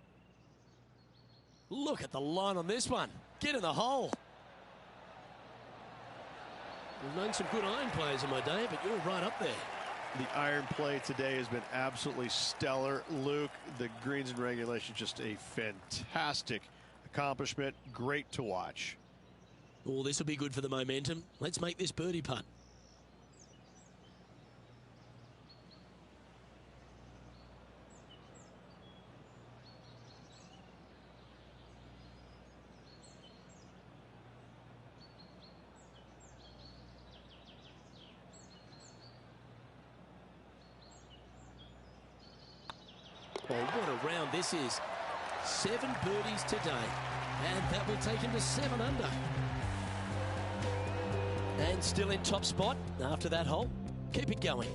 Speaker 1: Look at the line on this one. Get in the hole. We've known some good iron players in my day, but you're right up there.
Speaker 2: The iron play today has been absolutely stellar. Luke, the greens and regulation, just a fantastic accomplishment. Great to watch.
Speaker 1: Oh, this will be good for the momentum. Let's make this birdie putt. Oh, what a round this is. 7 birdies today. And that will take him to 7 under. And still in top spot after that hole. Keep it going.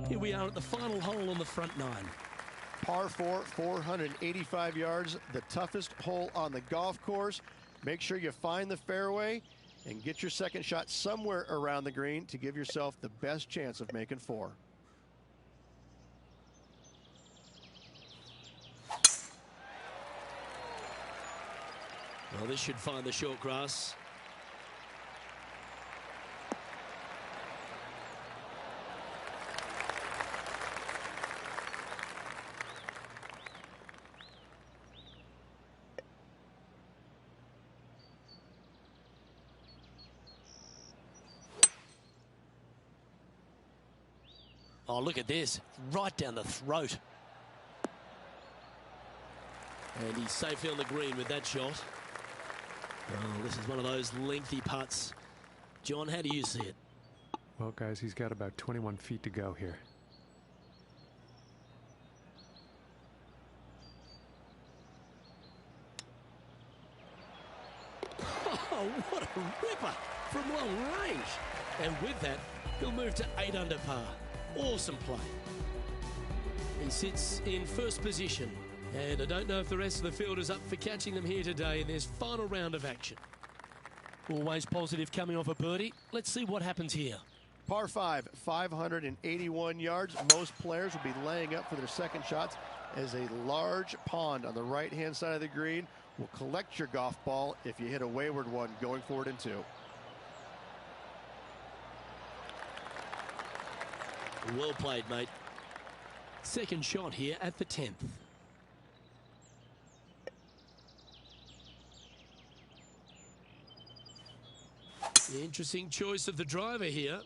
Speaker 1: Here we are at the final hole on the front 9.
Speaker 3: Par 4, 485 yards, the toughest hole on the golf course. Make sure you find the fairway and get your second shot somewhere around the green to give yourself the best chance of making 4.
Speaker 1: Well, this should find the short grass. Oh, look at this. Right down the throat. And he's safely on the green with that shot. Oh, this is one of those lengthy putts. John, how do you see it?
Speaker 4: Well, guys, he's got about 21 feet to go here.
Speaker 1: Oh, what a ripper from long range. And with that, he'll move to 8 under par. Awesome play. He sits in first position. And I don't know if the rest of the field is up for catching them here today in this final round of action. Always positive coming off a birdie. Let's see what happens here.
Speaker 3: Par 5, 581 yards. Most players will be laying up for their second shots as a large pond on the right-hand side of the green will collect your golf ball if you hit a wayward one going forward in 2.
Speaker 1: Well played, mate. Second shot here at the 10th. Interesting choice of the driver here.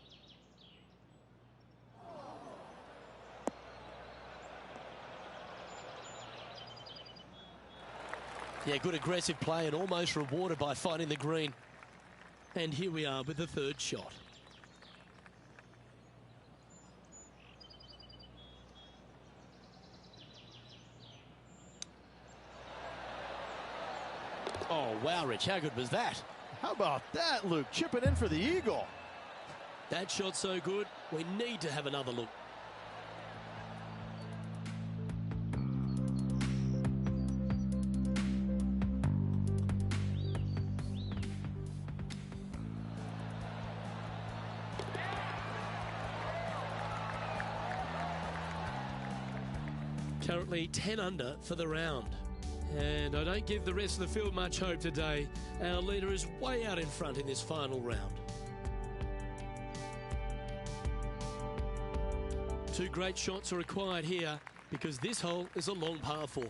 Speaker 1: Yeah, good aggressive play and almost rewarded by finding the green. And here we are with the third shot. Oh, wow, Rich, how good was that?
Speaker 3: How about that, Luke? Chipping in for the eagle.
Speaker 1: That shot's so good, we need to have another look. Currently 10 under for the round. And I don't give the rest of the field much hope today. Our leader is way out in front in this final round. 2 great shots are required here because this hole is a long par 4.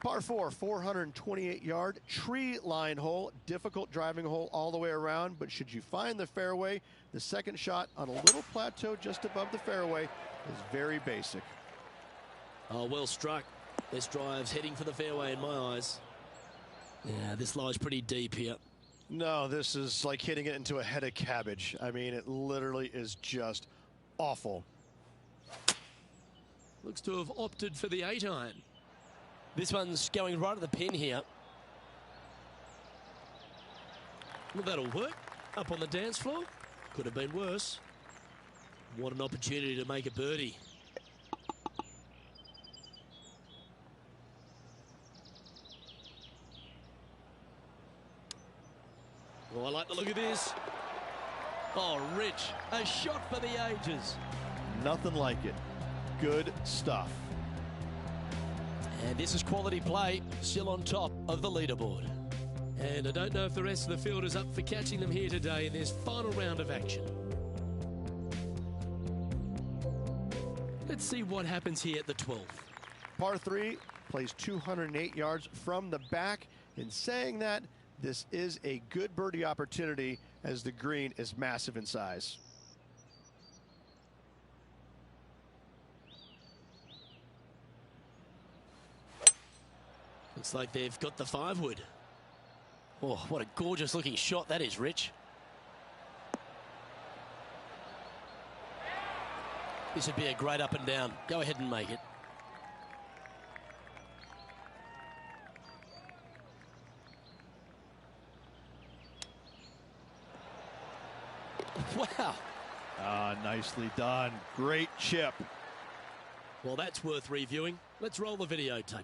Speaker 3: Par 4, 428-yard tree line hole. Difficult driving hole all the way around, but should you find the fairway, the second shot on a little plateau just above the fairway is very basic.
Speaker 1: Oh, well struck. This drive's heading for the fairway in my eyes. Yeah, this lies pretty deep here.
Speaker 3: No, this is like hitting it into a head of cabbage. I mean, it literally is just awful.
Speaker 1: Looks to have opted for the 8-iron. This one's going right at the pin here. Well, that'll work. Up on the dance floor. Could have been worse. What an opportunity to make a birdie. Oh, I like the look of this. Oh, Rich, a shot for the ages.
Speaker 3: Nothing like it. Good stuff.
Speaker 1: And this is quality play, still on top of the leaderboard. And I don't know if the rest of the field is up for catching them here today in this final round of action. Let's see what happens here at the 12th.
Speaker 3: Par 3 plays 208 yards from the back. In saying that, this is a good birdie opportunity as the green is massive in size.
Speaker 1: Looks like they've got the 5-wood. Oh, what a gorgeous looking shot that is, Rich. This would be a great up and down. Go ahead and make it. Wow.
Speaker 3: Ah, nicely done. Great chip.
Speaker 1: Well, that's worth reviewing. Let's roll the videotape.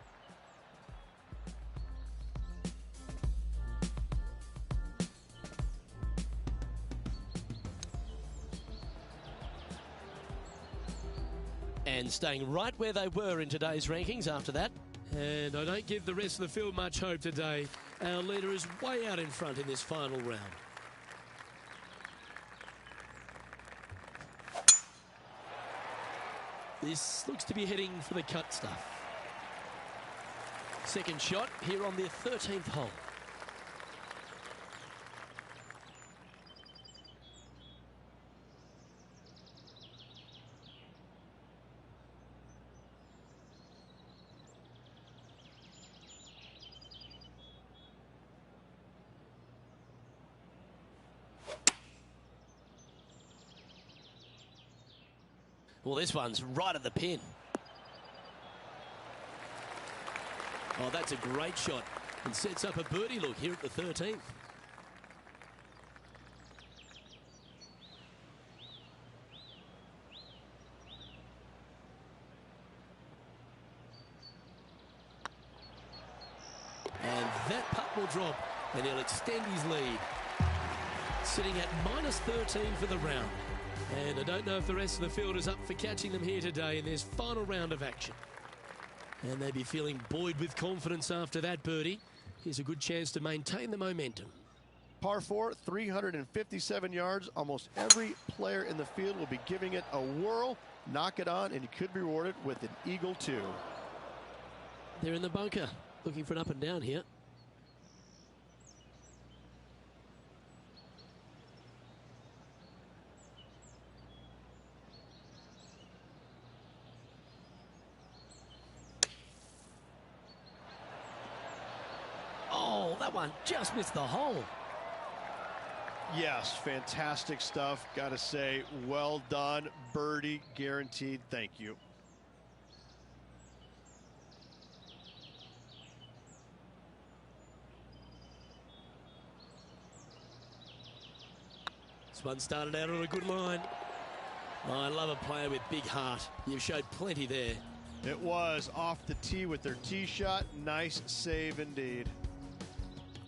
Speaker 1: And staying right where they were in today's rankings after that. And I don't give the rest of the field much hope today. Our leader is way out in front in this final round. This looks to be heading for the cut stuff. Second shot here on the 13th hole. Well, this one's right at the pin. Oh, that's a great shot and sets up a birdie look here at the 13th. And that putt will drop, and he'll extend his lead. Sitting at -13 for the round. And I don't know if the rest of the field is up for catching them here today in this final round of action. And they'll be feeling buoyed with confidence after that birdie. Here's a good chance to maintain the momentum.
Speaker 3: Par 4, 357 yards. Almost every player in the field will be giving it a whirl. Knock it on, and you could be rewarded with an eagle too.
Speaker 1: They're in the bunker, looking for an up and down here. Oh, that one just missed the hole.
Speaker 3: Yes, fantastic stuff. Got to say, well done. Birdie guaranteed. Thank you.
Speaker 1: This one started out on a good line. Oh, I love a player with big heart. You've showed plenty there.
Speaker 3: It was off the tee with their tee shot. Nice save indeed.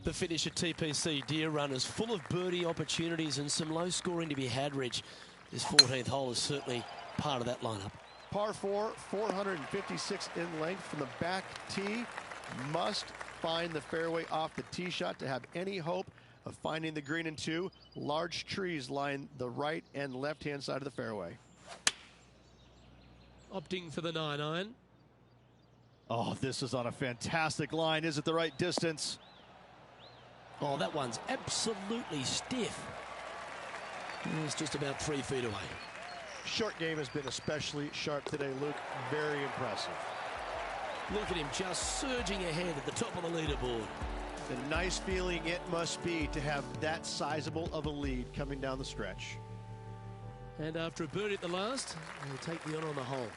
Speaker 1: The finish at TPC Deer Run is full of birdie opportunities and some low scoring to be had, Rich. This 14th hole is certainly part of that lineup.
Speaker 3: Par 4, 456 in length from the back tee. Must find the fairway off the tee shot to have any hope of finding the green in 2. Large trees line the right and left-hand side of the fairway.
Speaker 1: Opting for the 9-iron.
Speaker 3: Oh, this is on a fantastic line. Is it the right distance?
Speaker 1: Oh, that one's absolutely stiff. It's just about 3 feet away.
Speaker 3: Short game has been especially sharp today, Luke. Very impressive.
Speaker 1: Look at him just surging ahead at the top of the leaderboard.
Speaker 3: The nice feeling it must be to have that sizable of a lead coming down the stretch.
Speaker 1: And after a birdie at the last, he'll take the honor on the hole.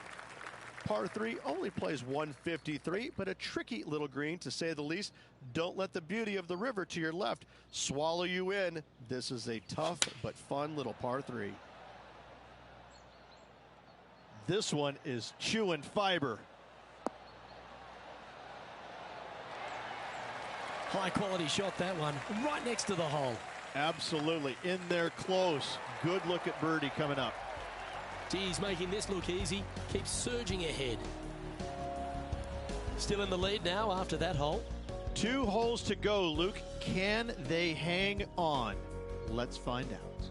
Speaker 3: Par 3 only plays 153, but a tricky little green to say the least. Don't let the beauty of the river to your left swallow you in. This is a tough but fun little par 3. This one is chewing fiber.
Speaker 1: High quality shot, that one, right next to the hole.
Speaker 3: Absolutely, in there close. Good look at birdie coming up.
Speaker 1: He's making this look easy. Keeps surging ahead. Still in the lead now after that hole.
Speaker 3: 2 holes to go, Luke. Can they hang on? Let's find out.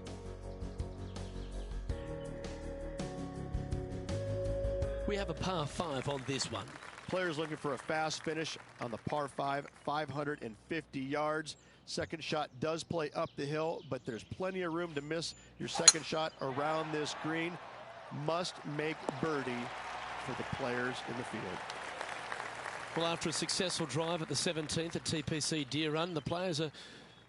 Speaker 1: We have a par 5 on this one.
Speaker 3: Players looking for a fast finish on the par 5, 550 yards. Second shot does play up the hill, but there's plenty of room to miss your second shot around this green. Must make birdie for the players in the field.
Speaker 1: Well, after a successful drive at the 17th at TPC Deer Run, the players are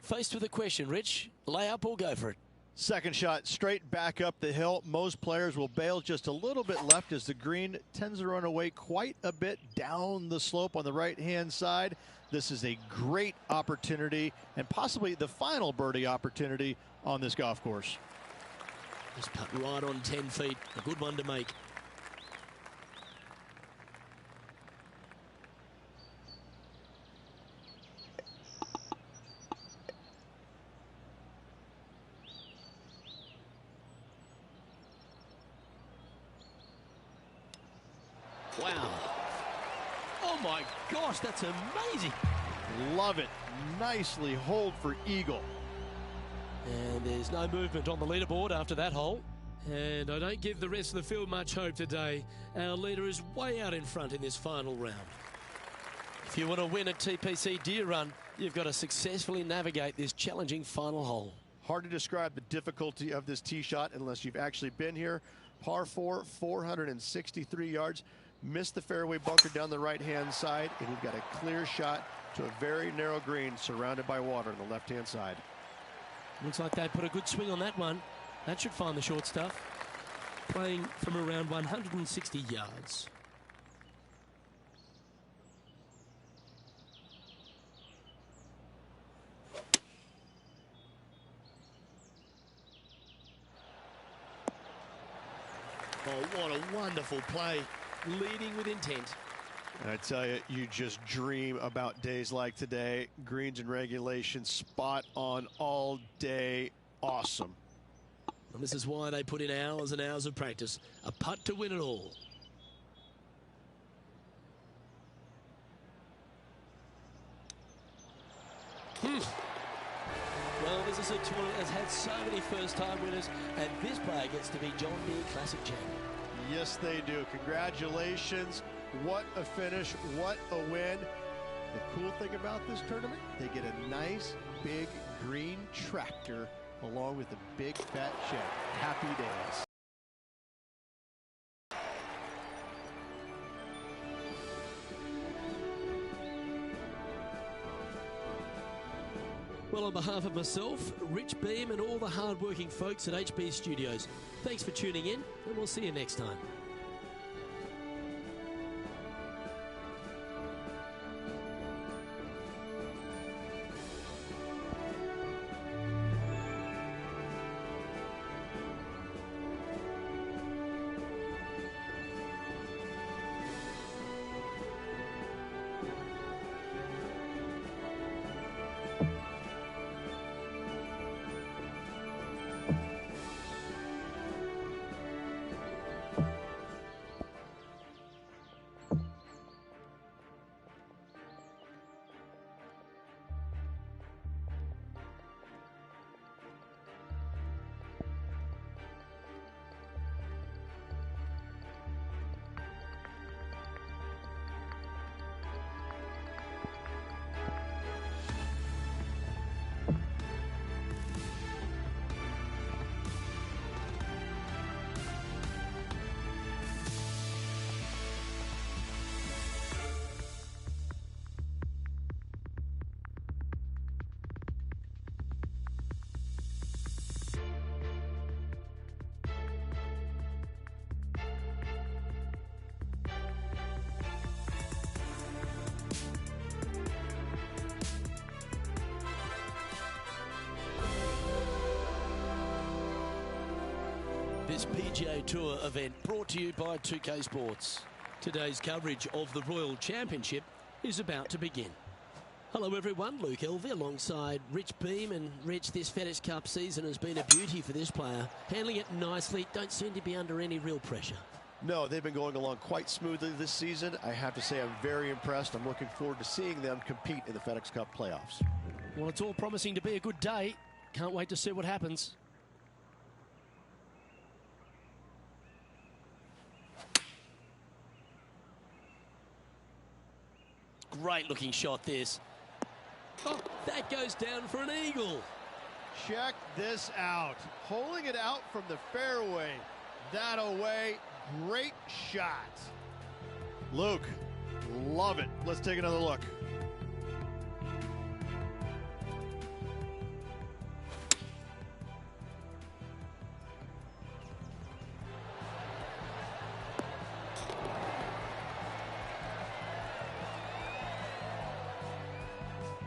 Speaker 1: faced with a question. Rich, lay up or go for it?
Speaker 3: Second shot straight back up the hill. Most players will bail just a little bit left as the green tends to run away quite a bit down the slope on the right-hand side. This is a great opportunity and possibly the final birdie opportunity on this golf course.
Speaker 1: Just putt right on 10 feet. A good one to make. Wow. Oh my gosh, that's amazing.
Speaker 3: Love it. Nicely holed for eagle.
Speaker 1: And there's no movement on the leaderboard after that hole. And I don't give the rest of the field much hope today. Our leader is way out in front in this final round. If you want to win at TPC Deer Run, you've got to successfully navigate this challenging final hole.
Speaker 3: Hard to describe the difficulty of this tee shot unless you've actually been here. Par 4, 463 yards. Missed the fairway bunker down the right-hand side, and you've got a clear shot to a very narrow green surrounded by water on the left-hand side.
Speaker 1: Looks like they put a good swing on that one. That should find the short stuff. playing from around 160 yards. Oh, what a wonderful play. Leading with intent.
Speaker 2: And I tell you, you just dream about days like today. Greens and regulation, spot on all day. Awesome.
Speaker 1: And this is why they put in hours and hours of practice. A putt to win it all. Well, this is a tournament that's had so many first-time winners, and this player gets to be John Deere Classic champion.
Speaker 2: Yes, they do. Congratulations. What a finish. What a win.
Speaker 3: The cool thing about this tournament, they get a nice big green tractor along with a big fat check. Happy days.
Speaker 1: Well, on behalf of myself, Rich Beam, and all the hard-working folks at HB Studios, thanks for tuning in, and we'll see you next time. This PGA Tour event brought to you by 2K Sports. Today's coverage of the Royal Championship is about to begin. Hello everyone, Luke Elvey alongside Rich Beam. And Rich, this FedEx Cup season has been a beauty for this player. Handling it nicely, don't seem to be under any real pressure.
Speaker 3: No, they've been going along quite smoothly this season. I have to say I'm very impressed. I'm looking forward to seeing them compete in the FedEx Cup playoffs.
Speaker 1: Well, it's all promising to be a good day. Can't wait to see what happens. Great looking shot this. Oh, that goes down for an eagle.
Speaker 2: Check this out. Holding it out from the fairway. That away. Great shot. Luke, love it. Let's take another look.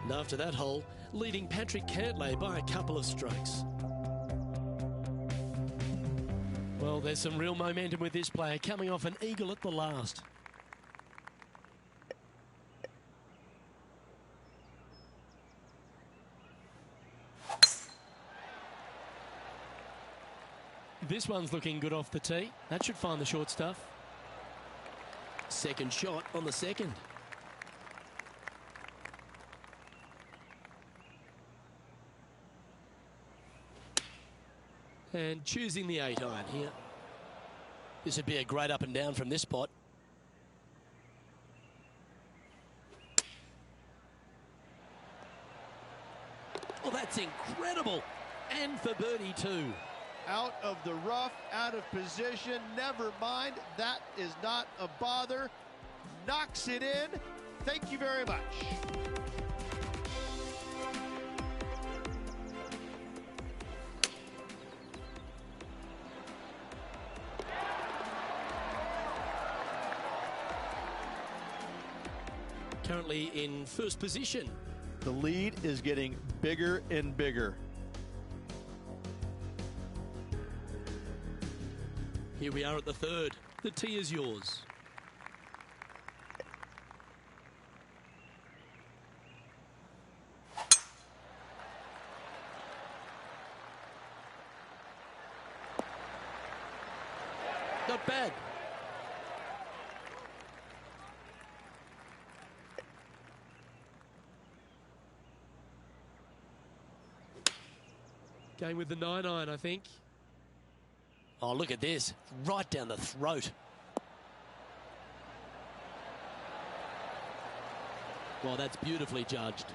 Speaker 1: And after that hole, leading Patrick Cantlay by a couple of strokes. Well, there's some real momentum with this player, coming off an eagle at the last. This one's looking good off the tee. That should find the short stuff. Second shot on the second. And choosing the 8-iron here. This would be a great up and down from this spot. Oh, that's incredible. And for birdie too.
Speaker 2: Out of the rough, out of position. Never mind. That is not a bother. Knocks it in. Thank you very much.
Speaker 1: currently in first position.
Speaker 2: The lead is getting bigger and bigger.
Speaker 1: Here we are at the third. The tee is yours. Not bad. Going with the 9-iron, I think. Oh, look at this. Right down the throat. Well, that's beautifully judged.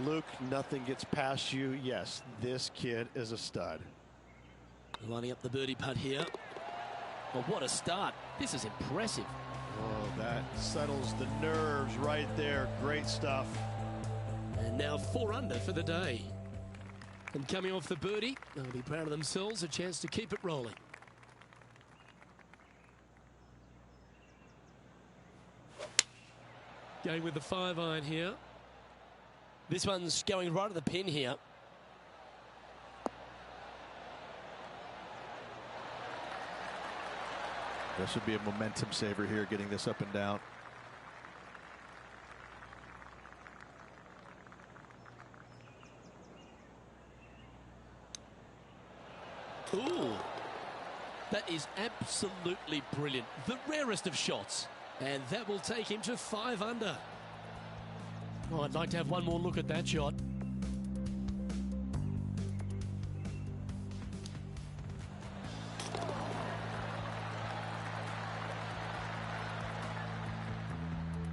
Speaker 3: Luke, nothing gets past you. Yes, this kid is a stud.
Speaker 1: Lining up the birdie putt here. Well, what a start. This is impressive.
Speaker 2: Oh, that settles the nerves right there. Great stuff.
Speaker 1: And now 4 under for the day. And coming off the birdie, they'll be proud of themselves. A chance to keep it rolling. Going with the 5-iron here. This one's going right at the pin here.
Speaker 2: This would be a momentum saver here, getting this up and down.
Speaker 1: Ooh, that is absolutely brilliant. The rarest of shots. And that will take him to 5 under. Oh, I'd like to have one more look at that shot.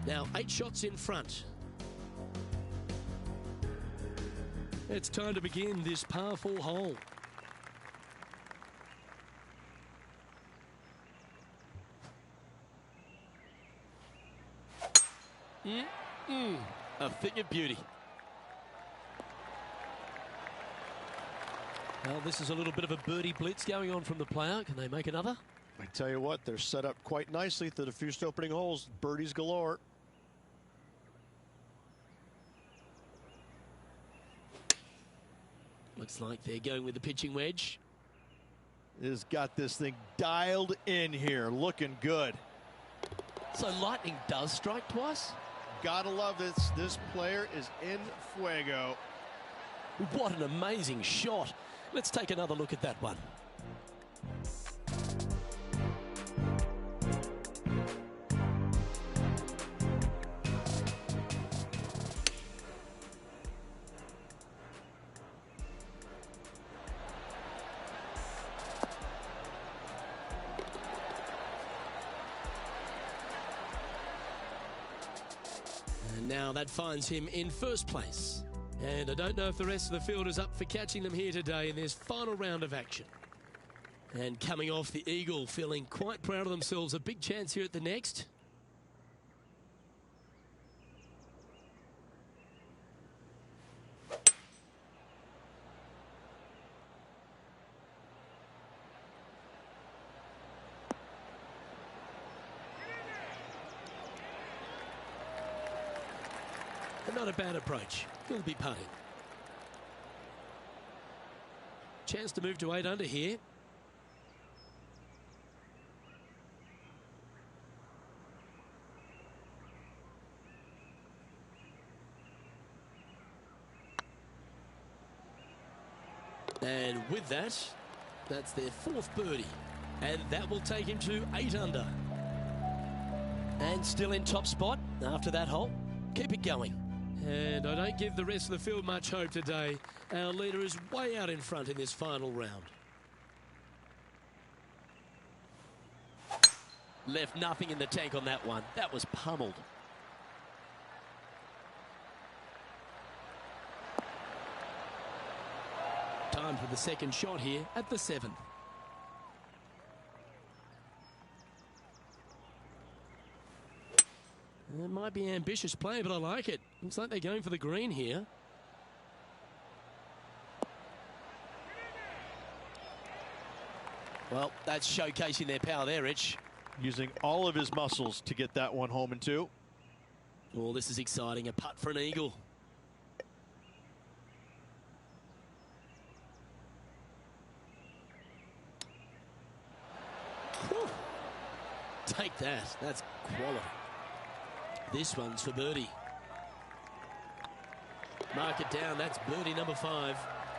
Speaker 1: Now 8 shots in front. It's time to begin this par 4 hole. A thing of beauty. Well, this is a little bit of a birdie blitz going on from the player. Can they make another?
Speaker 3: I tell you what, they're set up quite nicely through the first opening holes. Birdies galore.
Speaker 1: Looks like they're going with the pitching wedge.
Speaker 2: It has got this thing dialed in here, looking good.
Speaker 1: So lightning does strike twice?
Speaker 2: Gotta love this. This player is in fuego.
Speaker 1: What an amazing shot. Let's take another look at that one. And now that finds him in first place. And I don't know if the rest of the field is up for catching them here today in this final round of action. And coming off the eagle, feeling quite proud of themselves. A big chance here at the next. And not a bad approach. He'll be putting. Chance to move to 8 under here. And with that, that's their 4th birdie. And that will take him to 8 under. And still in top spot after that hole. Keep it going. And I don't give the rest of the field much hope today. Our leader is way out in front in this final round. Left nothing in the tank on that one. That was pummeled. Time for the second shot here at the 7th. It might be an ambitious play, but I like it. Looks like they're going for the green here. Well, that's showcasing their power there, Rich.
Speaker 2: Using all of his muscles to get that one home and 2.
Speaker 1: Oh, this is exciting. A putt for an eagle. Whew. Take that. That's quality. This one's for birdie. Mark it down. That's birdie number 5.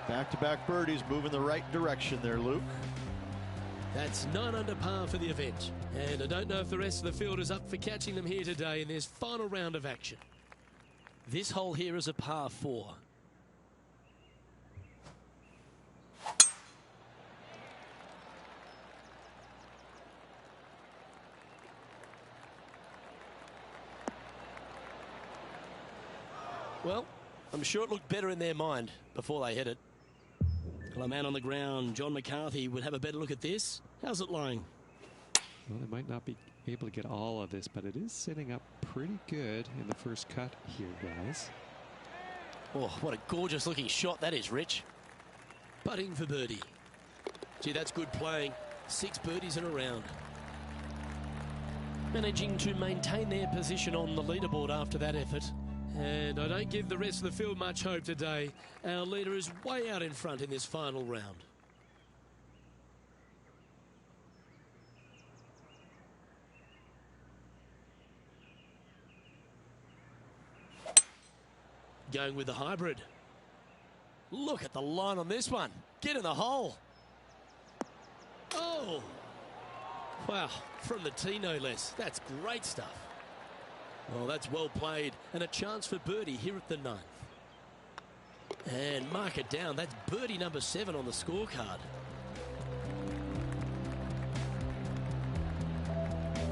Speaker 2: Back-to-back birdies, moving the right direction there, Luke.
Speaker 1: That's 9 under par for the event. And I don't know if the rest of the field is up for catching them here today in this final round of action. This hole here is a par 4. Well, I'm sure it looked better in their mind before they hit it. Well, a man on the ground, John McCarthy, would have a better look at this. How's it lying?
Speaker 4: Well, they might not be able to get all of this, but it is sitting up pretty good in the first cut here, guys.
Speaker 1: Oh, what a gorgeous looking shot that is, Rich. Putting for birdie. Gee, that's good playing. 6 birdies in a round. Managing to maintain their position on the leaderboard after that effort. And I don't give the rest of the field much hope today. Our leader is way out in front in this final round. Going with the hybrid. Look at the line on this one. Get in the hole. Oh. Wow. From the tee, no less. That's great stuff. Well, that's well played. And a chance for birdie here at the 9th. And mark it down. That's birdie number 7 on the scorecard.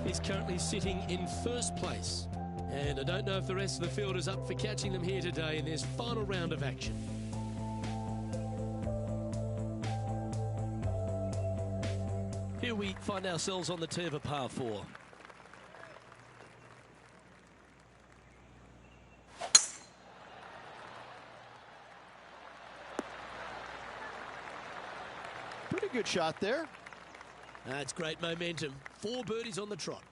Speaker 1: He's currently sitting in first place. And I don't know if the rest of the field is up for catching them here today in this final round of action. Here we find ourselves on the tee of a par 4.
Speaker 2: Pretty good shot there.
Speaker 1: That's great momentum. 4 birdies on the trot.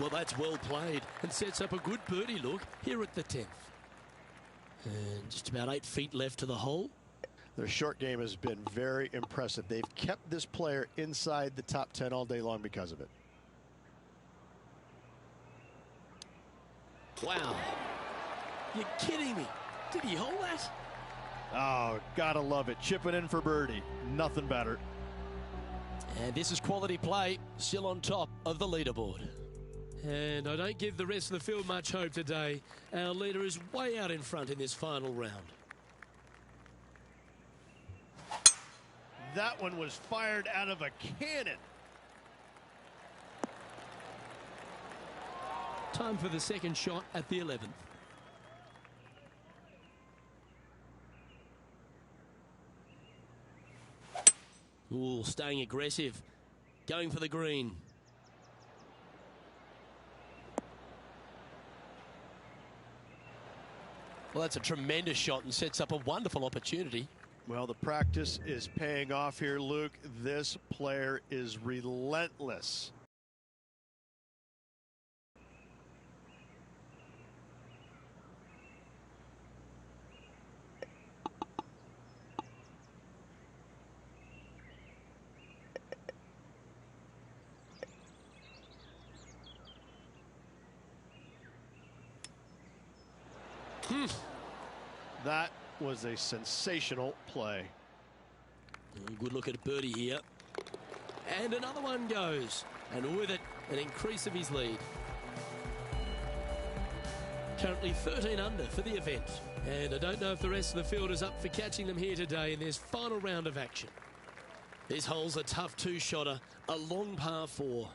Speaker 1: Well, that's well played and sets up a good birdie look here at the 10th. And just about 8 feet left to the hole.
Speaker 2: Their short game has been very impressive. They've kept this player inside the top 10 all day long because of it.
Speaker 1: Wow. You're kidding me. Did he hold that?
Speaker 2: Oh, gotta love it. Chipping in for birdie. Nothing better.
Speaker 1: And this is quality play, still on top of the leaderboard. And I don't give the rest of the field much hope today. Our leader is way out in front in this final round.
Speaker 2: That one was fired out of a cannon.
Speaker 1: Time for the second shot at the 11th. Ooh, staying aggressive. Going for the green. Well, that's a tremendous shot and sets up a wonderful opportunity.
Speaker 2: Well, the practice is paying off here, Luke. This player is relentless. That was a sensational play.
Speaker 1: Good look at birdie here. And another one goes. And with it, an increase of his lead. Currently 13 under for the event. And I don't know if the rest of the field is up for catching them here today in this final round of action. This hole's a tough 2-shotter, a long par 4.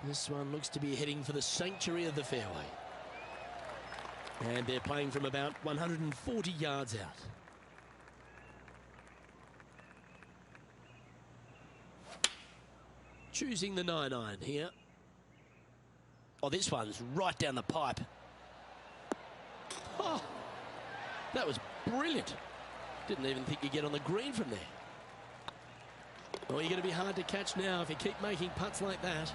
Speaker 1: This one looks to be heading for the sanctuary of the fairway. And they're playing from about 140 yards out. Choosing the 9-iron here. Oh, this one's right down the pipe. Oh, that was brilliant. Didn't even think you'd get on the green from there. Well, you're going to be hard to catch now if you keep making putts like that.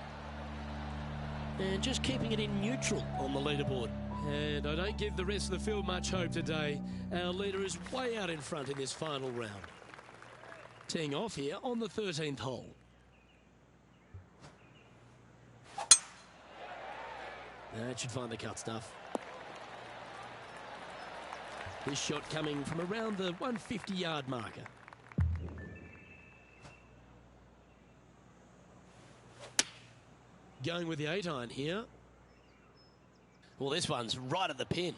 Speaker 1: And just keeping it in neutral on the leaderboard. And I don't give the rest of the field much hope today. Our leader is way out in front in this final round. Teeing off here on the 13th hole. That should find the cut stuff. This shot coming from around the 150-yard marker. Going with the 8-iron here. Well, this one's right at the pin.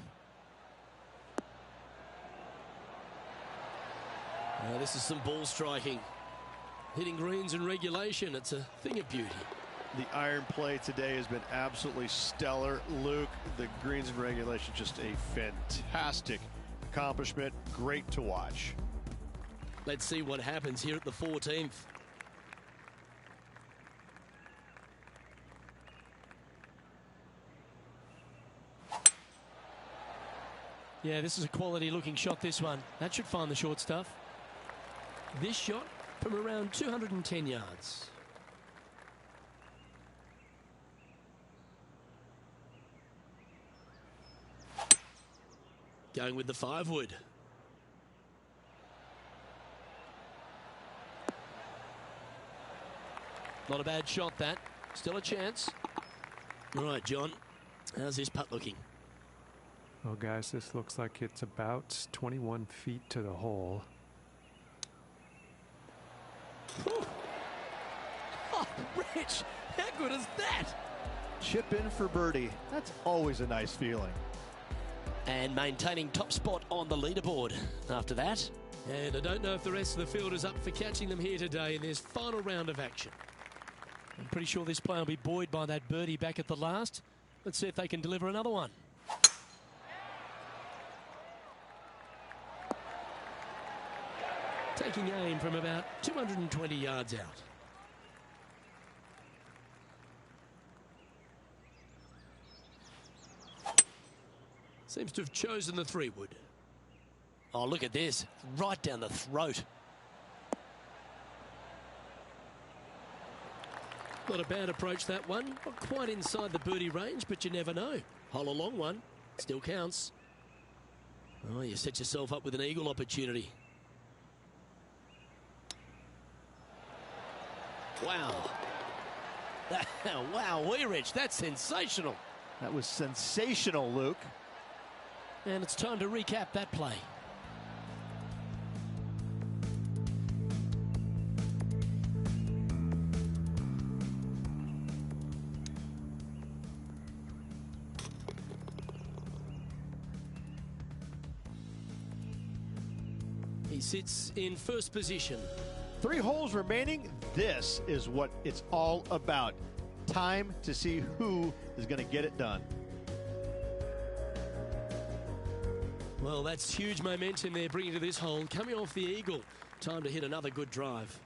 Speaker 1: This is some ball striking. Hitting greens in regulation, it's a thing of beauty.
Speaker 3: The iron play today has been absolutely stellar. Luke, the greens in regulation, just a fantastic accomplishment. Great to watch.
Speaker 1: Let's see what happens here at the 14th. Yeah, this is a quality looking shot, this one. That should find the short stuff. This shot from around 210 yards. Going with the 5-wood. Not a bad shot, that. Still a chance. All right, John. How's this putt looking?
Speaker 4: Well, guys, this looks like it's about 21 feet to the hole.
Speaker 1: Whew. Oh, Rich, how good is that?
Speaker 3: Chip in for birdie. That's always a nice feeling.
Speaker 1: And maintaining top spot on the leaderboard after that. And I don't know if the rest of the field is up for catching them here today in this final round of action. I'm pretty sure this player will be buoyed by that birdie back at the last. Let's see if they can deliver another one. Taking aim from about 220 yards out. Seems to have chosen the 3-wood. Oh, look at this. Right down the throat. Not a bad approach, that one. Not quite inside the birdie range, but you never know. Hole a long one. Still counts. Oh, you set yourself up with an eagle opportunity. Wow. Wow, Rich, that's sensational.
Speaker 3: That was sensational, Luke.
Speaker 1: And it's time to recap that play. He sits in first position.
Speaker 3: 3 holes remaining. This is what it's all about. Time to see who is going to get it done.
Speaker 1: Well, that's huge momentum they're bringing to this hole. Coming off the eagle. Time to hit another good drive.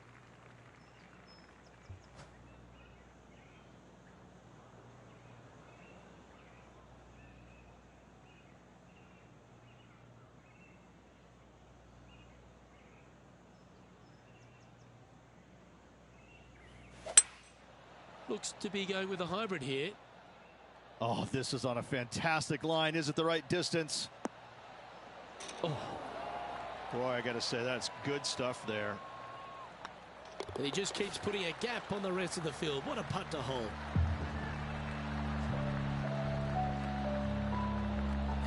Speaker 1: Looks to be going with a hybrid here.
Speaker 3: Oh, this is on a fantastic line. Is it the right distance?
Speaker 1: Oh.
Speaker 3: Boy, I got to say, that's good stuff there.
Speaker 1: And he just keeps putting a gap on the rest of the field. What a putt to hole.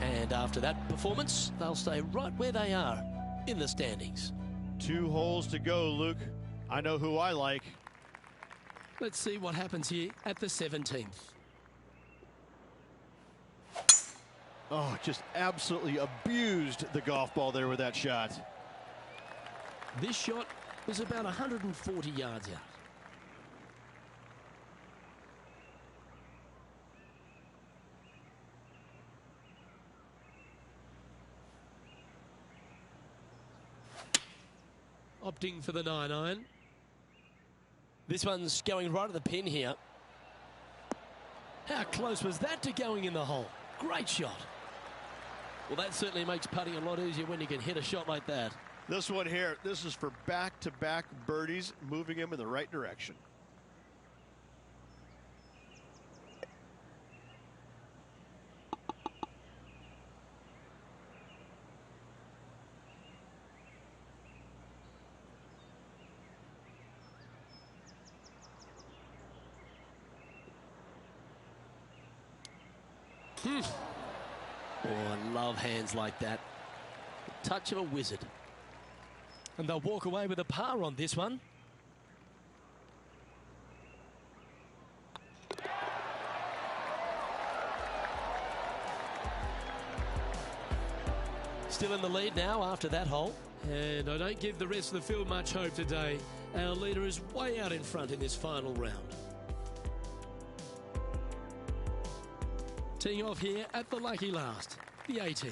Speaker 1: And after that performance, they'll stay right where they are in the standings.
Speaker 3: 2 holes to go, Luke. I know who I like.
Speaker 1: Let's see what happens here at the 17th.
Speaker 3: Oh, just absolutely abused the golf ball there with that shot.
Speaker 1: This shot was about 140 yards out. Opting for the 9-iron. This one's going right at the pin here. How close was that to going in the hole? Great shot. Well, that certainly makes putting a lot easier when you can hit a shot like that.
Speaker 2: This one here, this is for back-to-back birdies, moving him in the right direction.
Speaker 1: Oh, I love hands like that. The touch of a wizard. And they'll walk away with a par on this one. Still in the lead now after that hole. And I don't give the rest of the field much hope today. Our leader is way out in front in this final round. Teeing off here at the lucky last, the 18.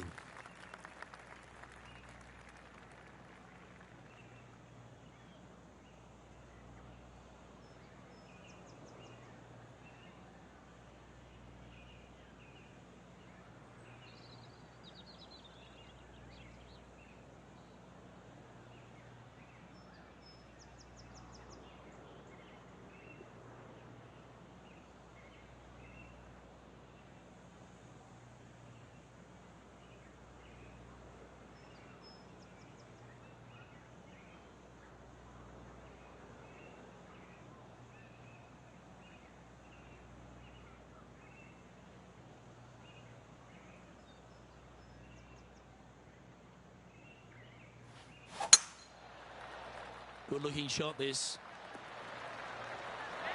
Speaker 1: Good looking shot this.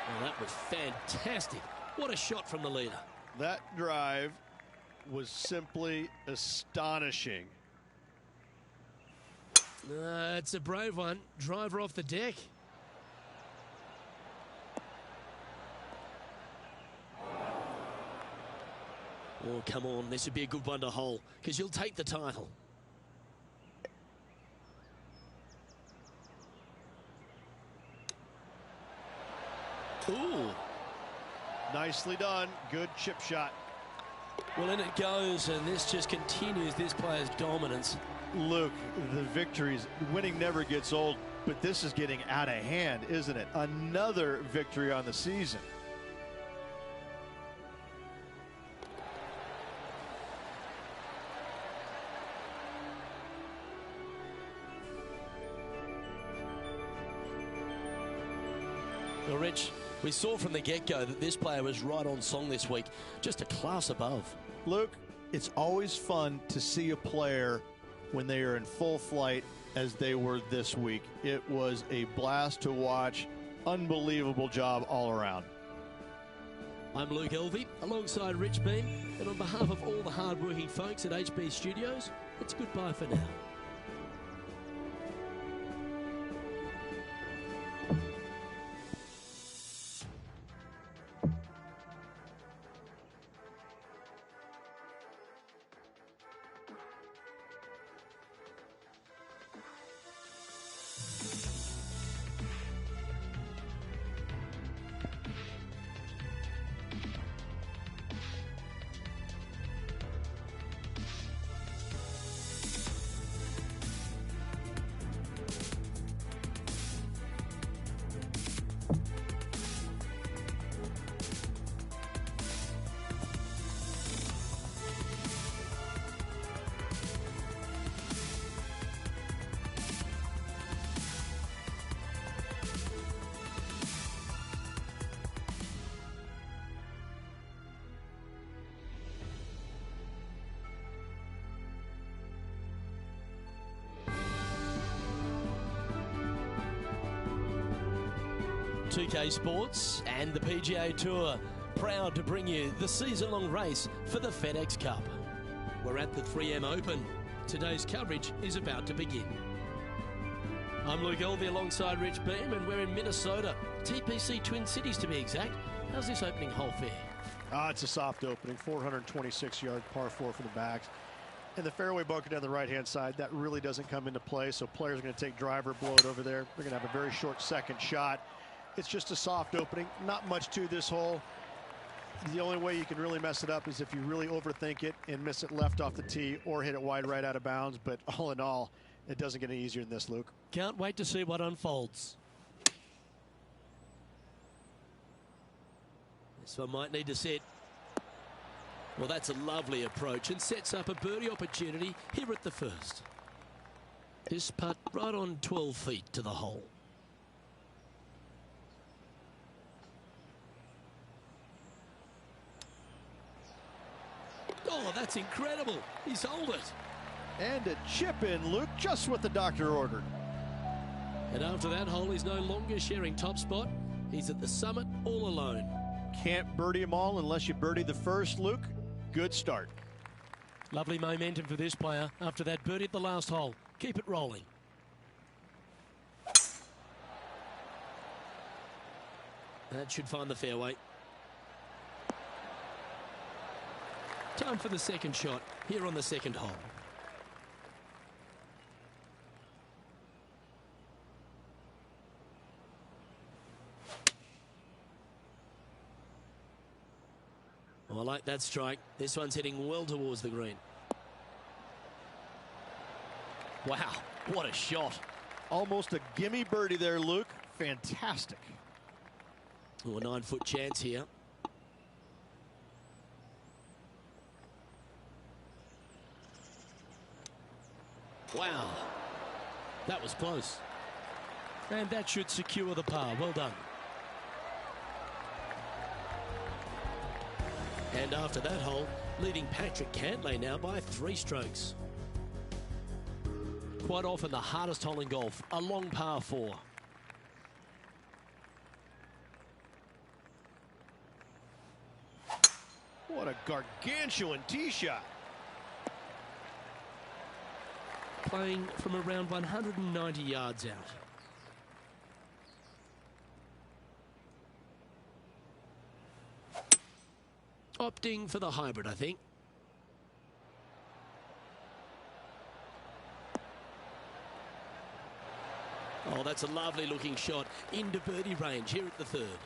Speaker 1: Oh, that was fantastic. What a shot from the leader.
Speaker 2: That drive was simply astonishing.
Speaker 1: It's a brave one. Driver off the deck. Oh, come on. This would be a good one to hole because you'll take the title. Ooh.
Speaker 2: Nicely done. Good chip shot.
Speaker 1: Well, in it goes, and this just continues this player's dominance.
Speaker 2: Luke, the victories, winning never gets old, but this is getting out of hand, isn't it? Another victory on the season.
Speaker 1: Well, Rich, we saw from the get-go that this player was right on song this week, just a class above.
Speaker 2: Luke, it's always fun to see a player when they are in full flight as they were this week. It was a blast to watch. Unbelievable job all around.
Speaker 1: I'm Luke Elvey, alongside Rich Beam, and on behalf of all the hard-working folks at HB Studios, it's goodbye for now. Sports and the PGA Tour, proud to bring you the season-long race for the FedEx Cup. We're at the 3M Open. Today's coverage is about to begin. I'm Luke Elvey alongside Rich Beam, and we're in Minnesota, TPC Twin Cities to be exact. How's this opening hole fare?
Speaker 3: It's a soft opening, 426-yard par 4 for the backs. And the fairway bunker down the right-hand side, that really doesn't come into play, so players are going to take driver, blow it over there. They're going to have a very short second shot. It's just a soft opening, not much to this hole. The only way you can really mess it up is if you really overthink it and miss it left off the tee or hit it wide right out of bounds. But all in all, it doesn't get any easier than this, Luke.
Speaker 1: Can't wait to see what unfolds. This one might need to set. Well, that's a lovely approach and sets up a birdie opportunity here at the first. This putt right on 12 feet to the hole. Oh, that's incredible. He's sold it.
Speaker 3: And a chip in, Luke, just what the doctor ordered.
Speaker 1: And after that hole, he's no longer sharing top spot. He's at the summit all alone.
Speaker 3: Can't birdie them all unless you birdie the first, Luke. Good start.
Speaker 1: Lovely momentum for this player after that birdie at the last hole. Keep it rolling. That should find the fairway. Time for the second shot here on the second hole. Oh, I like that strike. This one's heading well towards the green. Wow, what a shot.
Speaker 3: Almost a gimme birdie there, Luke. Fantastic.
Speaker 1: Oh, a 9-foot chance here. Wow, that was close. And that should secure the par. Well done. And after that hole, leading Patrick Cantlay now by 3 strokes. Quite often the hardest hole in golf, a long par 4.
Speaker 3: What a gargantuan tee shot.
Speaker 1: Playing from around 190 yards out. Opting for the hybrid, I think. Oh, that's a lovely looking shot into birdie range here at the third.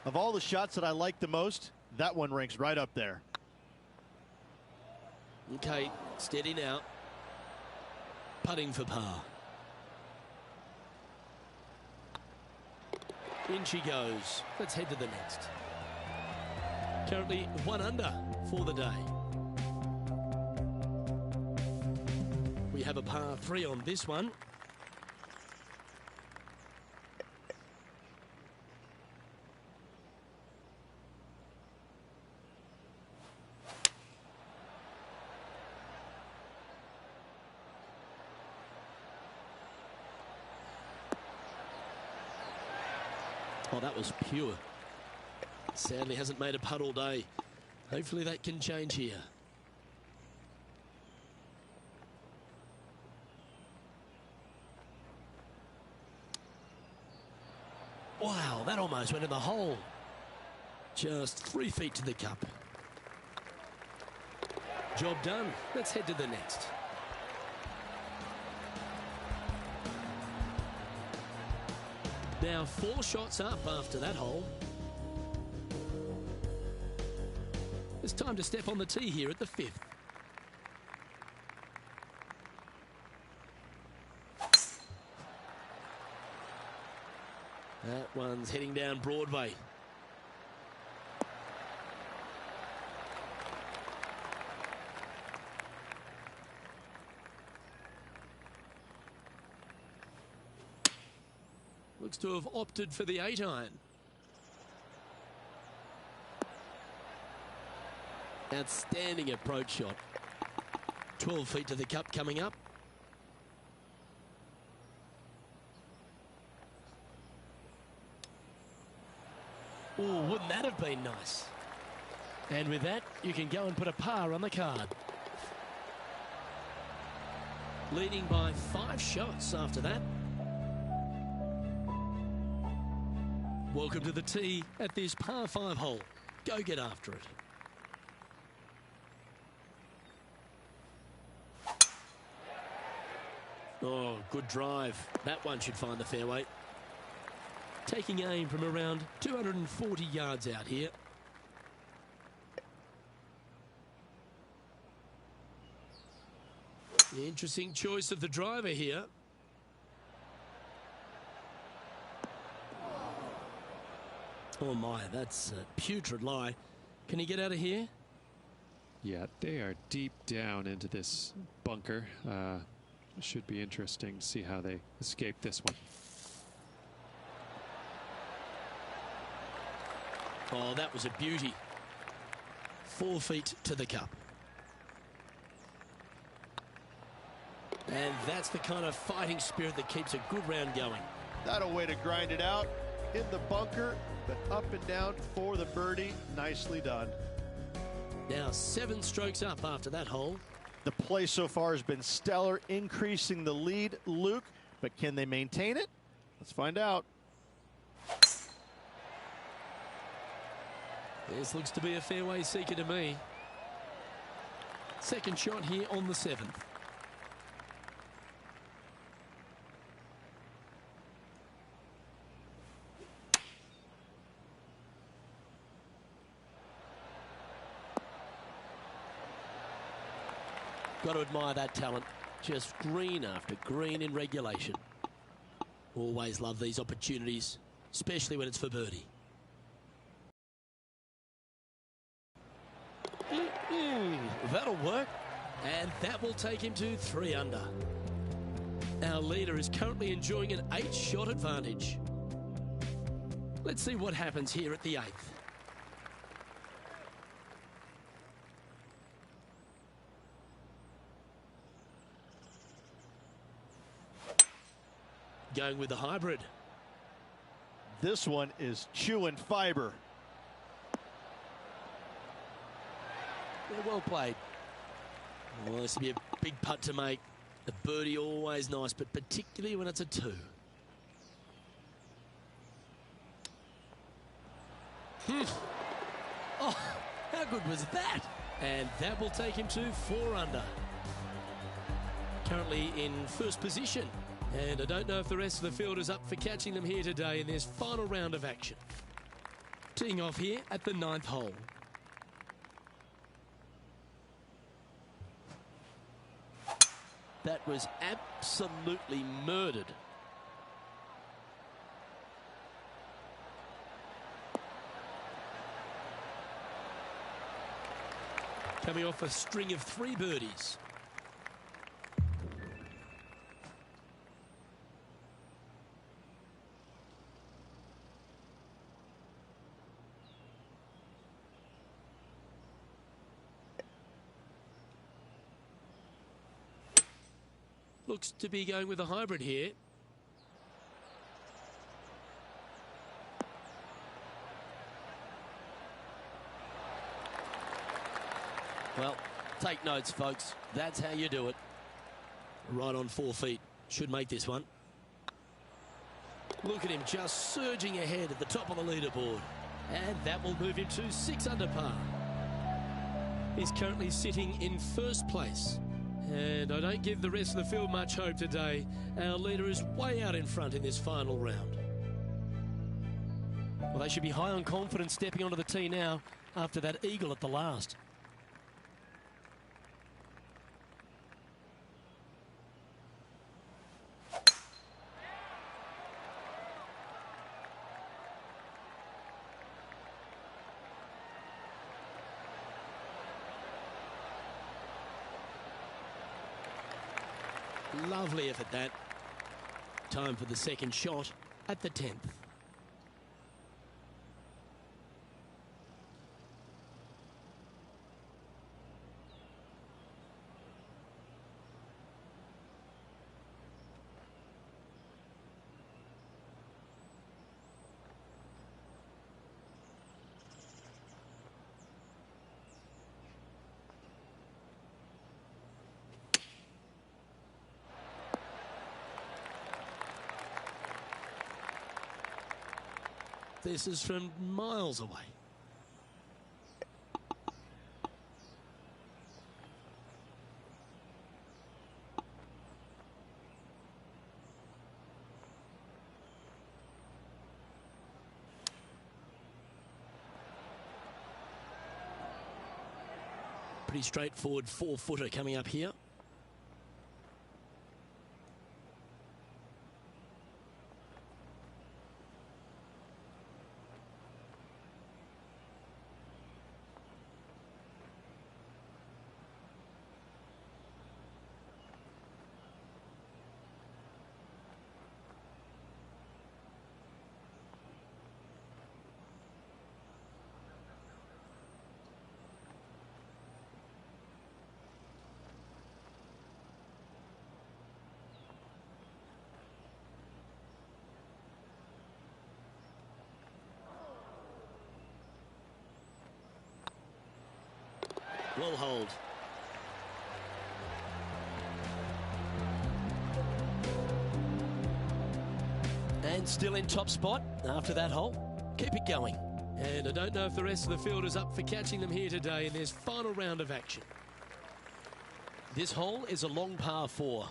Speaker 3: Of all the shots that I like the most, that one ranks right up there.
Speaker 1: Okay, steady now. Putting for par. In she goes. Let's head to the next. Currently 1 under for the day. We have a par 3 on this one. Oh, that was pure. Sadly hasn't made a putt all day. Hopefully that can change here. Wow, that almost went in the hole. Just 3 feet to the cup. Job done. Let's head to the next. Now 4 shots up after that hole. It's time to step on the tee here at the 5th. That one's heading down Broadway. Looks to have opted for the 8-iron. Outstanding approach shot. 12 feet to the cup coming up. Oh, wouldn't that have been nice? And with that, you can go and put a par on the card. Leading by 5 shots after that. Welcome to the tee at this par 5 hole. Go get after it. Oh, good drive. That one should find the fairway. Taking aim from around 240 yards out here. Interesting choice of the driver here. Oh my, that's a putrid lie. Can he get out of here?
Speaker 4: Yeah, they are deep down into this bunker. Should be interesting to see how they escape this one.
Speaker 1: Oh, that was a beauty. 4 feet to the cup. And that's the kind of fighting spirit that keeps a good round going.
Speaker 2: That a way to grind it out in the bunker, but up and down for the birdie. Nicely done.
Speaker 1: Now 7 strokes up after that hole.
Speaker 2: The play so far has been stellar, increasing the lead, Luke, but can they maintain it? Let's find out.
Speaker 1: This looks to be a fairway seeker to me. Second shot here on the 7th. Got to admire that talent. Just green after green in regulation. Always love these opportunities, especially when it's for birdie. That'll work. And that will take him to 3 under. Our leader is currently enjoying an 8-shot advantage. Let's see what happens here at the 8th. Going with the hybrid.
Speaker 2: This one is chewing fiber.
Speaker 1: Yeah, well played. Well, this will be a big putt to make. The birdie always nice, but particularly when it's a 2. Oh, how good was that? And that will take him to 4 under. Currently in first position. And I don't know if the rest of the field is up for catching them here today in this final round of action. Teeing off here at the 9th hole. That was absolutely murdered. Coming off a string of 3 birdies. Looks to be going with a hybrid here. Well, take notes, folks. That's how you do it. Right on 4 feet. Should make this one. Look at him just surging ahead at the top of the leaderboard. And that will move him to 6 under par. He's currently sitting in first place. And I don't give the rest of the field much hope today. Our leader is way out in front in this final round. Well, they should be high on confidence stepping onto the tee now after that eagle at the last. Lovely effort that. Time for the second shot at the 10th. This is from miles away. Pretty straightforward 4-footer coming up here. Will hold. And still in top spot after that hole. Keep it going. And I don't know if the rest of the field is up for catching them here today in this final round of action. This hole is a long par 4.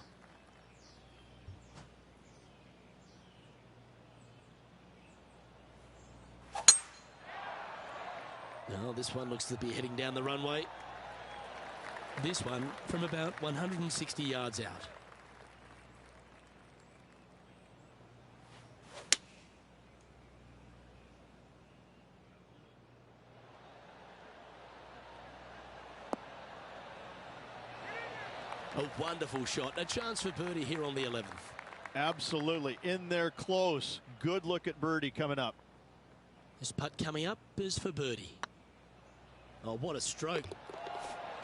Speaker 1: Now this one looks to be heading down the runway. This one from about 160 yards out. A wonderful shot. A chance for birdie here on the 11th.
Speaker 2: Absolutely. In there close. Good look at birdie coming up.
Speaker 1: This putt coming up is for birdie. Oh, what a stroke.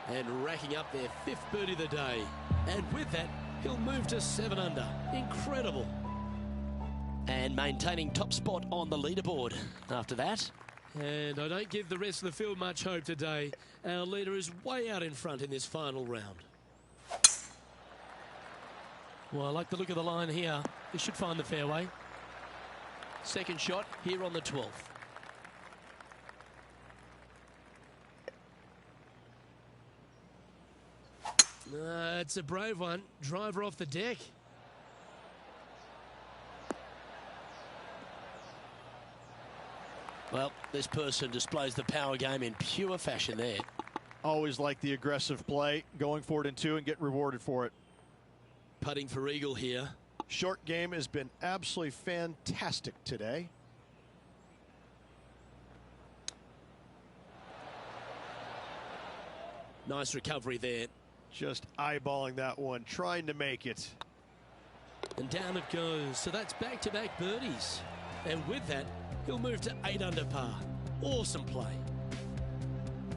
Speaker 1: And racking up their 5th birdie of the day. And with that, he'll move to 7 under. Incredible. And maintaining top spot on the leaderboard after that. And I don't give the rest of the field much hope today. Our leader is way out in front in this final round. Well, I like the look of the line here. He should find the fairway. Second shot here on the 12th. It's a brave one. Driver off the deck. Well, this person displays the power game in pure fashion there.
Speaker 2: Always like the aggressive play, going for it in 2 and getting rewarded for it.
Speaker 1: Putting for eagle here.
Speaker 3: Short game has been absolutely fantastic today.
Speaker 1: Nice recovery there.
Speaker 3: Just eyeballing that one, trying to make it.
Speaker 1: And down it goes. So that's back-to-back birdies. And with that, he'll move to 8 under par. Awesome play.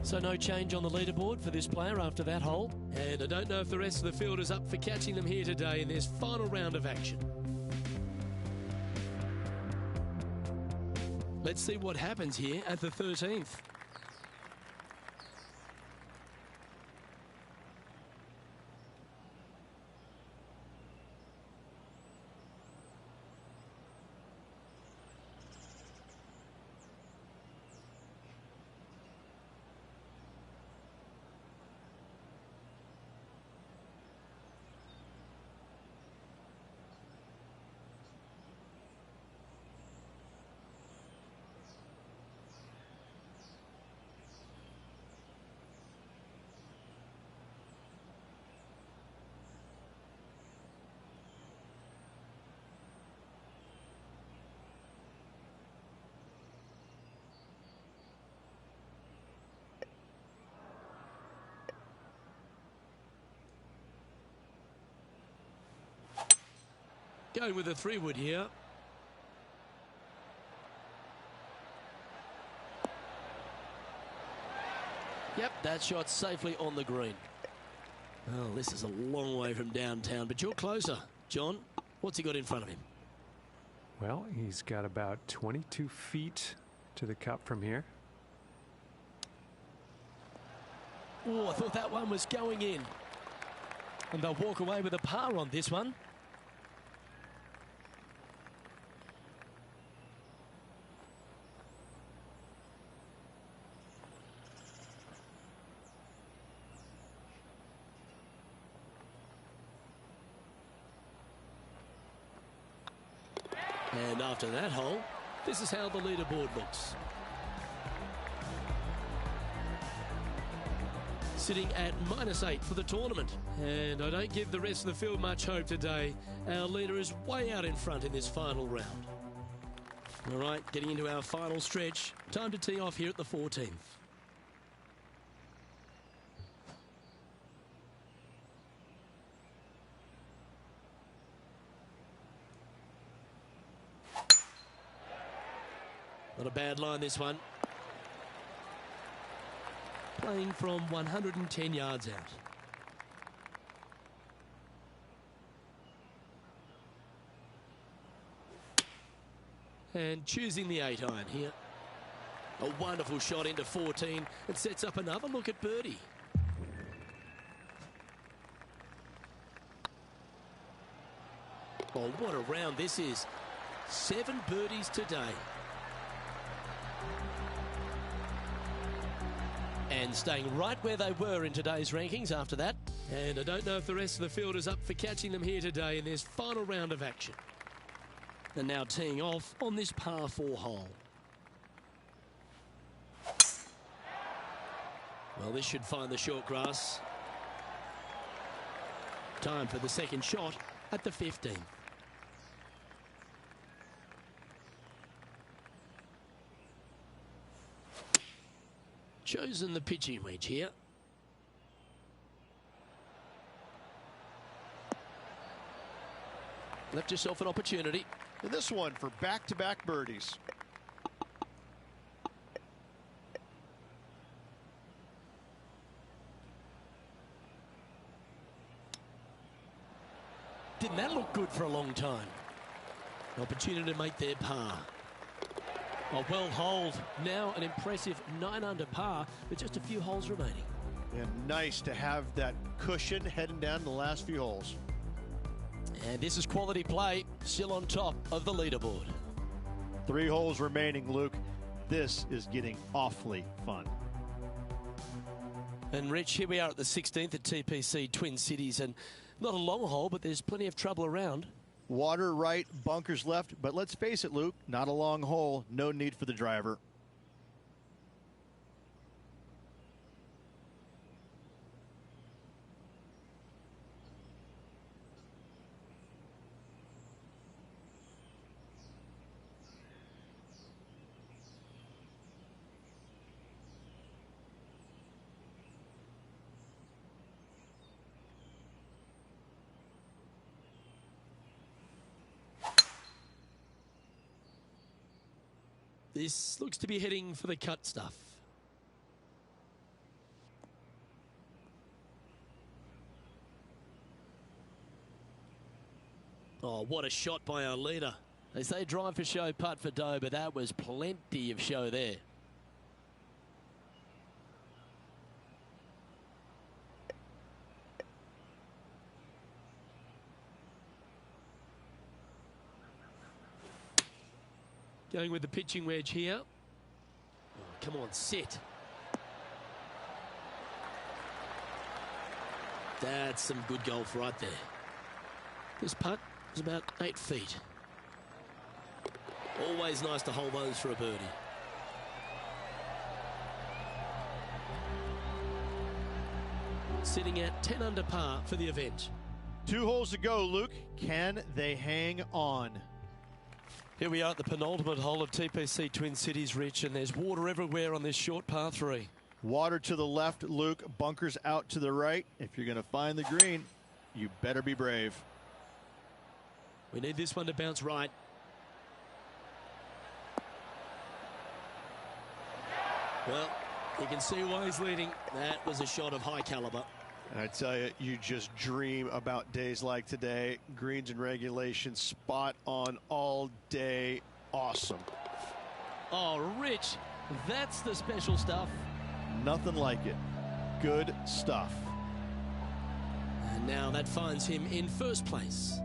Speaker 1: So no change on the leaderboard for this player after that hole. And I don't know if the rest of the field is up for catching them here today in this final round of action. Let's see what happens here at the 13th. Going with a 3-wood here. Yep, that shot safely on the green. Oh, this is a long way from downtown, but you're closer. John, what's he got in front of him?
Speaker 4: Well, he's got about 22 feet to the cup from here.
Speaker 1: Oh, I thought that one was going in. And they'll walk away with a par on this one. And after that hole, this is how the leaderboard looks. Sitting at -8 for the tournament. And I don't give the rest of the field much hope today. Our leader is way out in front in this final round. All right, getting into our final stretch. Time to tee off here at the 14th. Not a bad line, this one. Playing from 110 yards out. And choosing the 8-iron here. A wonderful shot into 14. It sets up another look at birdie. Oh, what a round this is. 7 birdies today. And staying right where they were in today's rankings after that. And I don't know if the rest of the field is up for catching them here today in this final round of action. And now teeing off on this par 4 hole. Well, this should find the short grass. Time for the second shot at the 15. Chosen the pitching wedge here. Left yourself an opportunity.
Speaker 2: And this one for back-to-back birdies.
Speaker 1: Didn't that look good for a long time? An opportunity to make their par. A well holed, now an impressive 9 under par with just a few holes remaining.
Speaker 2: And nice to have that cushion heading down the last few holes.
Speaker 1: And this is quality play, still on top of the leaderboard.
Speaker 2: 3 holes remaining, Luke. This is getting awfully fun.
Speaker 1: And Rich, here we are at the 16th at TPC Twin Cities, and not a long hole, but there's plenty of trouble around.
Speaker 2: Water right, bunkers left, but let's face it, Luke, not a long hole, no need for the driver.
Speaker 1: This looks to be heading for the cut stuff. Oh, what a shot by our leader. They say drive for show, putt for dough, but that was plenty of show there. Going with the pitching wedge here. Oh, come on, sit. That's some good golf right there. This putt is about 8 feet. Always nice to hold those for a birdie. Sitting at 10 under par for the event.
Speaker 2: 2 holes to go, Luke. Can they hang on?
Speaker 1: Here we are at the penultimate hole of TPC Twin Cities, Rich, and there's water everywhere on this short par 3.
Speaker 2: Water to the left, Luke. Bunkers out to the right. If you're going to find the green, you better be brave.
Speaker 1: We need this one to bounce right. Well, you can see why he's leading. That was a shot of high caliber.
Speaker 2: And I tell you, you just dream about days like today. Greens and regulation, spot on all day. Awesome.
Speaker 1: Oh, Rich, that's the special stuff.
Speaker 2: Nothing like it. Good stuff.
Speaker 1: And now that finds him in first place.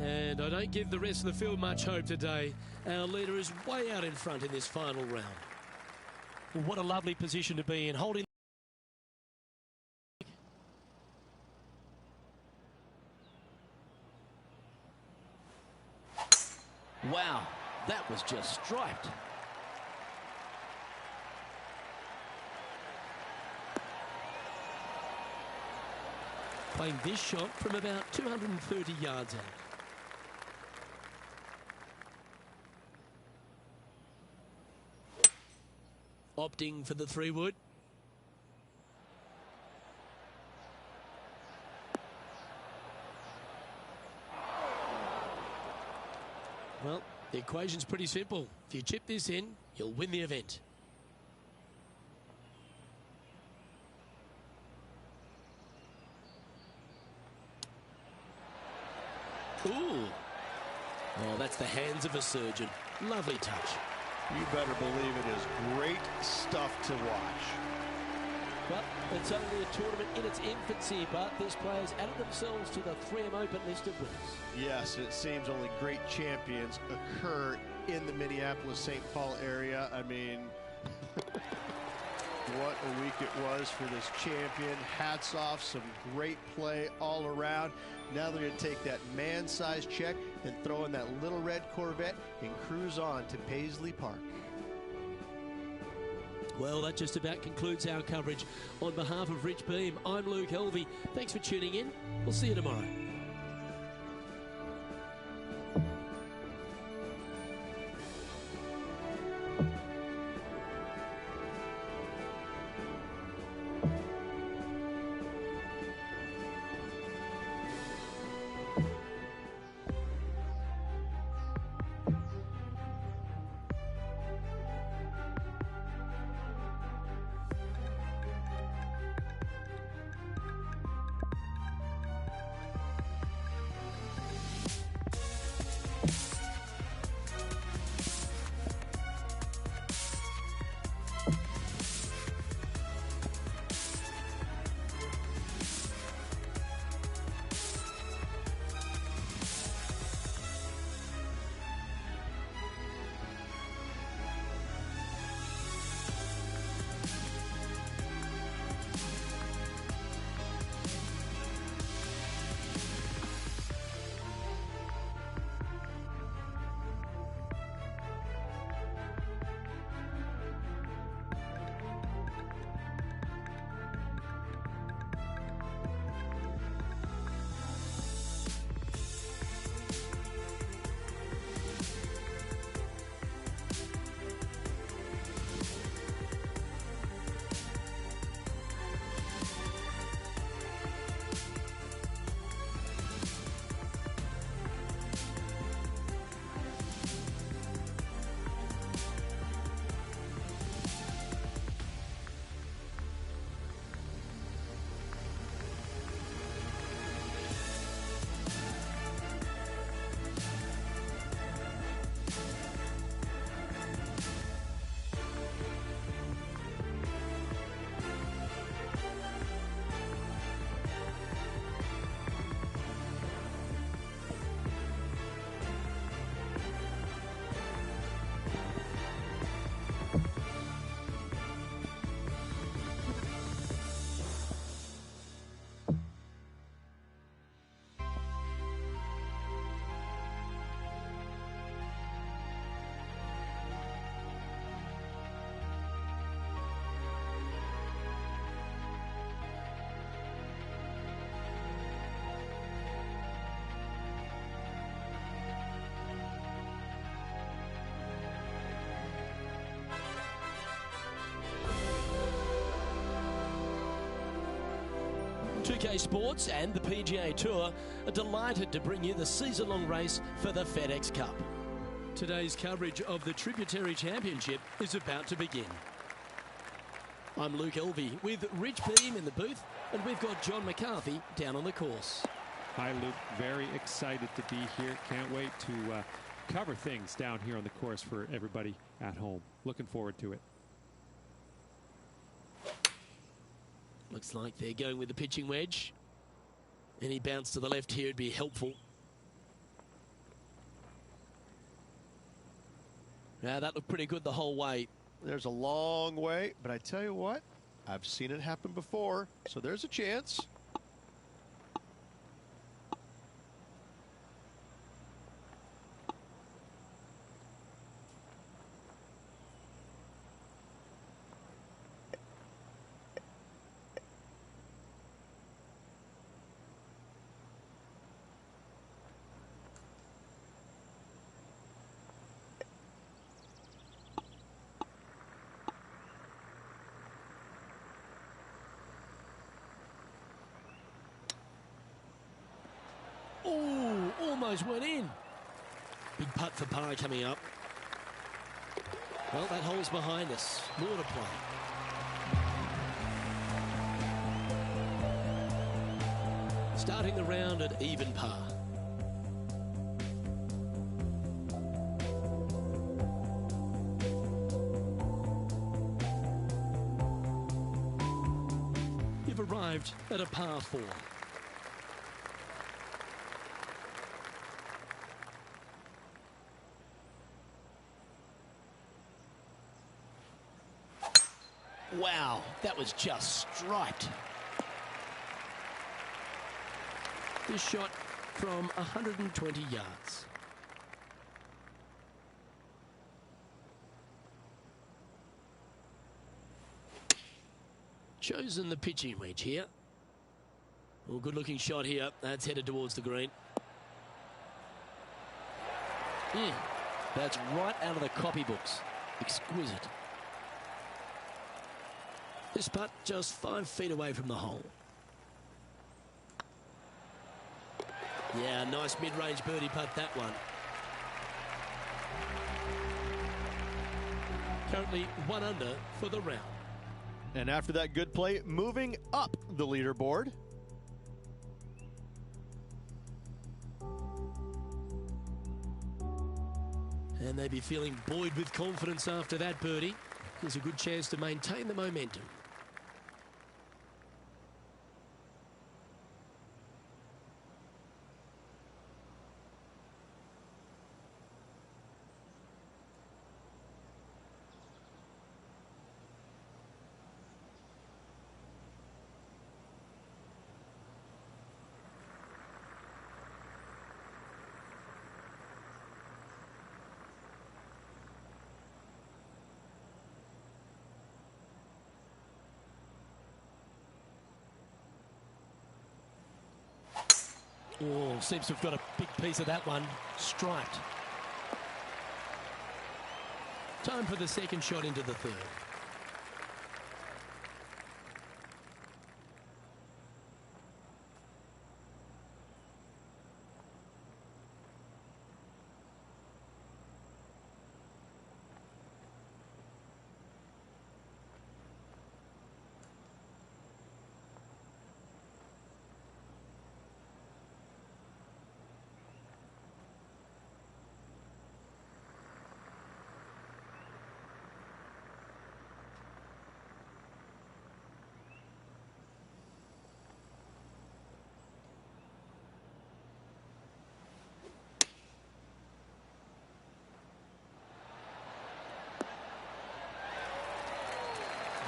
Speaker 1: And I don't give the rest of the field much hope today. Our leader is way out in front in this final round. Well, what a lovely position to be in, holding. Wow, that was just striped. Playing this shot from about 230 yards out. Opting for the 3-wood. Well, the equation's pretty simple. If you chip this in, you'll win the event. Ooh. Oh, that's the hands of a surgeon. Lovely touch.
Speaker 2: You better believe it is great stuff to watch.
Speaker 1: Well, it's only a tournament in its infancy, but this player's added themselves to the 3M Open list of winners.
Speaker 3: Yes, it seems only great champions occur in the Minneapolis-St. Paul area. I mean, what a week it was for this champion. Hats off, some great play all around. Now they're going to take that man-sized check and throw in that little red Corvette and cruise on to Paisley Park.
Speaker 1: Well, that just about concludes our coverage. On behalf of Rich Beam, I'm Luke Helvey. Thanks for tuning in. We'll see you tomorrow. PGA Sports and the PGA Tour are delighted to bring you the season-long race for the FedEx Cup. Today's coverage of the Tributary Championship is about to begin. I'm Luke Elvey with Rich Beam in the booth, and we've got John McCarthy down on the course.
Speaker 4: Hi, Luke. Very excited to be here. Can't wait to cover things down here on the course for everybody at home. Looking forward to it.
Speaker 1: Looks like they're going with the pitching wedge. Any bounce to the left here would be helpful. Yeah, that looked pretty good the whole way.
Speaker 3: There's a long way, but I tell you what, I've seen it happen before, so there's a chance.
Speaker 1: Oh, almost went in. Big putt for par coming up. Well, that hole's behind us. More to play. Starting the round at even par. We've arrived at a par 4. Wow, that was just striped. This shot from 120 yards. Chosen the pitching wedge here. Well, good looking shot here. That's headed towards the green. That's right out of the copybooks. Exquisite. This putt just 5 feet away from the hole. Yeah, nice mid-range birdie putt, that one. Currently 1 under for the round.
Speaker 2: And after that good play, moving up the leaderboard.
Speaker 1: And they'd be feeling buoyed with confidence after that birdie. There's a good chance to maintain the momentum. Oh, seems to have got a big piece of that one. Striped. Time for the second shot into the third.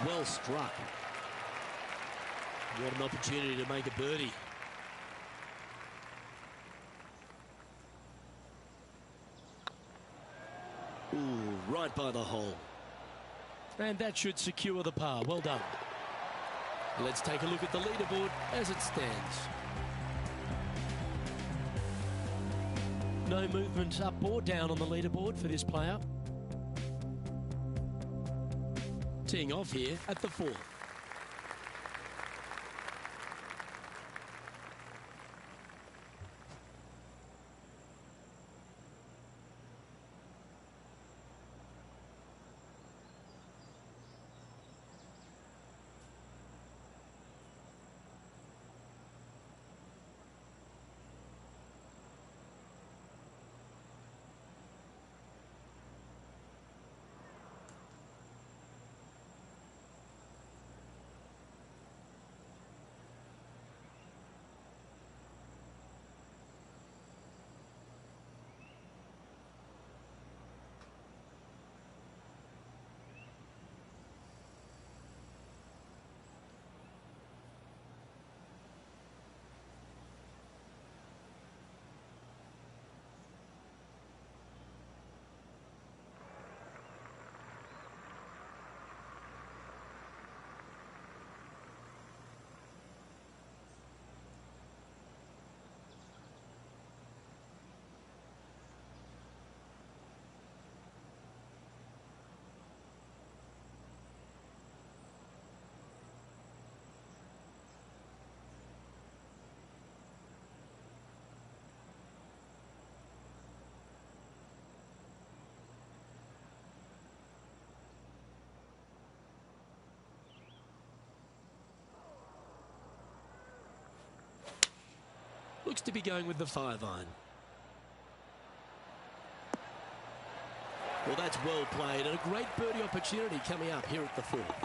Speaker 1: Well struck. What an opportunity to make a birdie. Ooh, right by the hole. And that should secure the par. Well done. Let's take a look at the leaderboard as it stands. No movement up or down on the leaderboard for this player. Teeing off here at the 4th. Looks to be going with the 5-iron. Well, that's well played, and a great birdie opportunity coming up here at the 4th.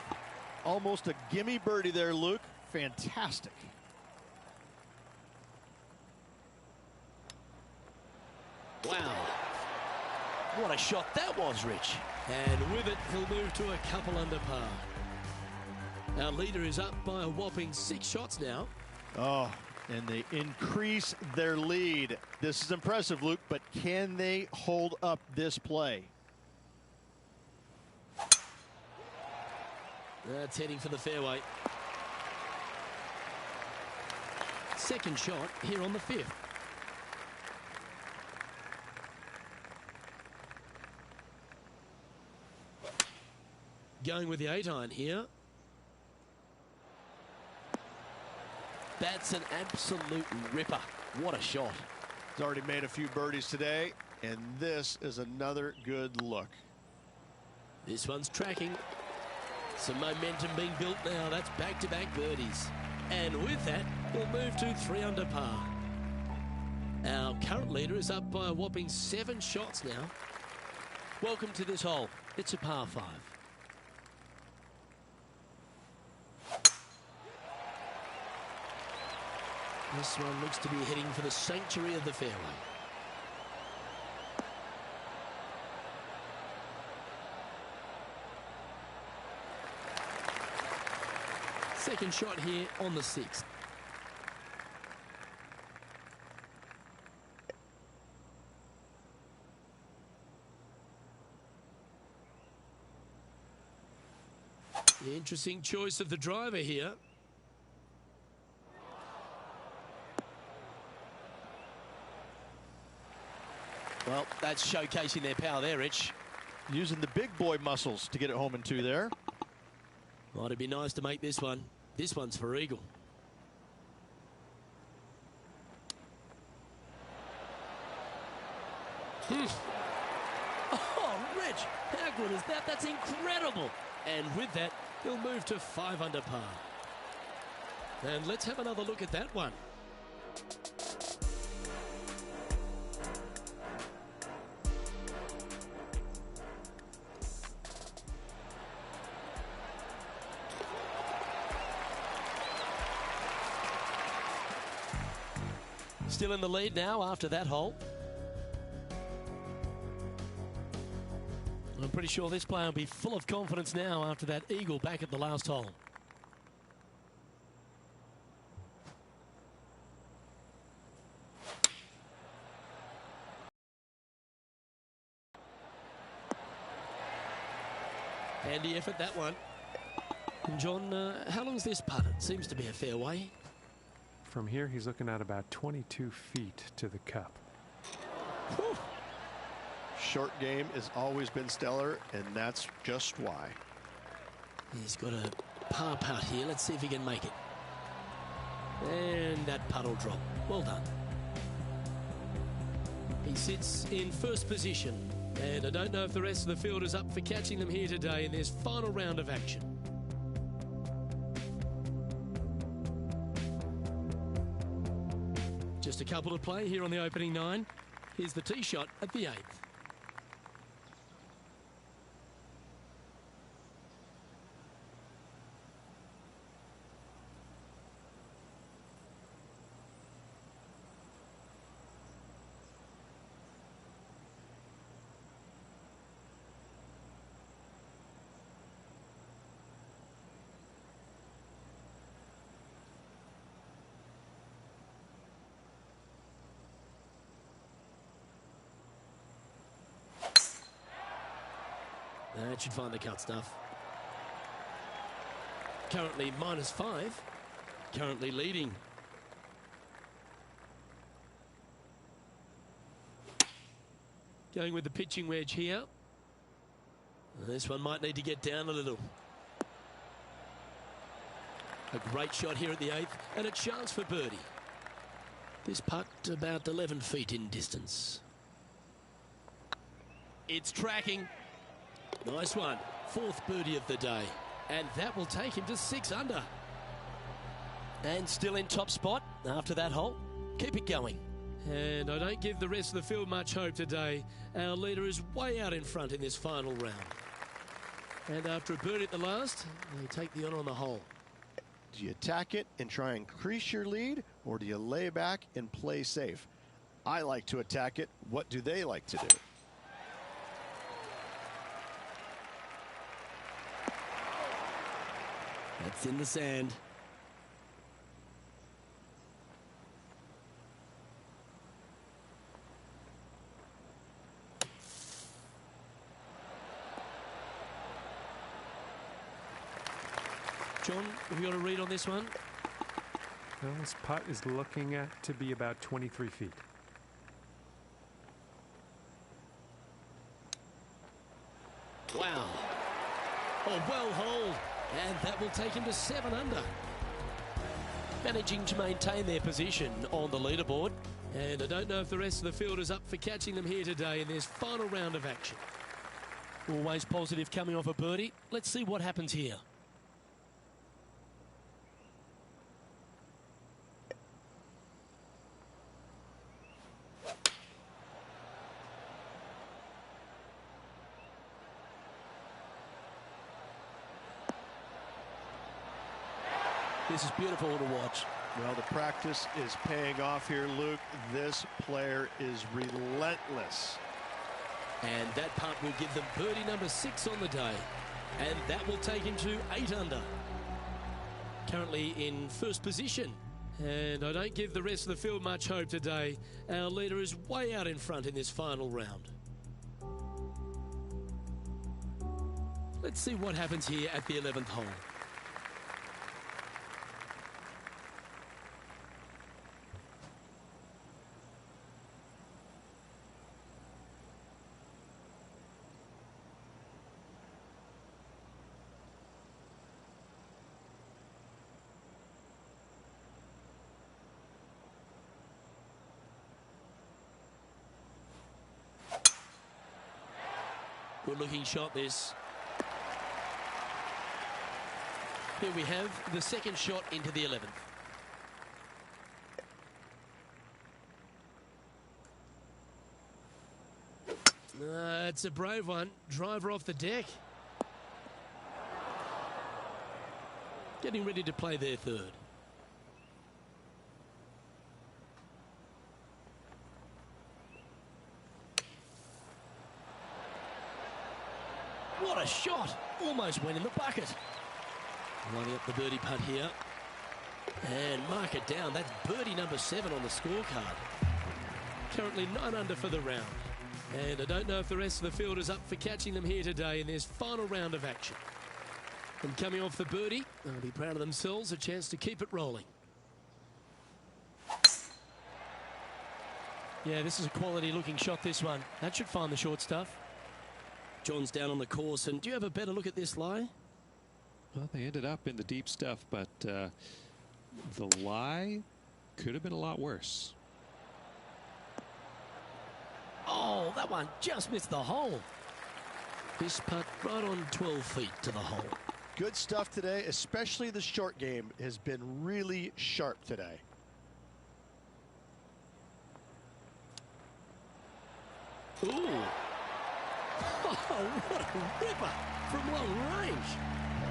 Speaker 2: Almost a gimme birdie there, Luke. fantastic.
Speaker 1: Wow. What a shot that was, Rich. And with it, he'll move to a couple under par. Our leader is up by a whopping 6 shots now.
Speaker 2: Oh, and they increase their lead. This is impressive, Luke, but can they hold up this play?
Speaker 1: That's heading for the fairway. Second shot here on the 5th. Going with the 8-iron here. That's an absolute ripper. What a shot.
Speaker 2: He's already made a few birdies today, and this is another good look.
Speaker 1: This one's tracking. Some momentum being built now. That's back-to-back birdies. And with that, he'll move to 3 under par. Our current leader is up by a whopping 7 shots now. Welcome to this hole. It's a par 5. This one looks to be heading for the sanctuary of the fairway. Second shot here on the 6th. The interesting choice of the driver here. Well, that's showcasing their power there, Rich.
Speaker 2: Using the big boy muscles to get it home in 2 there.
Speaker 1: Well, it'd be nice to make this one. This one's for eagle. Oh, Rich, how good is that? That's incredible. And with that, he'll move to 5 under par. And let's have another look at that one. Still in the lead now after that hole. I'm pretty sure this player will be full of confidence now after that eagle back at the last hole. Handy effort, that one. And John, how long's this putt? It seems to be a fair way.
Speaker 4: From here, he's looking at about 22 feet to the cup.
Speaker 2: Whew. Short game has always been stellar, and that's just why.
Speaker 1: He's got a par putt here. Let's see if he can make it. And that putt will drop. Well done. He sits in first position, and I don't know if the rest of the field is up for catching them here today in this final round of action. Just a couple to play here on the opening 9. Here's the tee shot at the 8th. That should find the cut stuff. Currently -5. Currently leading. Going with the pitching wedge here. This one might need to get down a little. A great shot here at the 8th, and a chance for birdie. This putt about 11 feet in distance. It's tracking. Nice one. 4th birdie of the day. And that will take him to 6 under. And still in top spot after that hole. Keep it going. And I don't give the rest of the field much hope today. Our leader is way out in front in this final round. And after a birdie at the last, they take the honour on the hole.
Speaker 3: Do you attack it and try and increase your lead, or do you lay back and play safe? I like to attack it. What do they like to do?
Speaker 1: That's in the sand. John, have you got a read on this one?
Speaker 4: Well, this putt is looking to be about 23 feet.
Speaker 1: Wow. Oh, well holed. And that will take him to 7 under. Managing to maintain their position on the leaderboard. And I don't know if the rest of the field is up for catching them here today in this final round of action. Always positive coming off a birdie. Let's see what happens here. This is beautiful to watch.
Speaker 3: Well, the practice is paying off here, Luke. This player is relentless.
Speaker 1: And that putt will give them birdie number 6 on the day. And that will take him to 8 under. Currently in first position. And I don't give the rest of the field much hope today. Our leader is way out in front in this final round. Let's see what happens here at the 11th hole. Good looking shot this. Here we have the second shot into the 11th. It's a brave one. Driver off the deck. Getting ready to play their third. What a shot! Almost went in the bucket. Lining up the birdie putt here. And mark it down. That's birdie number 7 on the scorecard. Currently 9 under for the round. And I don't know if the rest of the field is up for catching them here today in this final round of action. And coming off the birdie, they'll be proud of themselves. A chance to keep it rolling. Yeah, this is a quality looking shot, this one. That should find the short stuff. John's down on the course, and do you have a better look at this lie?
Speaker 6: Well, they ended up in the deep stuff, but the lie could have been a lot worse.
Speaker 1: Oh, that one just missed the hole. This putt right on 12 feet to the hole.
Speaker 3: Good stuff today, especially the short game has been really sharp today.
Speaker 1: Ooh. Oh, what a ripper from long range.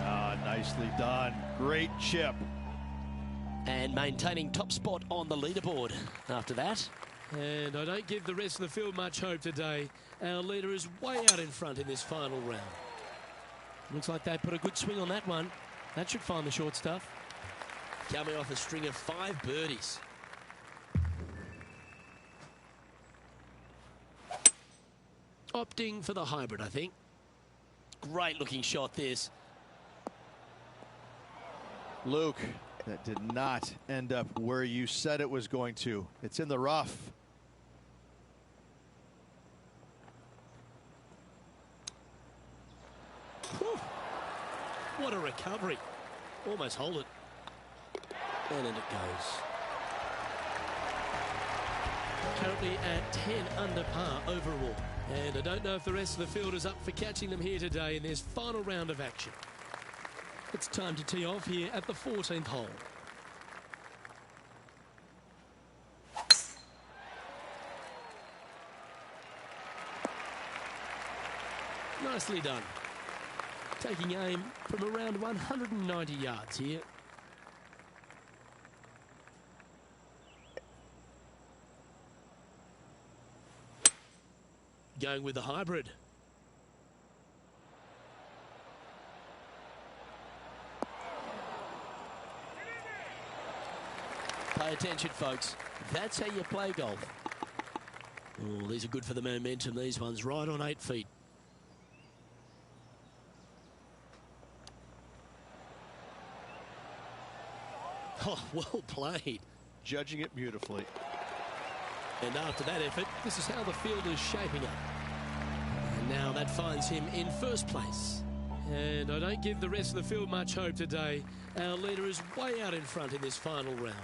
Speaker 2: Ah, nicely done. Great chip.
Speaker 1: And maintaining top spot on the leaderboard after that. And I don't give the rest of the field much hope today. Our leader is way out in front in this final round. Looks like they put a good swing on that one. That should find the short stuff. Coming off a string of 5 birdies. Opting for the hybrid, I think. Great looking shot this.
Speaker 2: Luke, that did not end up where you said it was going to. It's in the rough.
Speaker 1: Whew. What a recovery. Almost hold it. And in it goes. Currently at 10 under par overall. And I don't know if the rest of the field is up for catching them here today in this final round of action. It's time to tee off here at the 14th hole. Nicely done. Taking aim from around 190 yards here. going with the hybrid. Pay attention, folks. That's how you play golf. Oh, these are good for the momentum. These ones right on 8 feet. Oh, well played.
Speaker 3: Judging it beautifully.
Speaker 1: And after that effort, this is how the field is shaping up. And now that finds him in first place. And I don't give the rest of the field much hope today. Our leader is way out in front in this final round.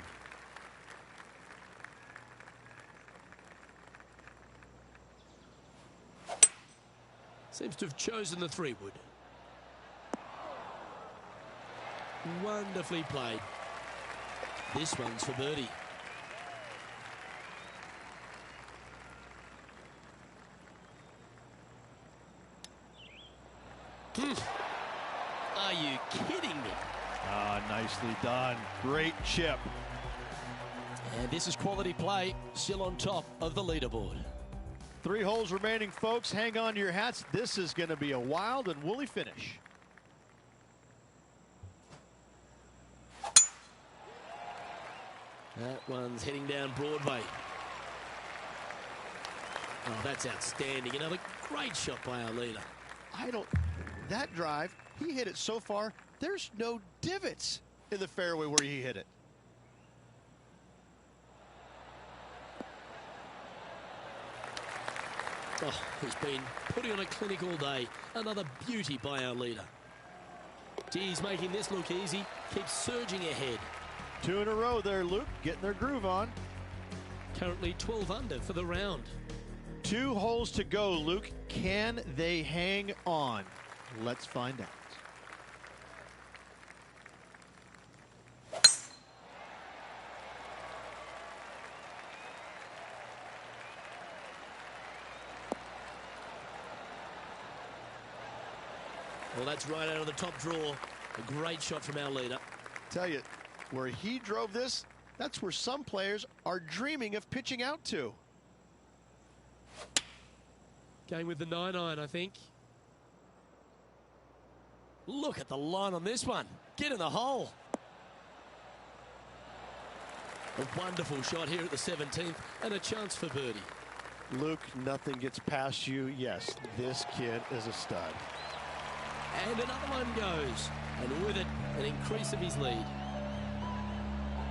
Speaker 1: Seems to have chosen the 3-wood. Wonderfully played. This one's for birdie. Are you kidding me?
Speaker 2: Ah, nicely done. Great chip.
Speaker 1: And this is quality play, still on top of the leaderboard.
Speaker 2: 3 holes remaining, folks. Hang on to your hats. This is going to be a wild and woolly finish.
Speaker 1: That one's heading down Broadway. Oh, that's outstanding. Another great shot by our leader.
Speaker 2: That drive, he hit it so far, there's no divots in the fairway where he hit it.
Speaker 1: Oh, he's been putting on a clinic all day. Another beauty by our leader. He's making this look easy. Keeps surging ahead.
Speaker 2: 2 in a row there, Luke. Getting their groove on.
Speaker 1: Currently 12 under for the round.
Speaker 2: 2 holes to go, Luke. Can they hang on? Let's find out.
Speaker 1: Well, that's right out of the top draw. A great shot from our leader.
Speaker 2: Tell you, where he drove this, that's where some players are dreaming of pitching out to.
Speaker 1: Going with the 9-iron, I think. Look at the line on this one. Get in the hole. A wonderful shot here at the 17th and a chance for birdie.
Speaker 2: Luke, nothing gets past you. Yes, this kid is a stud.
Speaker 1: And another one goes. And with it, an increase of his lead.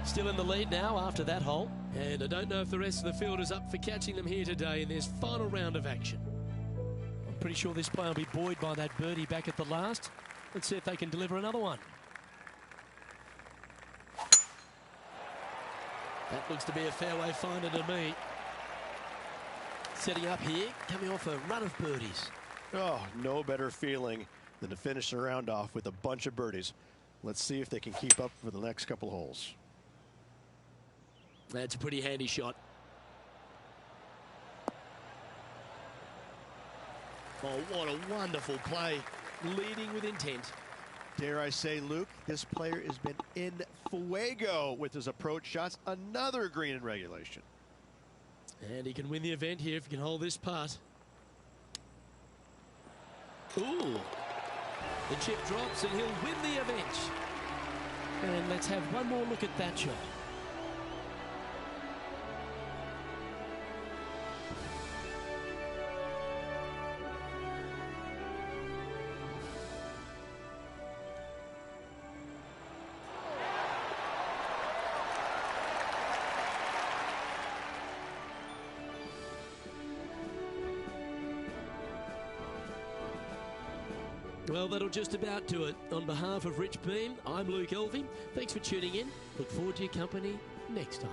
Speaker 1: Still in the lead now after that hole. And I don't know if the rest of the field is up for catching them here today in this final round of action. I'm pretty sure this player will be buoyed by that birdie back at the last. Let's see if they can deliver another one. That looks to be a fairway finder to me. Setting up here, coming off a run of birdies.
Speaker 2: Oh, no better feeling than to finish the round off with a bunch of birdies. Let's see if they can keep up for the next couple holes.
Speaker 1: That's a pretty handy shot. Oh, what a wonderful play. Leading with intent.
Speaker 2: Dare I say, Luke, this player has been in fuego with his approach shots. Another green in regulation.
Speaker 1: And he can win the event here if he can hold this putt. Ooh. The chip drops and he'll win the event. And let's have one more look at that shot. Well, that'll just about do it. On behalf of Rich Beam, I'm Luke Elving. Thanks for tuning in. Look forward to your company next time.